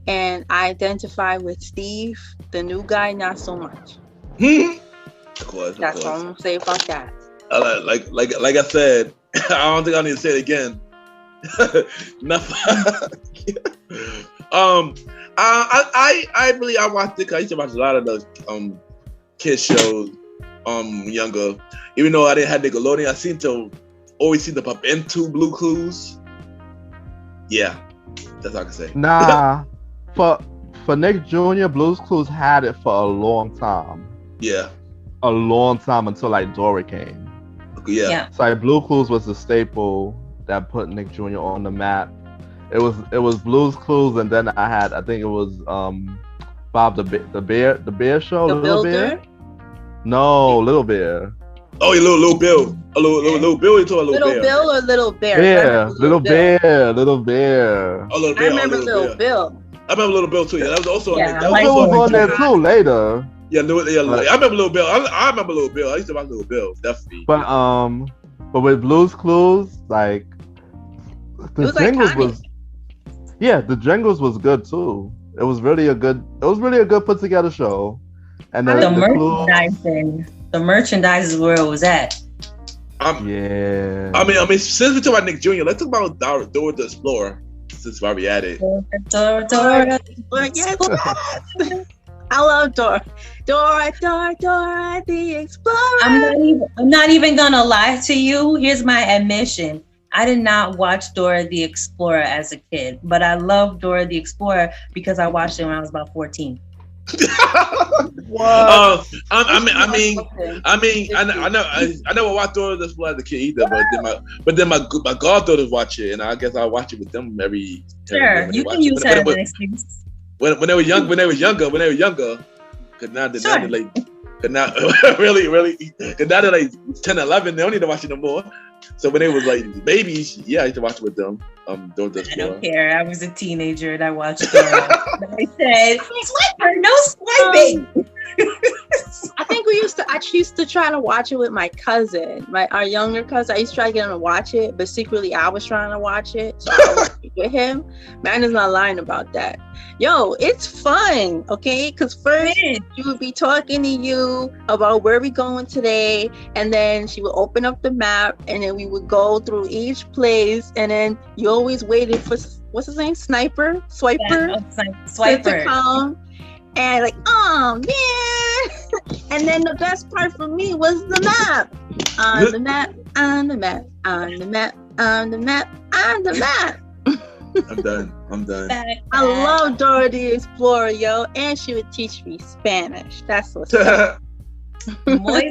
And I identify with Steve, the new guy, not so much. Of course. That's all I'm gonna say about that. Like I said, I don't think I need to say it again. I watched it. I used to watch a lot of those kids shows younger. Even though I didn't have Nickelodeon, I always seem to pop into Blue Clues. Yeah, that's all I can say. Nah, for Nick Jr., Blue's Clues had it for a long time. Yeah, a long time until like Dora came. Yeah. So like Blue Clues was the staple that put Nick Jr. on the map. It was Blue's Clues, and then I think it was Bob the Bear show. The Little Builder? Bear? No, Little Bear. Oh, yeah, Little Bill. Little Bill. You talking Little Bear? Bill or Little Bear? Yeah, Little Bear. Little Bear. Oh, Little Bear. I remember Little Bill. I remember Little Bill too. Yeah, that was also Yeah, that Little was Bill was on there too later. Yeah, I remember Little Bill. I remember Little Bill. I used to watch Little Bill, definitely. But with Blue's Clues, like the jingles was, the jingles was good too. It was really a good put together show. And then the merchandise is where it was at. I mean, since we talk about Nick Jr., let's talk about Dora the Explorer. Since why we at it. Dora. Yes. I love Dora. Dora the Explorer. I'm not even gonna lie to you. Here's my admission. I did not watch Dora the Explorer as a kid, but I love Dora the Explorer because I watched it when I was about 14. What? I never watched Dora the Explorer as a kid either, but then my goddaughters watch it, and I guess I watch it with them every. Sure, you can use that as an excuse. When they were younger, because now they're like, because now really, because now they're like 10, 11, they don't need to watch it no more. So when they was like babies, I used to watch it with them. Dora the Explorer. I don't care. I was a teenager and I watched Dora. I said, "Swiper, no swiping." I think I used to try to watch it with my cousin, our younger cousin. I used to try to get him to watch it, but secretly I was trying to watch it, so I watched it with him. Man is not lying about that. Yo, it's fun, okay? Because first she would be talking to you about where we going today, and then she would open up the map, and then we would go through each place, and then you always waited for what's his name, Swiper to come. And like, oh man! And then the best part for me was the map. On the map. I'm done. I love Dora the Explorer, yo, and she would teach me Spanish. That's what's up. What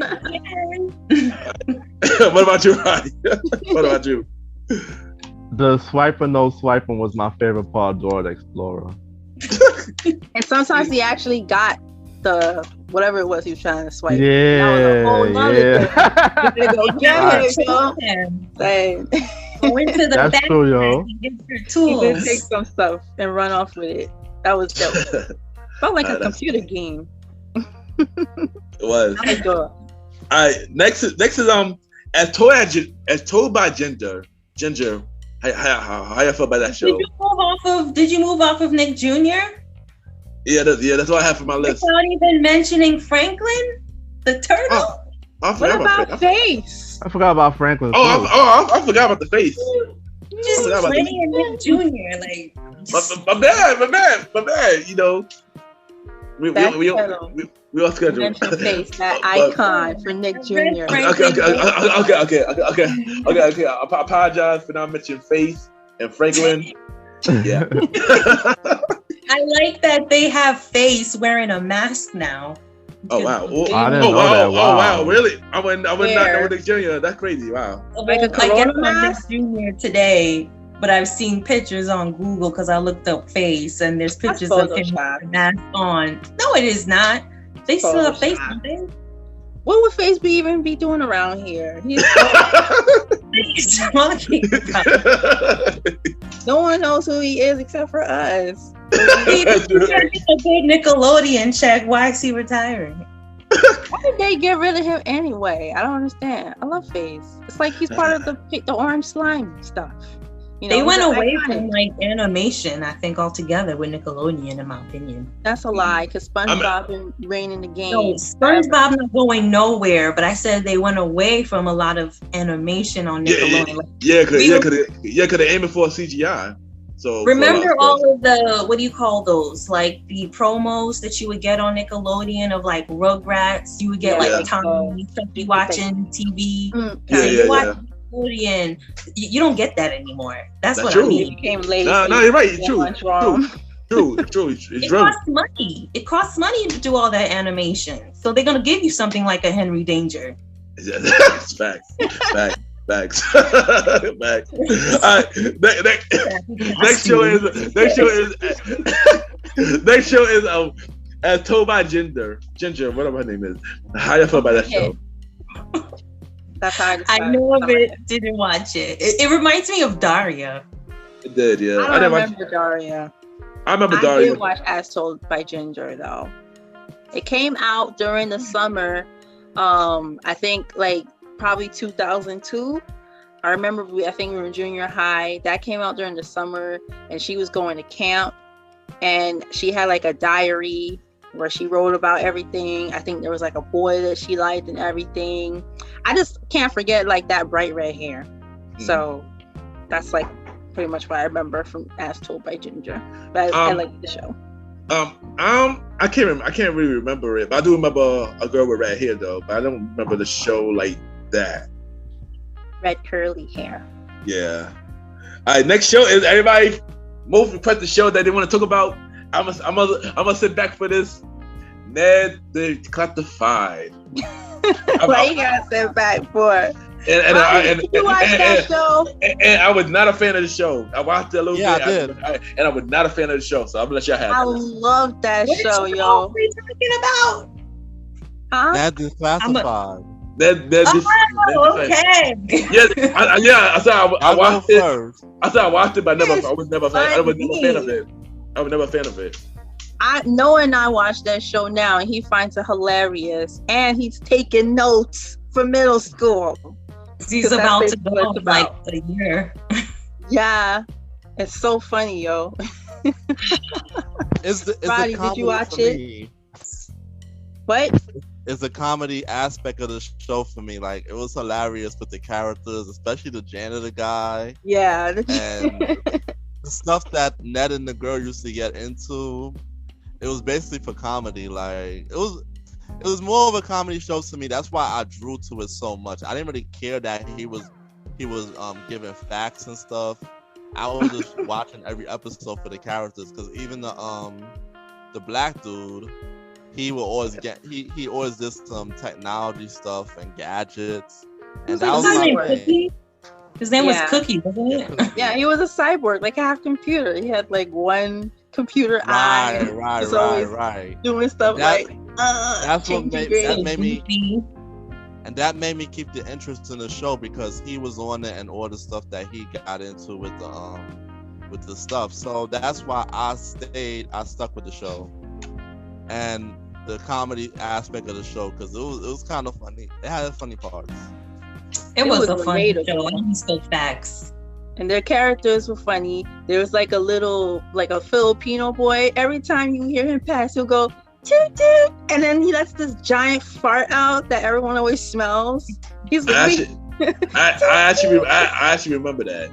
about you, Roddy? What about you? The swiper no swiping was my favorite part of Dora the Explorer. And sometimes he actually got the whatever it was he was trying to swipe. Yeah, that was a whole nother thing. You go get it, yo. Go into the That's back true, yo. and get your tools. You can take some stuff and run off with it. That was dope. Felt like a computer game. It was. I like Dora. All right, next is as told by Ginger, how you feel about that show? Did you move off of Nick Jr.? Yeah, that's what I have for my list. Without even mentioning Franklin, the turtle. What about Face? I forgot about Franklin. I forgot about the face. Just playing Nick Jr. Like my bad. You know, we all scheduled. Mention Face, that icon for Nick Jr. Okay. I apologize for not mentioning Face and Franklin. Yeah. I like that they have Face wearing a mask now. Oh wow! I didn't know that. Wow. Oh wow! Really? I would not know Nick Jr. That's crazy! Wow. Like a corona mask Jr. today, but I've seen pictures on Google because I looked up Face, and there's pictures of him with a mask on. No, it is not. They still have Face. What would Face even be doing around here? He's talking about. No one knows who he is except for us. He's a big Nickelodeon check. Why is he retiring? Why did they get rid of him anyway? I don't understand. I love Face. It's like he's part of the orange slime stuff. You know, they went away from like animation, I think, altogether with Nickelodeon, in my opinion. That's a lie, because SpongeBob been reigning the game. No, SpongeBob not going nowhere, but I said they went away from a lot of animation on Nickelodeon. Because they're aiming for a CGI. So remember all of the, what do you call those? Like the promos that you would get on Nickelodeon of like Rugrats. You would get like Tommy watching TV. Nickelodeon. You don't get that anymore. That's what true. I mean. You came late. No, you're right. It's true. It costs money. It costs money to do all that animation. So they're gonna give you something like a Henry Danger. That's facts. Facts. Next show is as told by Ginger, whatever her name is. How you feel about that show? That's how I know of it. Didn't watch it. It reminds me of Daria. It did, yeah. I don't remember Daria. I remember Daria. I did watch As Told by Ginger though. It came out during the summer. I think like probably 2002. I remember I think we were in junior high. That came out during the summer, and she was going to camp, and she had like a diary where she wrote about everything. I think there was like a boy that she liked and everything. I just can't forget like that bright red hair. So that's like pretty much what I remember from As Told by Ginger. But I like the show. I can't really remember it, but I do remember a girl with red hair though. But I don't remember the show like that. Red curly hair. Yeah. All right. Next show is everybody most requested show that they want to talk about. I'm gonna sit back for this. Ned the Classified. What you gotta sit back for? And I was not a fan of the show. I watched it a little bit. I did. And I was not a fan of the show, so I'm gonna let y'all have it. I love that show, yo. What are you talking about? Huh? Ned Declassified. Okay. Yes, I watched it. I watched it, but I was never a fan of it. I was never a fan of it. Noah and I watch that show now, and he finds it hilarious, and he's taking notes for middle school. He's about to go like a year. Yeah, it's so funny, yo. Roddy, did you watch it? What? It's the comedy aspect of the show for me. Like, it was hilarious with the characters, especially the janitor guy. Yeah. And the stuff that Ned and the girl used to get into, it was basically for comedy. Like, it was more of a comedy show to me. That's why I drew to it so much. I didn't really care that he was giving facts and stuff. I was just watching every episode for the characters, because even the black dude, he will always he always did some technology stuff and gadgets. And that was his name was Cookie, wasn't it? Yeah, he was a cyborg, like half computer. He had like one computer eye. Right. Doing stuff that's what made me keep the interest in the show, because he was on it and all the stuff that he got into with the stuff. So that's why I stuck with the show and the comedy aspect of the show, because it was kind of funny. It had funny parts. It was a fun relatable. show. I'm so facts. And their characters were funny. There was like a Filipino boy. Every time you hear him pass, he'll go toot toot, and then he lets this giant fart out that everyone always smells. He's like, I actually remember that.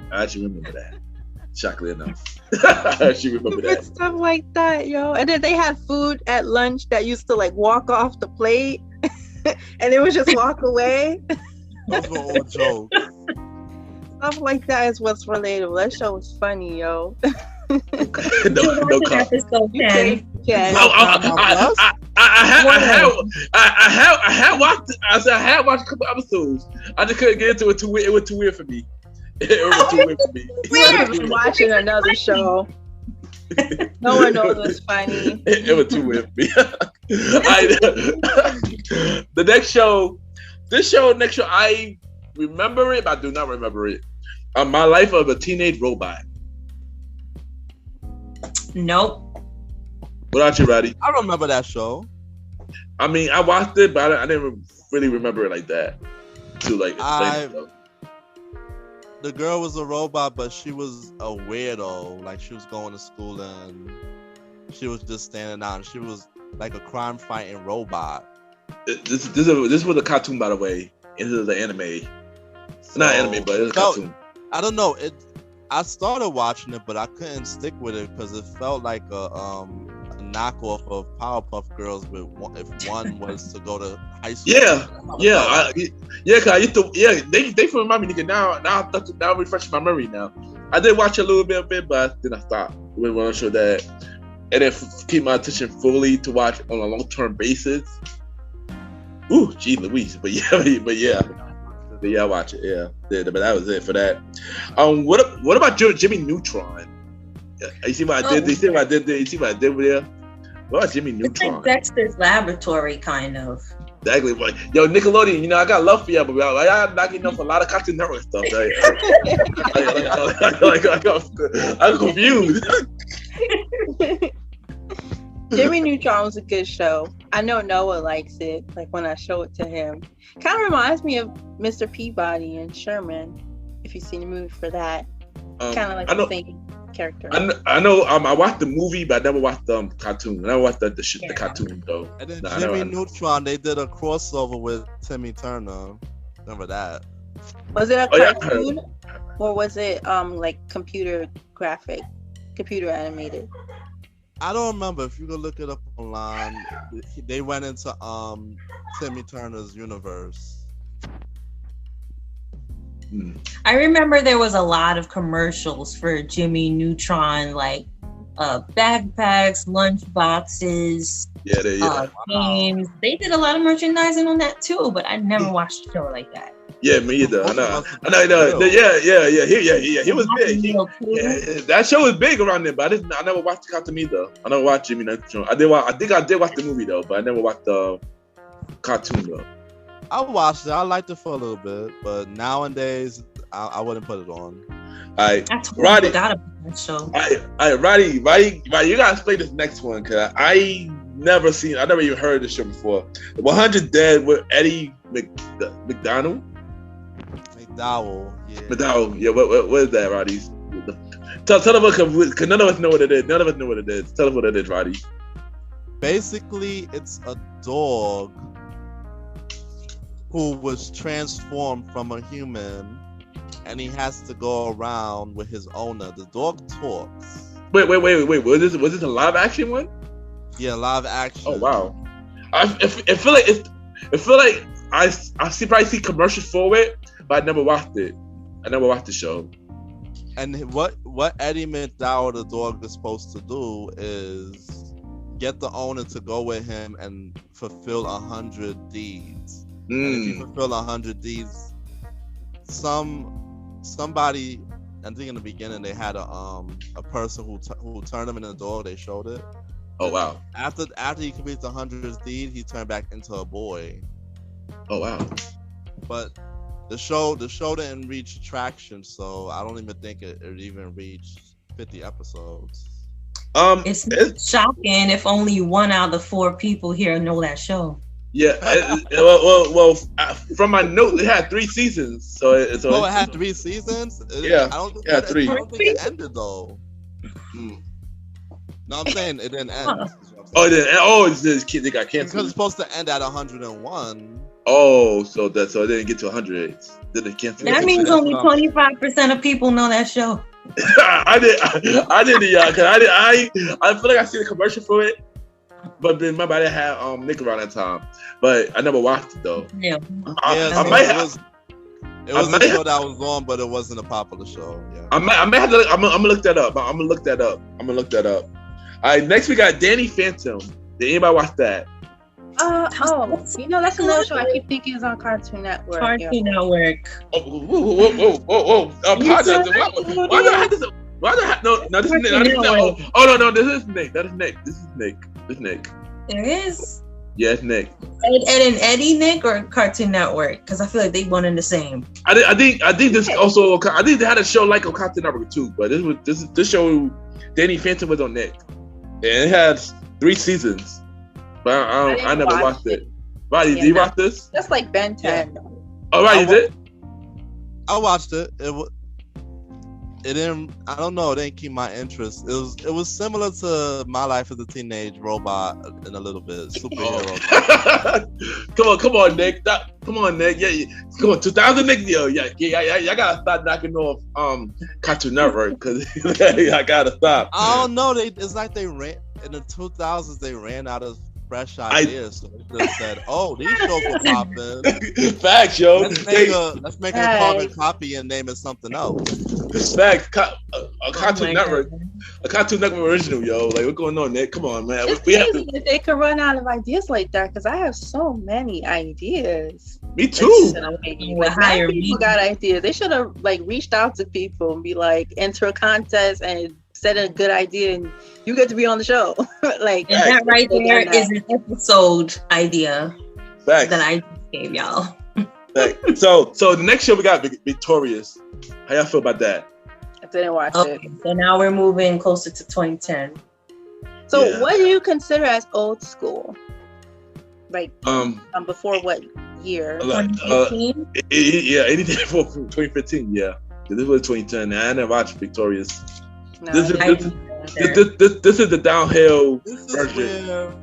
Shockingly enough, I actually remember that. Stuff like that, yo. And then they had food at lunch that used to like walk off the plate, and they would just walk away. Those were all jokes. Stuff like that is what's relatable. That show was funny, yo. no comment. Episode 10. I had watched a couple episodes. I just couldn't get into it. It was too weird for me. It was too weird for me. We were watching another show. No one knows what's funny. It was too weird for me. The next show, I remember it, but I do not remember it. My Life of a Teenage Robot. Nope. What about you, Roddy? I remember that show. I mean, I watched it, but I didn't really remember it like that. To like explain it. The girl was a robot, but she was a weirdo. Like, she was going to school and she was just standing out. And she was like a crime-fighting robot. This was a cartoon, by the way. This is the anime. So, not anime, but it's a cartoon. I don't know. I started watching it, but I couldn't stick with it because it felt like a knockoff of Powerpuff Girls. If one was to go to high school. Cause I used to. Yeah, they remind me. Nigga, now refreshing my memory. Now, I did watch a little bit, but then I stopped when I showed that, and then keep my attention fully to watch on a long-term basis. Ooh, gee Louise, but yeah. I watch it. Yeah, but that was it for that. What about Jimmy Neutron? You see what I did? You see what I did with there? What about Jimmy Neutron? It's like Dexter's Laboratory, kind of. Exactly. Yo, Nickelodeon, I got love for y'all, but I'm not getting enough a lot of Cartoon Network stuff. Right? I'm confused. Jimmy Neutron was a good show. I know Noah likes it. Like when I show it to him, kind of reminds me of Mr. Peabody and Sherman. If you've seen the movie for that, kind of like the same character. I know. I watched the movie, but I never watched the cartoon. I never watched the cartoon though. And then Jimmy Neutron, they did a crossover with Timmy Turner. Remember that? Was it a cartoon or was it like computer animated? I don't remember. If you could look it up online, they went into Timmy Turner's universe. I remember there was a lot of commercials for Jimmy Neutron, like backpacks, lunch boxes, games. They did a lot of merchandising on that too, but I never watched a show like that. Yeah, me either. I know. Yeah. He was big. That show was big around there, but I never watched the cartoon either. I never watched Jimmy Neutron. I think I did watch the movie though, but I never watched the cartoon though. I watched it. I liked it for a little bit, but nowadays I wouldn't put it on. Roddy. Roddy, you gotta play this next one because I never even heard this show before. 100 Dead with Eddie McDowell. McDowell. Yeah. What is that, Roddy? Tell them because none of us know what it is. Tell them what it is, Roddy. Basically, it's a dog who was transformed from a human, and he has to go around with his owner. The dog talks. Wait. Was this a live action one? Yeah, live action. Oh wow! I feel like I probably see commercials for it, but I never watched it. I never watched the show. And what Eddie McDowell, the dog, is supposed to do is get the owner to go with him and fulfill 100 deeds. And if you fulfill 100 deeds, somebody, I think in the beginning they had a person who turned him into a dog. They showed it. Oh wow! After he completes the 100th deed, he turned back into a boy. Oh wow! But the show didn't reach traction, so I don't even think it even reached 50 episodes. It's shocking if only 1 out of the 4 people here know that show. Yeah. From my note, it had 3 seasons. So it had 3 seasons. Yeah. I don't think Yeah, 3. I don't think it ended though. No, I'm saying it didn't end. It's this kid. They got canceled Because it's supposed to end at 101. Oh, so it didn't get to 100. Then they canceled. That means only 25% of people know that show. I did, y'all. Cause I feel like I seen a commercial for it, but then remember I didn't have Nick around that time. But I never watched it though. Yeah. I might have. It was a show that was on, but it wasn't a popular show. Yeah. I might have to. I'm gonna look that up. I'm gonna look that up. All right, next we got Danny Phantom. Did anybody watch that? That's another show I keep thinking is on Cartoon Network. Cartoon Network. Whoa. Why do I have this? No, this is Nick. No, this is Nick. That is Nick. This is Nick. There is. Yeah, it's Nick. Ed and Eddie Nick or Cartoon Network? Because I feel like they one and the same. I think this also. I think they had a show like on Cartoon Network too, but this show, Danny Phantom was on Nick, and it has 3 seasons. But I never watched it. Roddy, did you watch this? That's like Ben 10. Yeah. Oh, right, you did? I watched it. It didn't. I don't know. It didn't keep my interest. It was similar to My Life as a Teenage Robot in a little bit. Superhero. Come on, Nick. Come on, Nick. Yeah. Come on, 2000 Nick. Yo, yeah. I gotta stop knocking off Cartoon Network because I gotta stop. I don't know. It's like they ran in the 2000s. They ran out of fresh ideas, so they just said, "Oh, these shows will pop in." Facts, yo. Let's make a carbon copy and name it something else. Facts. A Cartoon Network, a Cartoon Network original, yo. Like, what's going on, Nick? Come on, man. It's crazy that they could run out of ideas like that because I have so many ideas. Me too. People got ideas. They should have reached out to people and be like, enter a contest and set a good idea and you get to be on the show. And that right there is an episode idea that I gave y'all. So the next show we got Victorious. How y'all feel about that? I didn't watch it. So now we're moving closer to 2010. So what do you consider as old school? Before what year? 2015? Anything before 2015. Yeah, this was 2010. I never watched Victorious. No, this is the downhill version.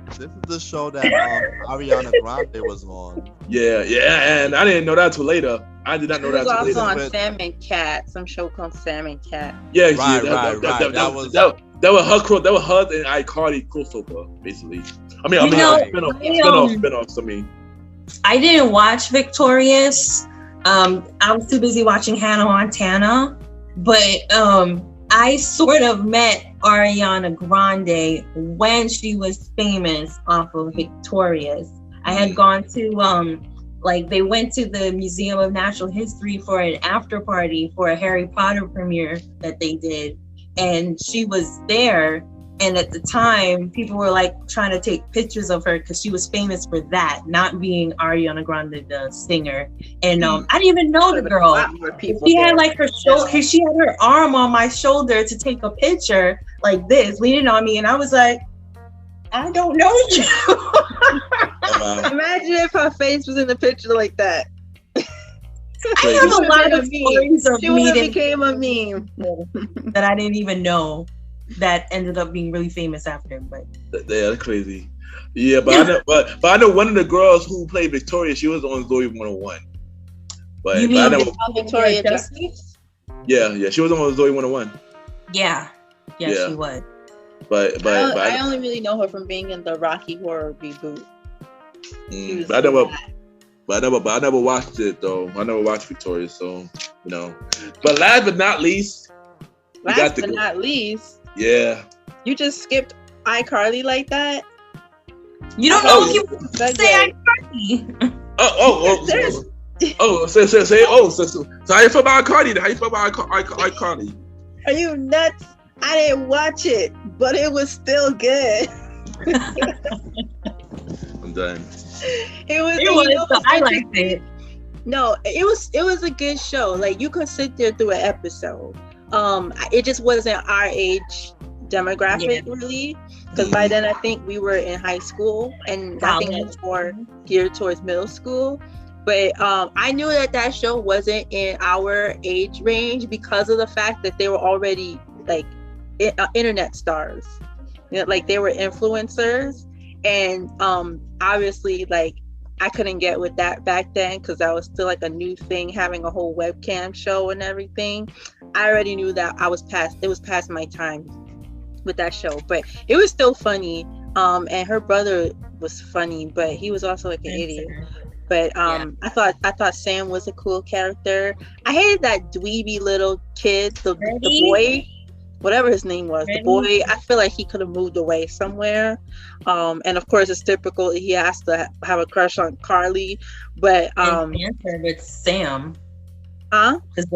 This is the show that Ariana Grande was on. Yeah, and I didn't know that till later. I did not know that till later. It was also on Sam and Cat, some show called Sam and Cat. Yeah, right. That was her and iCarly crossover, basically. Spinoffs. I didn't watch Victorious. I was too busy watching Hannah Montana, but I sort of met Ariana Grande when she was famous off of Victorious. I had gone to they went to the Museum of Natural History for an after party for a Harry Potter premiere that they did, and she was there. And at the time, people were trying to take pictures of her because she was famous for that, not being Ariana Grande, the singer. And I didn't even know the girl. She had she had her arm on my shoulder to take a picture like this, leaning on me, and I was like, I don't know you. Imagine if her face was in the picture like that. I have a lot of stories of meeting. Became a meme that I didn't even know. That ended up being really famous after, but that's crazy. Yeah, but I know one of the girls who played Victoria. She was on Zoe 101. But you mean I never, Victoria Justice? Yeah, she was on Zoe 101. Yeah, she was. But I only really know her from being in the Rocky Horror reboot. I never watched it though. I never watched Victoria, so But last but not least. Yeah. You just skipped iCarly like that? You don't know if you say iCarly. So how you feel about iCarly? How you feel about iCarly? Are you nuts? I didn't watch it, but it was still good. I'm done. I liked it. No, it was a good show. You could sit there through an episode. It just wasn't our age demographic really, because by then I think we were in high school, and I think that's more geared towards middle school. But I knew that show wasn't in our age range because of the fact that they were already like internet stars, like they were influencers, and obviously like I couldn't get with that back then because that was still like a new thing, having a whole webcam show and everything. I already knew that it was past my time with that show, but it was still funny. And her brother was funny, but he was also like an idiot. But I thought Sam was a cool character. I hated that dweeby little kid, the boy, whatever his name was, the boy. I feel like he could have moved away somewhere. And of course, it's typical. He has to have a crush on Carly, but with Sam. Because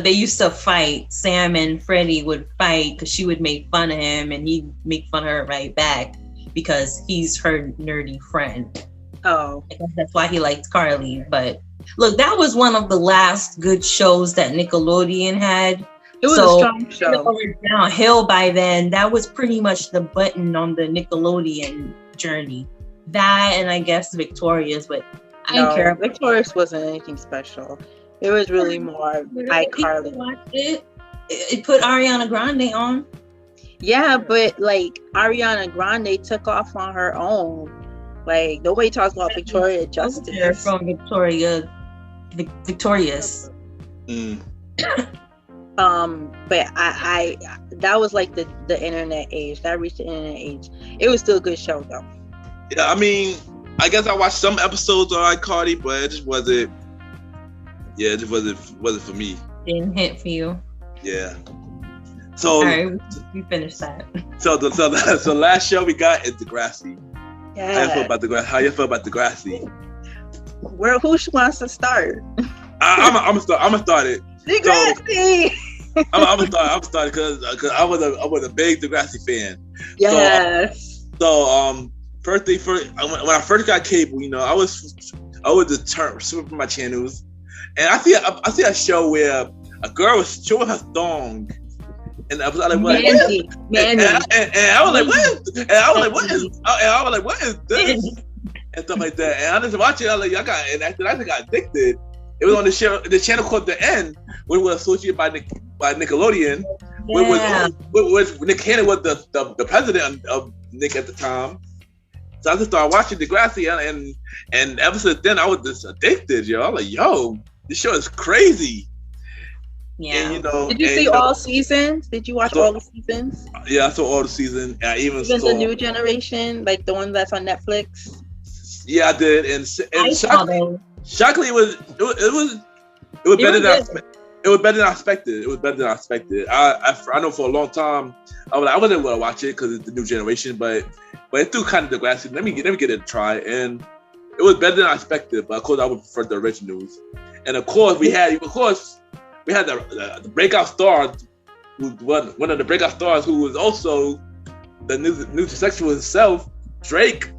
they used to fight. Sam and Freddie would fight because she would make fun of him, and he'd make fun of her right back because he's her nerdy friend. Oh, I guess that's why he liked Carly. But look, that was one of the last good shows that Nickelodeon had. It was a strong show. It was downhill by then. That was pretty much the button on the Nickelodeon journey. That, and I guess Victoria's, but I didn't care. Victoria's wasn't anything special. It was really more iCarly. It put Ariana Grande on. Yeah, but like Ariana Grande took off on her own. Like nobody talks about Victoria Justice. They're from Victorious. But I that was like the internet age. That reached the internet age. It was still a good show though. Yeah, I mean, I guess I watched some episodes of iCarly, but it just wasn't. Yeah, it just wasn't for me. Didn't hit for you. Yeah. So all right, we finished that. So the last show we got is Degrassi. Yeah. How you feel about Degrassi? Who wants to start? I'm gonna start it. Degrassi. I'm gonna start because I was a big Degrassi fan. Yes. So first when I first got cable, I was determined switching my channels, and I see a show where a girl was showing her thong. And I was like, what? And I was like, what? And I was like, what is this? And stuff like that. And I just watched it. I was like, and after that, I got addicted. It was on the channel called The End, which was associated by Nickelodeon. Yeah. Which Nick Cannon was the president of Nick at the time. So I just started watching Degrassi, and ever since then, I was just addicted, yo. I was like, yo, this show is crazy. Yeah. And, did you see all seasons? Did you watch all the seasons? Yeah, I saw all the seasons. I even saw the new generation, like the one that's on Netflix. Yeah, I did, and shockingly, it was better than I expected. It was better than I expected. I know for a long time I wasn't going to watch it because it's the new generation, but it threw kind of Degrassi. Let me get it a try, and it was better than I expected. But of course, I would prefer the originals. And of course, we had the breakout star, one of the breakout stars who was also the new sexual himself, Drake.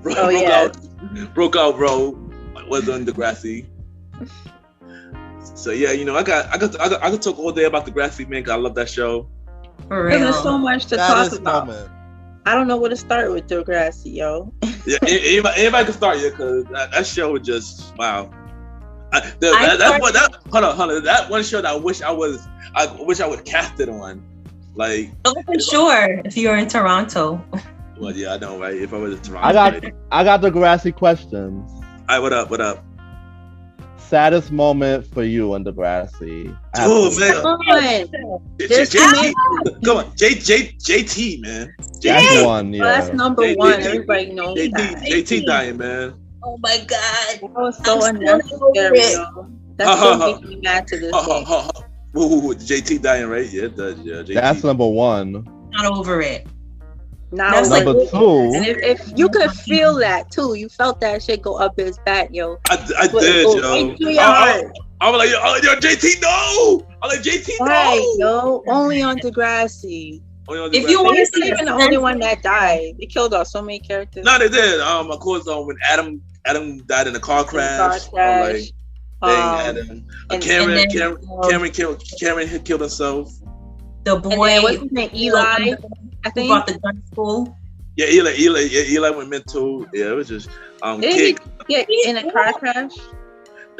Broke out, bro. Was on Degrassi. So yeah, I could talk all day about Degrassi, man. 'Cause I love that show. For real. There's so much to talk about. I don't know where to start with Degrassi, yo. Yeah, anybody can start, yeah, because that show was just wow. That one show that I wish I would cast it on, like. Oh, for sure. If you're in Toronto. Well, yeah, I know, right? If I was in Toronto, I got Degrassi questions. All right, what up? Saddest moment for you in Degrassi? Oh man, come on, JT, man. That's one, yeah. That's number one. Everybody knows that. JT dying, man. Oh my God, that was so unnecessary. That still makes me mad to this day. JT dying, right? Yeah, it does. Yeah, JT. That's number one. Not over it. Now, number two. And if you could feel that too, you felt that shit go up his back, yo. I did, yo. I was like, yo, JT, no! I was like, JT, no! Right, yo. Only on Degrassi. If you want to see even the only one that died, they killed off so many characters. No, they did. Of Course, when Adam died in a car crash. Cameron killed himself. The boy, what's his name? Eli, I who think. brought the gun to school. Yeah, Eli went mental. Yeah, it was just Did he get in a car crash?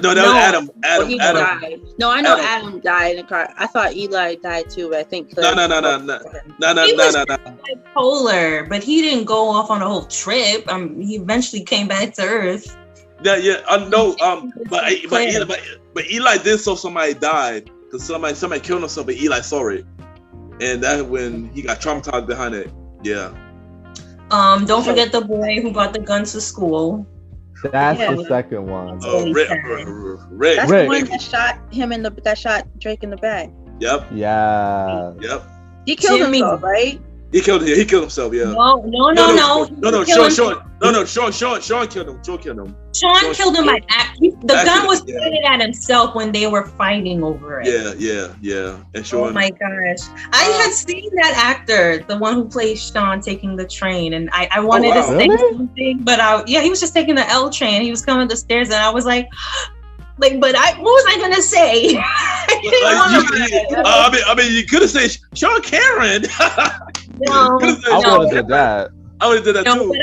No, that was Adam. He Adam. died. No, I know Adam died in a car. I thought Eli died too, but I think No. He was bipolar, but he didn't go off on a whole trip. He eventually came back to Earth. Yeah. No. But Eli did so somebody died because somebody killed himself, but Eli saw it, and that's when he got traumatized behind it. Yeah. Don't forget the boy who brought the guns to school. That's the second one. Rick. That's the one that shot him that shot Drake in the back. Yep. Yeah. Yep. He killed himself, right? He killed himself. Yeah. No. Sean killed him. Sean killed him. Sean killed him by the gun was pointed at himself when they were fighting over it. Yeah. And Sean. Oh my gosh. I had seen that actor, the one who plays Sean, taking the train, and I wanted to say something, but he was just taking the L train. He was coming up the stairs, and I was like, but what was I gonna say? I mean, you could have said Sean Cameron. No, I would have did that. I would have did that too. But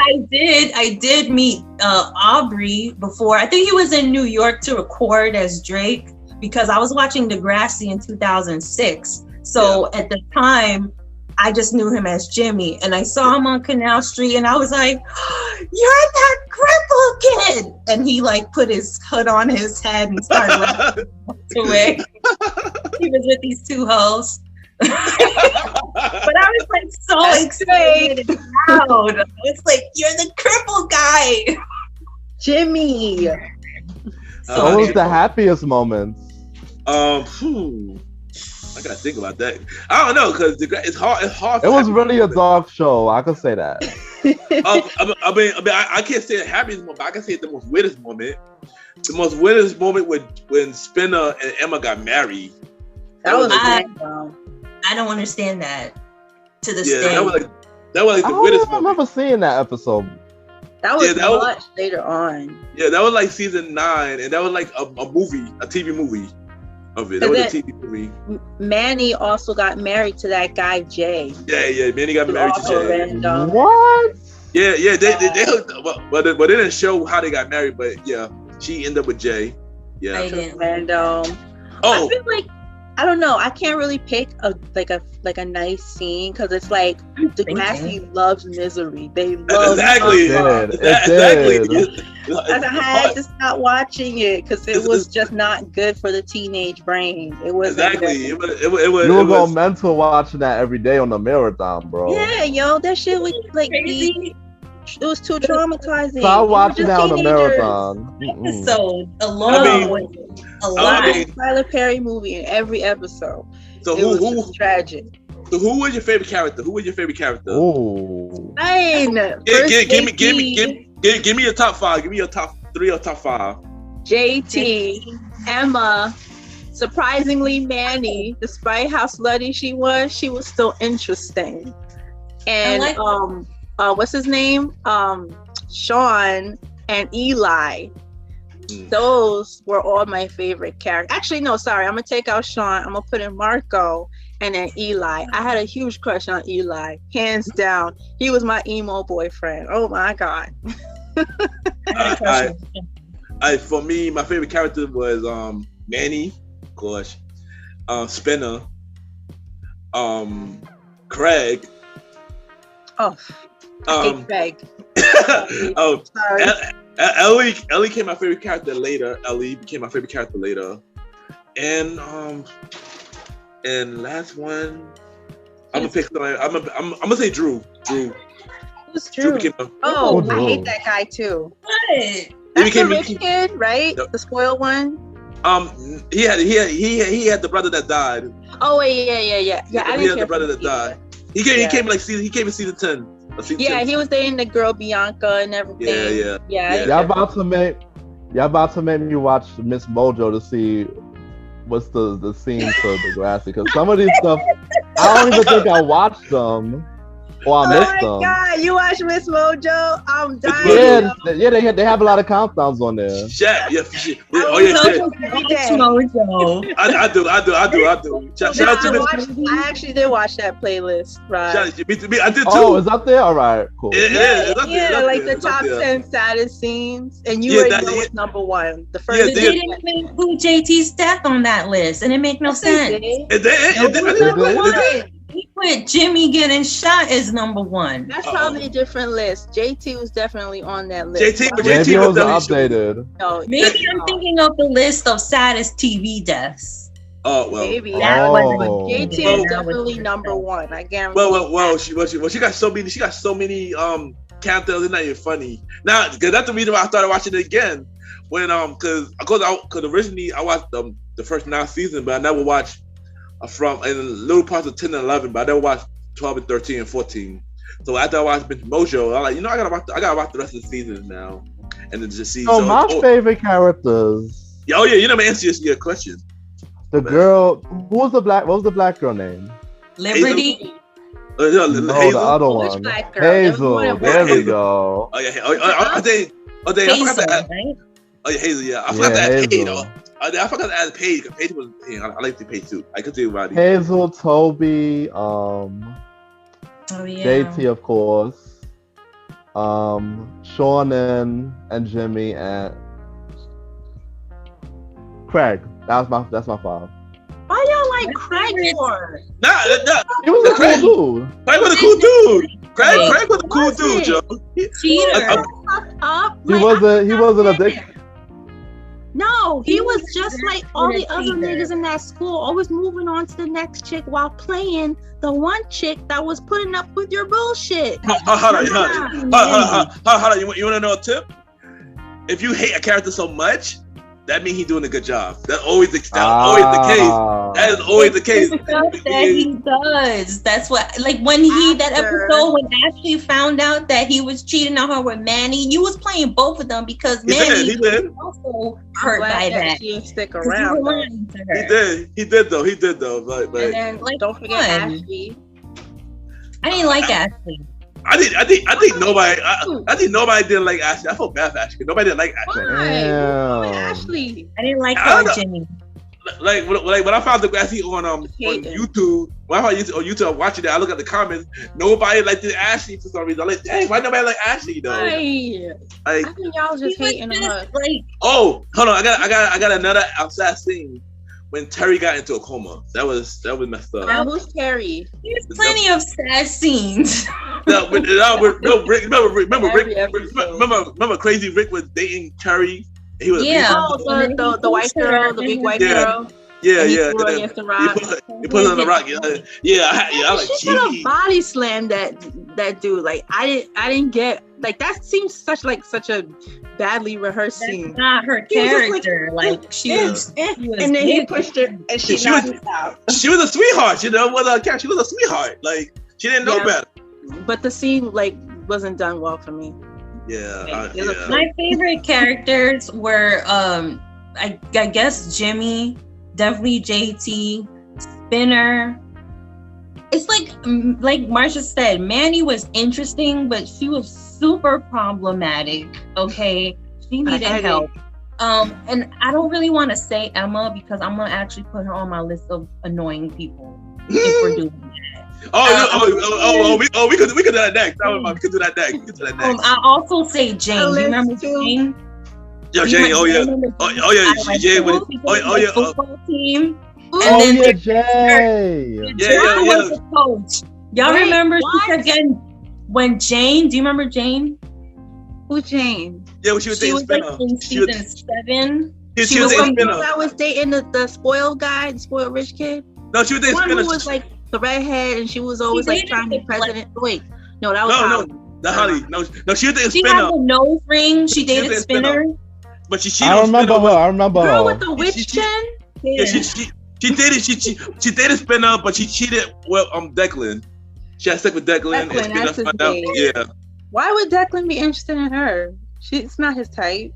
I did meet Aubrey before. I think he was in New York to record as Drake because I was watching Degrassi in 2006. So at the time, I just knew him as Jimmy, and I saw him on Canal Street, and I was like, "You're that crippled kid!" And he like put his hood on his head and started laughing away. He was with these two hoes. But I was like so excited and loud. It's like, you're the crippled guy, Jimmy. What was the happiest moments? I gotta think about that. I don't know because it's hard. It's hard. It was really a dark show. I could say that. I can't say the happiest moment. But I can say the most weirdest moment. The most weirdest moment when Spinner and Emma got married. That was I don't understand that to this day. That was like the weirdest moment. I remember seeing that episode. That was much later on. Yeah, that was like season 9, and that was like a movie, a TV movie of it. That was a TV movie. Manny also got married to that guy Jay. Yeah. Manny got married to Jay. Random. What? Yeah. They hooked up, but they didn't show how they got married. But yeah, she ended up with Jay. Yeah. Random. I feel like, I don't know. I can't really pick a nice scene because it's like Degrassi loves misery. They love exactly. I had to stop watching it because it was just not good for the teenage brain. It was exactly. You were going mental watching that every day on the marathon, bro. Yeah, yo, that shit was like it was too traumatizing. Stop watching that on the marathon. Episode alone. A lot. Tyler Perry movie in every episode. So who was tragic. So who was your favorite character? Oh, Fine. Give me your top 5. Give me your top 3 or top 5. JT, Emma, surprisingly Manny, despite how slutty she was still interesting. And what's his name? Sean and Eli. Those were all my favorite characters. Actually, no, sorry. I'm gonna take out Sean. I'm gonna put in Marco and then Eli. I had a huge crush on Eli, hands down. He was my emo boyfriend. Oh my god. For me, my favorite character was Manny, of course, Spinner, Craig. Oh, I hate Craig. Sorry. Ellie became my favorite character later. And last one, I'm gonna pick. I'm gonna say Drew. Who's Drew? I hate that guy too. What? That's the rich kid, right? The spoiled one. He had the brother that died. Oh wait, yeah. He had the brother that died. He came in season 10. He was dating the girl Bianca and everything. Yeah. Y'all about to make me watch Miss Mojo to see what's the scene for Degrassi, because some of these stuff I don't even think I watched them. or I Oh missed my them. god, you watch Miss Mojo? I'm dying. They have a lot of countdowns on there. Shaq, yeah, for sure. I Oh yeah, was shit. every day. Mojo. I do. Shout out to Miss. I actually did watch that playlist, right? Shout out to me. I did too. Oh, it's up there. All right, cool. It is. It's up there, it's up like there, the it's up top there. 10 saddest scenes, and you Yeah, already that- know yeah. what's number one. The first. Yeah, They didn't even include JT's death on that list, and it make no sense. Number one. He put Jimmy getting shot as number one. That's probably a different list. JT was definitely on that list. JT was updated. No, Maybe I'm thinking of the list of saddest TV deaths. Oh well. Maybe that Oh. JT is Well, definitely number one. I guarantee. Well. She got so many. She got so many characters. It's not even funny. Now, because that's the reason why I started watching it again. When because originally I watched the first 9 seasons, but I never watched from in little parts of 10 and 11, but I never watched 12 and 13 and 14. So after I watched Mr. Mojo, I'm like, I gotta watch the rest of the seasons now, and then just see. So my favorite characters. Yeah, oh yeah, you never answer your question. The girl, what was the black girl name? Liberty. No, the other one. Black girl? Hazel. There we go. Oh yeah, I think. I forgot to add. Oh yeah, Hazel. Yeah, I forgot to add Paige. I forgot to add Paige. Paige was. I like the Paige too. I could do about it. Hazel, Toby, JT, of course, Sean and Jimmy and Craig. That's my 5. Why y'all like Craig for? Nah. He was a cool dude. Craig was a cool dude. Craig was a cool dude, Joe. Cheater. He wasn't a dick. No, he was just like all the other niggas in that school, always moving on to the next chick while playing the one chick that was putting up with your bullshit. Hold on. You want to know a tip? If you hate a character so much, that means he's doing a good job. That's always the case. That is always the case. That he does. That's what, like when that episode when Ashley found out that he was cheating on her with Manny, you was playing both of them because Manny was also hurt by that. She didn't stick around. He did though. But and then don't forget Ashley. I didn't like Ashley. I think nobody didn't like Ashley. I felt bad for Ashley. Nobody didn't like Ashley. Why Ashley? I didn't like her, Jimmy. Like when I found the Ashley on YouTube, when I found on YouTube, I'm watching it. I look at the comments. Nobody liked Ashley for some reason. I'm like, dang, why nobody like Ashley though? I think y'all just hating on her. Oh, hold on. I got another outside scene. When Terry got into a coma, that was messed up. Now who's Terry? There's plenty of sad scenes. Remember Crazy Rick was dating Terry. He was the white girl, the big white girl. Yeah. He put her on the rock. I like. She should have body slammed that dude. Like I didn't get like that. Seems such a badly rehearsed scene. That's not her character. She was, and then he pushed her, and she knocked out. She was a sweetheart. She was a sweetheart. Like she didn't know better. But the scene wasn't done well for me. Yeah. My favorite characters were I guess Jimmy, definitely JT, Spinner. It's like Marsha said, Manny was interesting, but she was super problematic. Okay, she needed help. And I don't really want to say Emma because I'm gonna actually put her on my list of annoying people if we're doing that. We could do that next. We could do that next. I also say Jane. Do you remember Jane? Yeah, Jane. Jane. Football team. Jay. Jane was the coach. Y'all remember again when Jane? Do you remember Jane? Who Jane? Yeah, when she was dating Spinner. Like in season 7. She was dating Spinner. That was dating the spoiled guy, the spoiled rich kid. No, she was dating Spinner. Who was like the redhead, and she was always like trying to be president. Wait, no, that was Holly. No, she was dating Spinner. She had the nose ring. She dated Spinner. But she I remember her. I remember her. Girl with the witch chin. Yeah, she dated Spinner, but she cheated with Declan. She had sex with Declan. Yeah. Why would Declan be interested in her? It's not his type.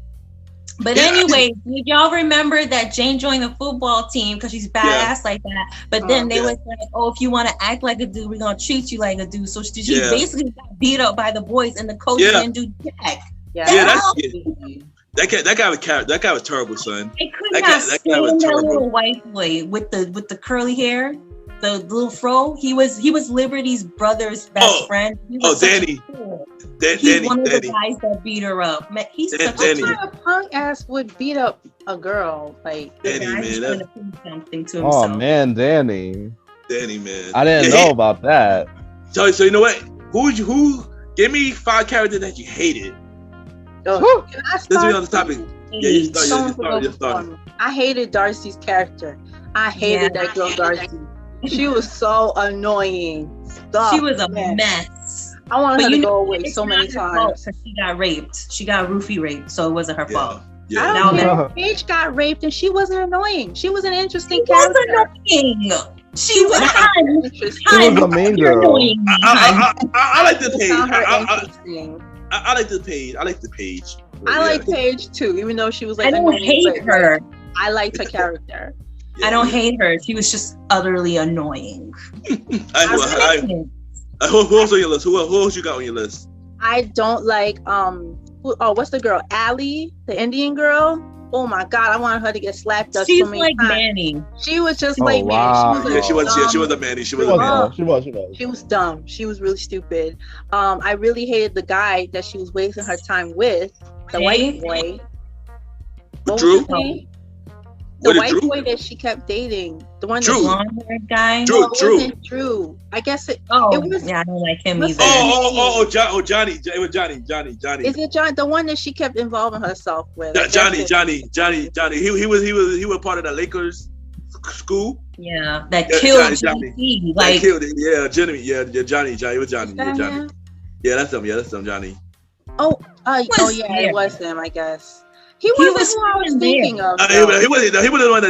But anyway, did y'all remember that Jane joined the football team because she's badass like that? But then they was like, "Oh, if you want to act like a dude, we're gonna treat you like a dude." So she basically got beat up by the boys, and the coach didn't do jack. That guy was terrible, son. I could not stand that little white boy with the curly hair, the little fro. He was Liberty's brother's best friend. Danny. He's one of the guys that beat her up. Man, he's such a punk ass would beat up a girl. Like Danny, man. Something to himself. Oh man, Danny, man. I didn't know about that. So you know what? Who? Give me 5 characters that you hated. Oh, Let's be on the topic. Yeah, you start. I hated Darcy's character. I hated that girl Darcy. She was so annoying. She was a mess. I wanted her to go away so many times. She got raped. She got roofie raped, so it wasn't her fault. Yeah. I don't care. Paige got raped and she wasn't annoying. She was an interesting character. Annoying. She was a mean girl. I like the Paige. I like the Paige. I like the Paige. I like Paige too, even though she was like. I don't hate her. I liked her character. I don't hate her. She was just utterly annoying. Who else on your list? Who else you got on your list? I don't like what's the girl? Allie, the Indian girl. Oh my god, I wanted her to get slapped up so many times. Manny. She was just like wow. Manny. She was a Manny. She was dumb. She was really stupid. I really hated the guy that she was wasting her time with, the white boy. Drew? The white boy that she kept dating. The one Drew. The blonde-haired guy. Drew. I guess it was. Yeah, I don't like him either. Johnny. It was Johnny. Is it John? The one that she kept involving herself with. Johnny. He was part of the Lakers school. Yeah, that killed Johnny. Like killed it. Yeah, Johnny. It was Johnny. Yeah, that's him. Johnny. It was him. I guess. He was who I was thinking of. He was the one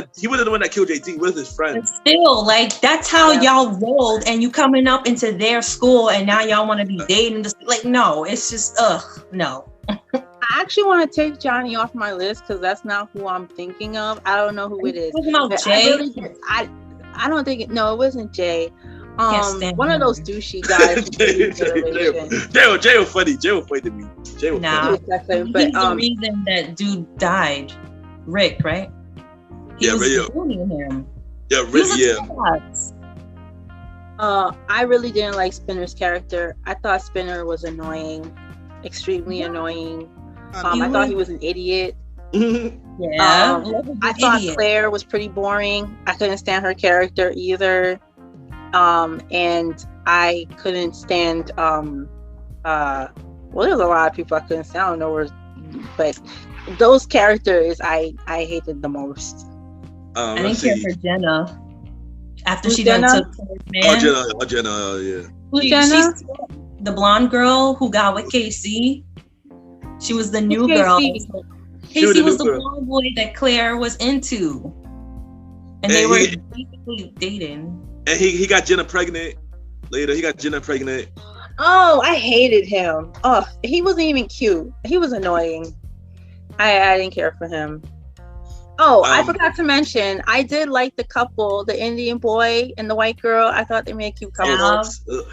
that killed JT with his friend. But still, like that's how y'all rolled, and you coming up into their school, and now y'all want to be dating. Like, no, it's just no. I actually want to take Johnny off my list because that's not who I'm thinking of. I don't know who it is. Talking about Jay? I don't think it wasn't Jay. One of those douchey guys. Jay was funny. Jay was funny to me. Jay was funny. He's the reason that dude died. Rick, right? He was bullying him. Yeah, Rick. I really didn't like Spinner's character. I thought Spinner was annoying, extremely annoying. I thought he was an idiot. I thought Claire was pretty boring. I couldn't stand her character either. And I couldn't stand there's a lot of people I couldn't stand. I don't know but those characters I hated the most. I didn't care for Jenna after she done took man. Jenna, yeah. Who's Jenna? She's the blonde girl who got with Casey. She was the new girl. Casey was the blonde boy that Claire was into, and they were basically dating. And he got Jenna pregnant later. Oh, I hated him. Oh, he wasn't even cute. He was annoying. I didn't care for him. Oh, I forgot to mention, I did like the couple, the Indian boy and the white girl. I thought they made a cute couple.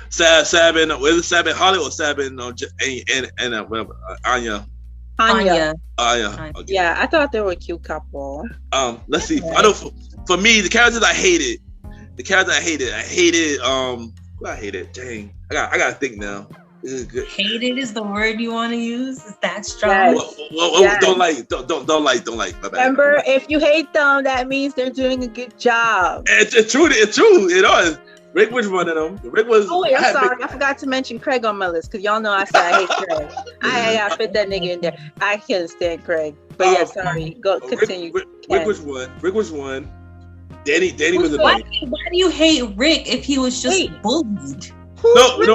Sab and Holly or Sab and Anya. Anya. Okay. Yeah, I thought they were a cute couple. Let's see. I know for me, the characters I hated. I hated. Dang. I gotta think now. This is good. Hated is the word you want to use? Is that strong? Yes. Yes. Don't like. My bad. Remember, if you hate them, that means they're doing a good job. It's true. It is. Rick was one of them. Rick was. Oh wait, I'm sorry. I forgot to mention Craig on my list because y'all know I said I hate Craig. I fit that nigga in there. I can't stand Craig. But yeah, sorry. Go continue. Rick was one. Danny was why do you hate Rick if he was just bullied? No. I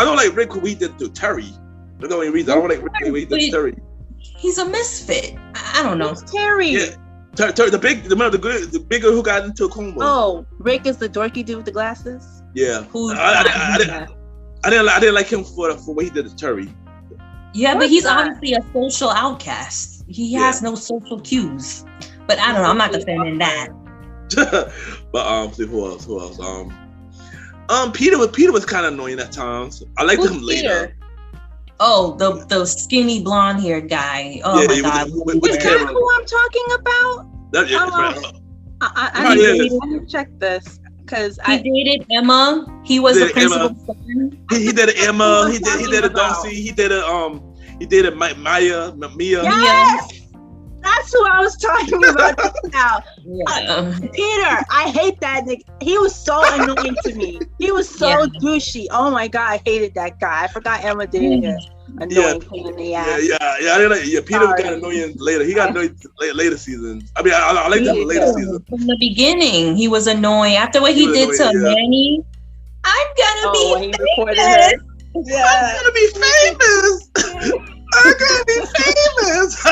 don't like Rick who he did to Terry. That's the only reason. I don't like Rick who he did to Terry. He's a misfit. I don't know. Who's Terry? Yeah. The bigger who got into a coma. Oh, Rick is the dorky dude with the glasses. Yeah. I didn't like him for what he did to Terry. Yeah, but What's he's that? obviously a social outcast. He has no social cues. But I don't know. I'm not defending that. But see who else? Peter was kind of annoying at times. I liked Who's him later. Peter? Oh, the skinny blonde haired guy. Oh my god. with the Is that camera. who I'm talking about? That, yeah, I need to check this because He dated Emma. He was the Dated principal's son. he did an Emma. He did a about? Darcy. He did a Mia. Yes! That's who I was talking about now. Yeah. Peter, I hate that nigga. He was so annoying to me. He was so douchey. Oh my god, I hated that guy. I forgot Emma dated him. Annoying pain in the ass. Yeah. Peter got annoying later. He got annoying later seasons. I mean, I like him later seasons. From the beginning, he was annoying. After what he did to Manny, I'm gonna be famous. Yeah. I'm gonna be famous. I'm gonna be famous.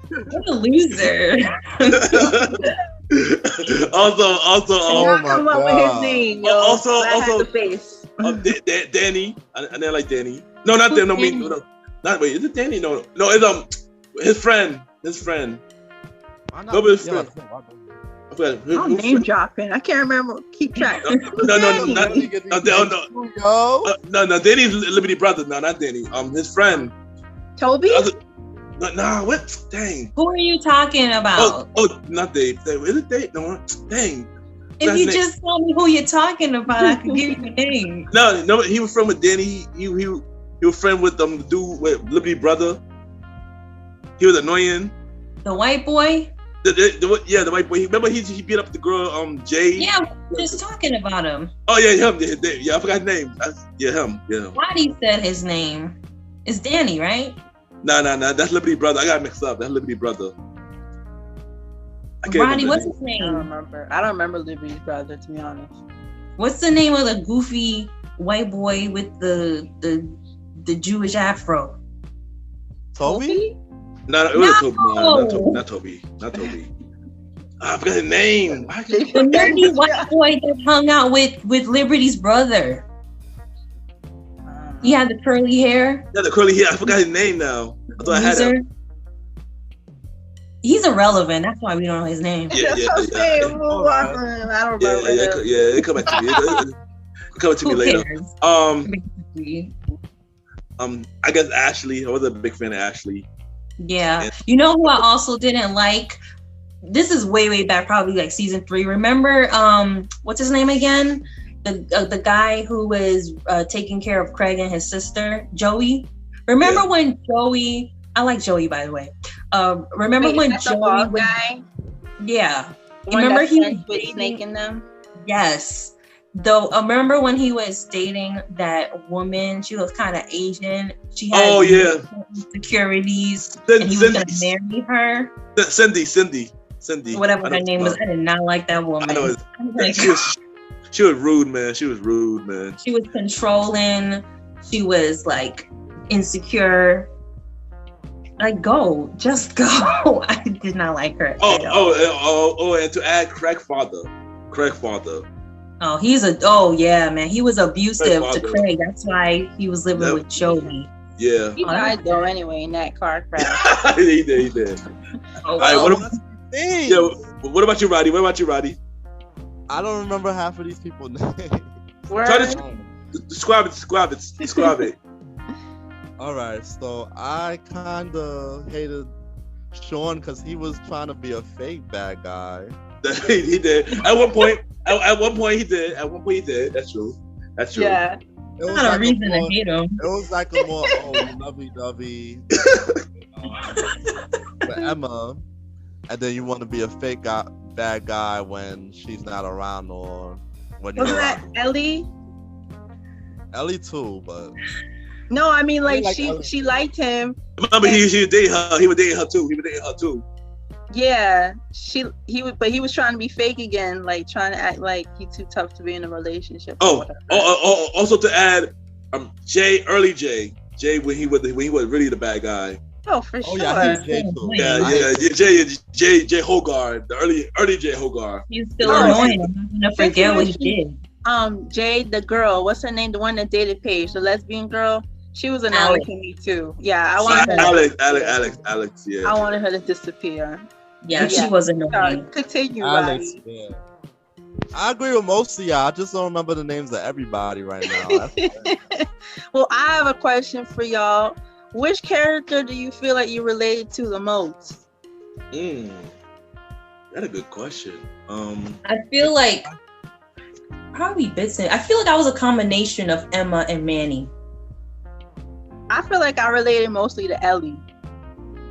What a loser. also, Oh my come up with his name, yo. Also, the face. Danny. I didn't like Danny. No, not Danny. No. Not wait. Is it Danny? No. It's his friend. His friend. Go with his friend. I'm name dropping. I can't remember. Keep track. No. No. Danny's Liberty brother. No, not Danny. His friend. Toby? Nah, what? Dang. Who are you talking about? Oh, not Dave. Is it Dave? No, dang. If you just tell me who you're talking about, I can give you a name. No, he was friend with Danny. He was friend with the dude with Liberty brother. He was annoying. The white boy? The white boy. Remember he beat up the girl, Jade? Yeah, we're just talking about him. Oh yeah, him. Yeah, I forgot his name. Him. Yeah. Roddy said his name. It's Danny, right? No. That's Liberty brother. I got mixed up. That's Liberty brother. Roddy, what's his name? I don't remember Liberty's brother, to be honest. What's the name of the goofy white boy with the Jewish afro? Toby? No, it was Toby. Not Toby. I forgot his name. The nerdy white boy that hung out with Liberty's brother. He had the curly hair. Yeah, the curly hair. I forgot his name now. I thought I had him. He's irrelevant. That's why we don't know his name. Yeah. I don't remember. Yeah. It come back to me. It come to me later. I guess Ashley. I was a big fan of Ashley. Yeah. You know who I also didn't like? This is way back, probably like season 3. Remember, what's his name again? The guy who was taking care of Craig and his sister, Joey. Remember when Joey? I like Joey, by the way. Remember when Joey? Guy? Yeah. Remember he was snaking them? Yes. Though, remember when he was dating that woman? She was kind of Asian. She had insecurities, and he was gonna marry her. Cindy. Whatever her name was, I did not like that woman. I know. She was rude, man. She was controlling. She was like insecure. Like, just go. I did not like her. And to add Craig father. Oh, man. He was abusive to Craig. That's why he was living with Joey. Yeah. He died though anyway in that car crash. He did. Oh, all right, what about you, Roddy? I don't remember half of these people's names. Try to describe it. All right, so I kind of hated Sean because he was trying to be a fake bad guy. He did. At one point he did. That's true. Yeah. It was not a reason to hate him. It was like a more lovey-dovey with Emma, and then you want to be a fake bad guy when she's not around or when you're Wasn't that Ellie? Ellie too, but no, I mean like she liked him. Remember, he was dating her. He was dating her too. Yeah, he was trying to be fake again, like trying to act like he's too tough to be in a relationship. Also to add, early Jay when he was really the bad guy. Oh, for sure. Yeah, Jay too. Jay Hogarth, the early Jay Hogarth. He's still annoying. I'm not gonna forget what he did. Jade, the girl, what's her name? The one that dated Paige, the lesbian girl. She was annoying to me too. Yeah, I wanted her. Alex. Yeah. I wanted her to disappear. Yeah, she was annoying. Continue, Alex, Roddy. yeah. I agree with most of y'all. I just don't remember the names of everybody right now. Well, I have a question for y'all. Which character do you feel like you related to the most? That's a good question. I feel like probably Bitson. I feel like I was a combination of Emma and Manny. I feel like I related mostly to Ellie,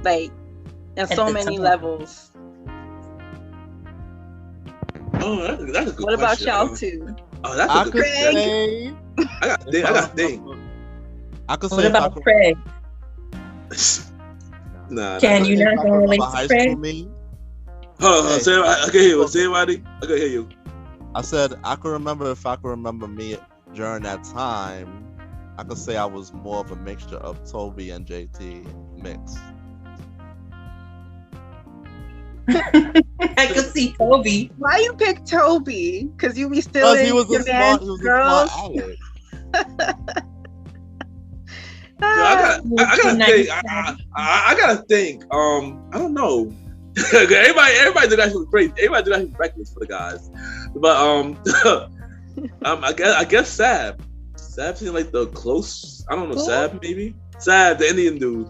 like in so many levels. Oh, that's a good question. What about y'all two? Oh, that's a good question. I got to think. I could say. What about Craig? Nah. Can you not relate to Craig? Hold on. Say it. I can hear you. Say it, Roddy. I can hear you. I said I could remember if I could remember me during that time. I could say I was more of a mixture of Toby and JT mix. I could see Toby. Why you pick Toby? Because you be still in your man's girls. I gotta think. I don't know. everybody did actually great. Everybody did actually breakfast for the guys, but I guess Sab. Sab seemed like the close. I don't know. Who? Sab maybe. Sab, the Indian dude.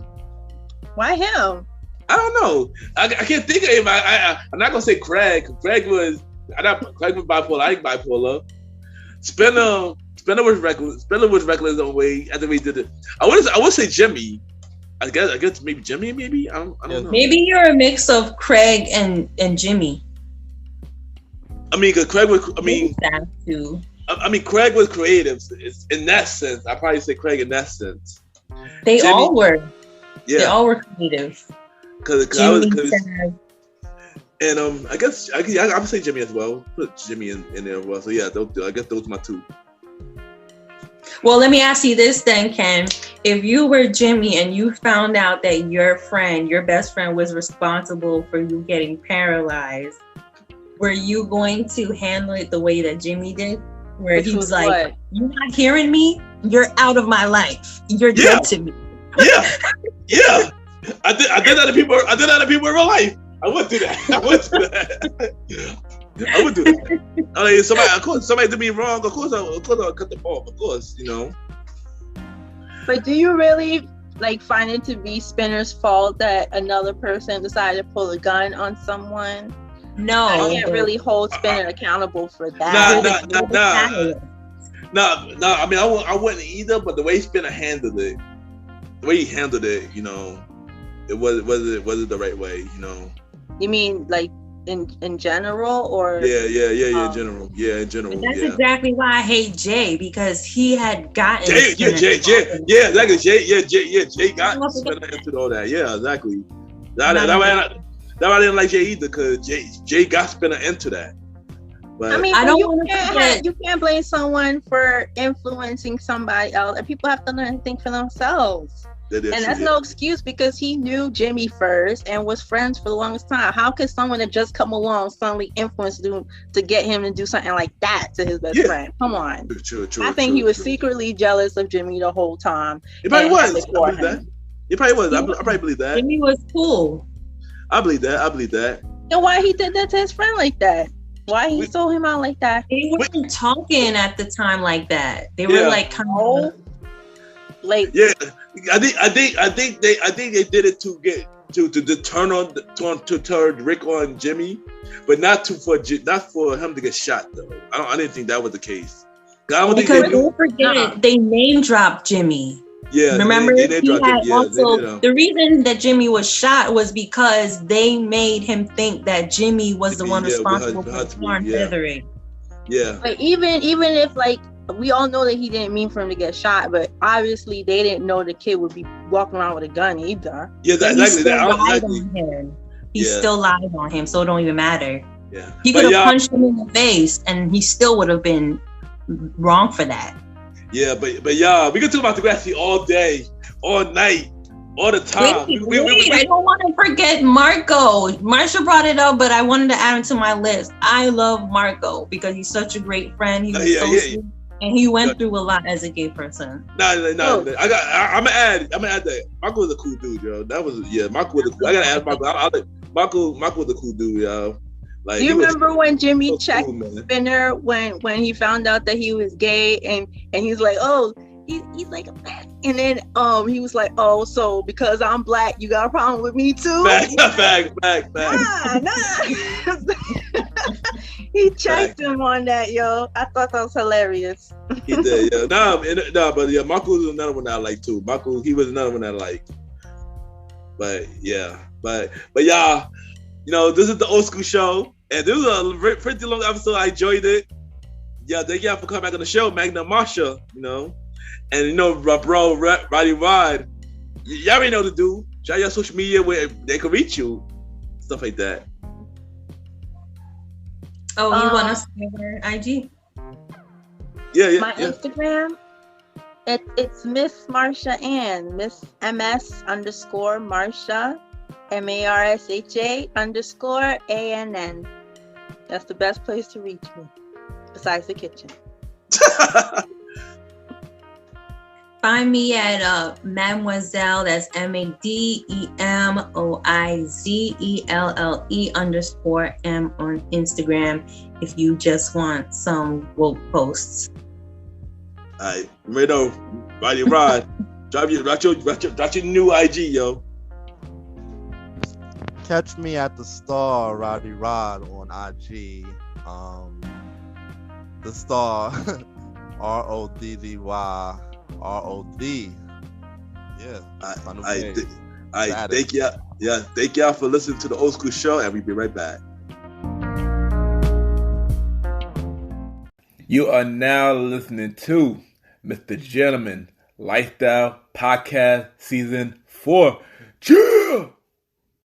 Why him? I don't know. I can't think of him. I'm not gonna say Craig. Craig was bipolar. I like bipolar. Spinner was reckless. Spinner was reckless the way I think we did it. I would say Jimmy. I guess maybe Jimmy. Maybe I don't know. Maybe you're a mix of Craig and Jimmy. I mean, because Craig was. I mean, Craig was creative. It's, in that sense, I probably say Craig in that sense. They Jimmy, all were. Yeah. They all were creative. And I guess I would say Jimmy as well. Put Jimmy in there as well. So yeah, I guess those are my two. Well, let me ask you this then, Ken. If you were Jimmy and you found out that your best friend was responsible for you getting paralyzed, were you going to handle it the way that Jimmy did? Where he was like, what? You're not hearing me? You're out of my life. You're dead to me. Yeah. I did that to people. I did that to people in real life. I would do that. I would do that. I mean, somebody did me wrong. Of course, I'll cut the ball. Of course, you know. But do you really find it to be Spinner's fault that another person decided to pull a gun on someone? No, I can't really hold Spinner accountable for that. No. I mean, I wouldn't either. But the way Spinner handled it, you know, it wasn't the right way, you know. You mean in general, or? Yeah. In general. Yeah, in general. That's exactly why I hate Jay, because he had gotten Jay got Spinner into all that. Yeah, exactly. That I didn't like Jay either, because Jay got Spinner into that. But I mean, you can't blame someone for influencing somebody else, and people have to learn to think for themselves. That's no excuse, because he knew Jimmy first and was friends for the longest time. How could someone that just come along suddenly influence him to get him to do something like that to his best friend? Come on. True, I think he was secretly jealous of Jimmy the whole time. He probably was. I believe that. He probably was. I probably believe that. Jimmy was cool. I believe that. And why he did that to his friend like that? Why he sold him out like that? They weren't talking at the time like that. They were kind of I think they did it to turn Rick on Jimmy, but not for him to get shot though. I didn't think that was the case. Don't forget they name dropped Jimmy. Yeah, remember the reason that Jimmy was shot was because they made him think that Jimmy was the one responsible for torn feathering. Yeah. But even if we all know that he didn't mean for him to get shot, but obviously they didn't know the kid would be walking around with a gun either. Yeah, He still lied on him, so it don't even matter. Yeah. He could have punched him in the face and he still would have been wrong for that. Yeah, but y'all, we can talk about Degrassi all day, all night, all the time. Wait, I don't want to forget Marco. Marsha brought it up, but I wanted to add him to my list. I love Marco because he's such a great friend. He was And he went through a lot as a gay person. No. I'm gonna add that. Michael was a cool dude, yo. Michael was a cool. I gotta add Michael. Michael was a cool dude, yo. Like, do you remember when Jimmy checked cool, Spinner when he found out that he was gay and he's like, oh, he's like a black, and then he was like, oh, so because I'm black, you got a problem with me too? Fact. Nah. He checked him on that, yo. I thought that was hilarious. He did, yeah. But yeah, Michael was another one that I like too. Michael, he was another one that I like. But yeah, but y'all, you know, this is the Old School Show, and this was a pretty long episode. I enjoyed it. Yeah, thank y'all for coming back on the show, Magna, Marsha. You know, and you know, bro, Roddy Rod. Y'all already know what to do. Try your social media where they can reach you, stuff like that. Oh, you want us to give her IG? Yeah. My Instagram, it's Miss Marsha Ann, Miss MS_Marsha, MARSHA_ANN. That's the best place to reach me, besides the kitchen. Find me at Mademoiselle, that's MADMOIZELLE_M on Instagram if you just want some woke posts. Alright, Rado, Roddy Rod, drop your new IG, yo. Catch me at the Star Roddy Rod on IG. The Star RODDY ROD. Yeah. Thank y'all. Yeah, thank y'all for listening to the Old School Show, and we'll be right back. You are now listening to MrGentleman Lifestyle Podcast Season 4. Cheer!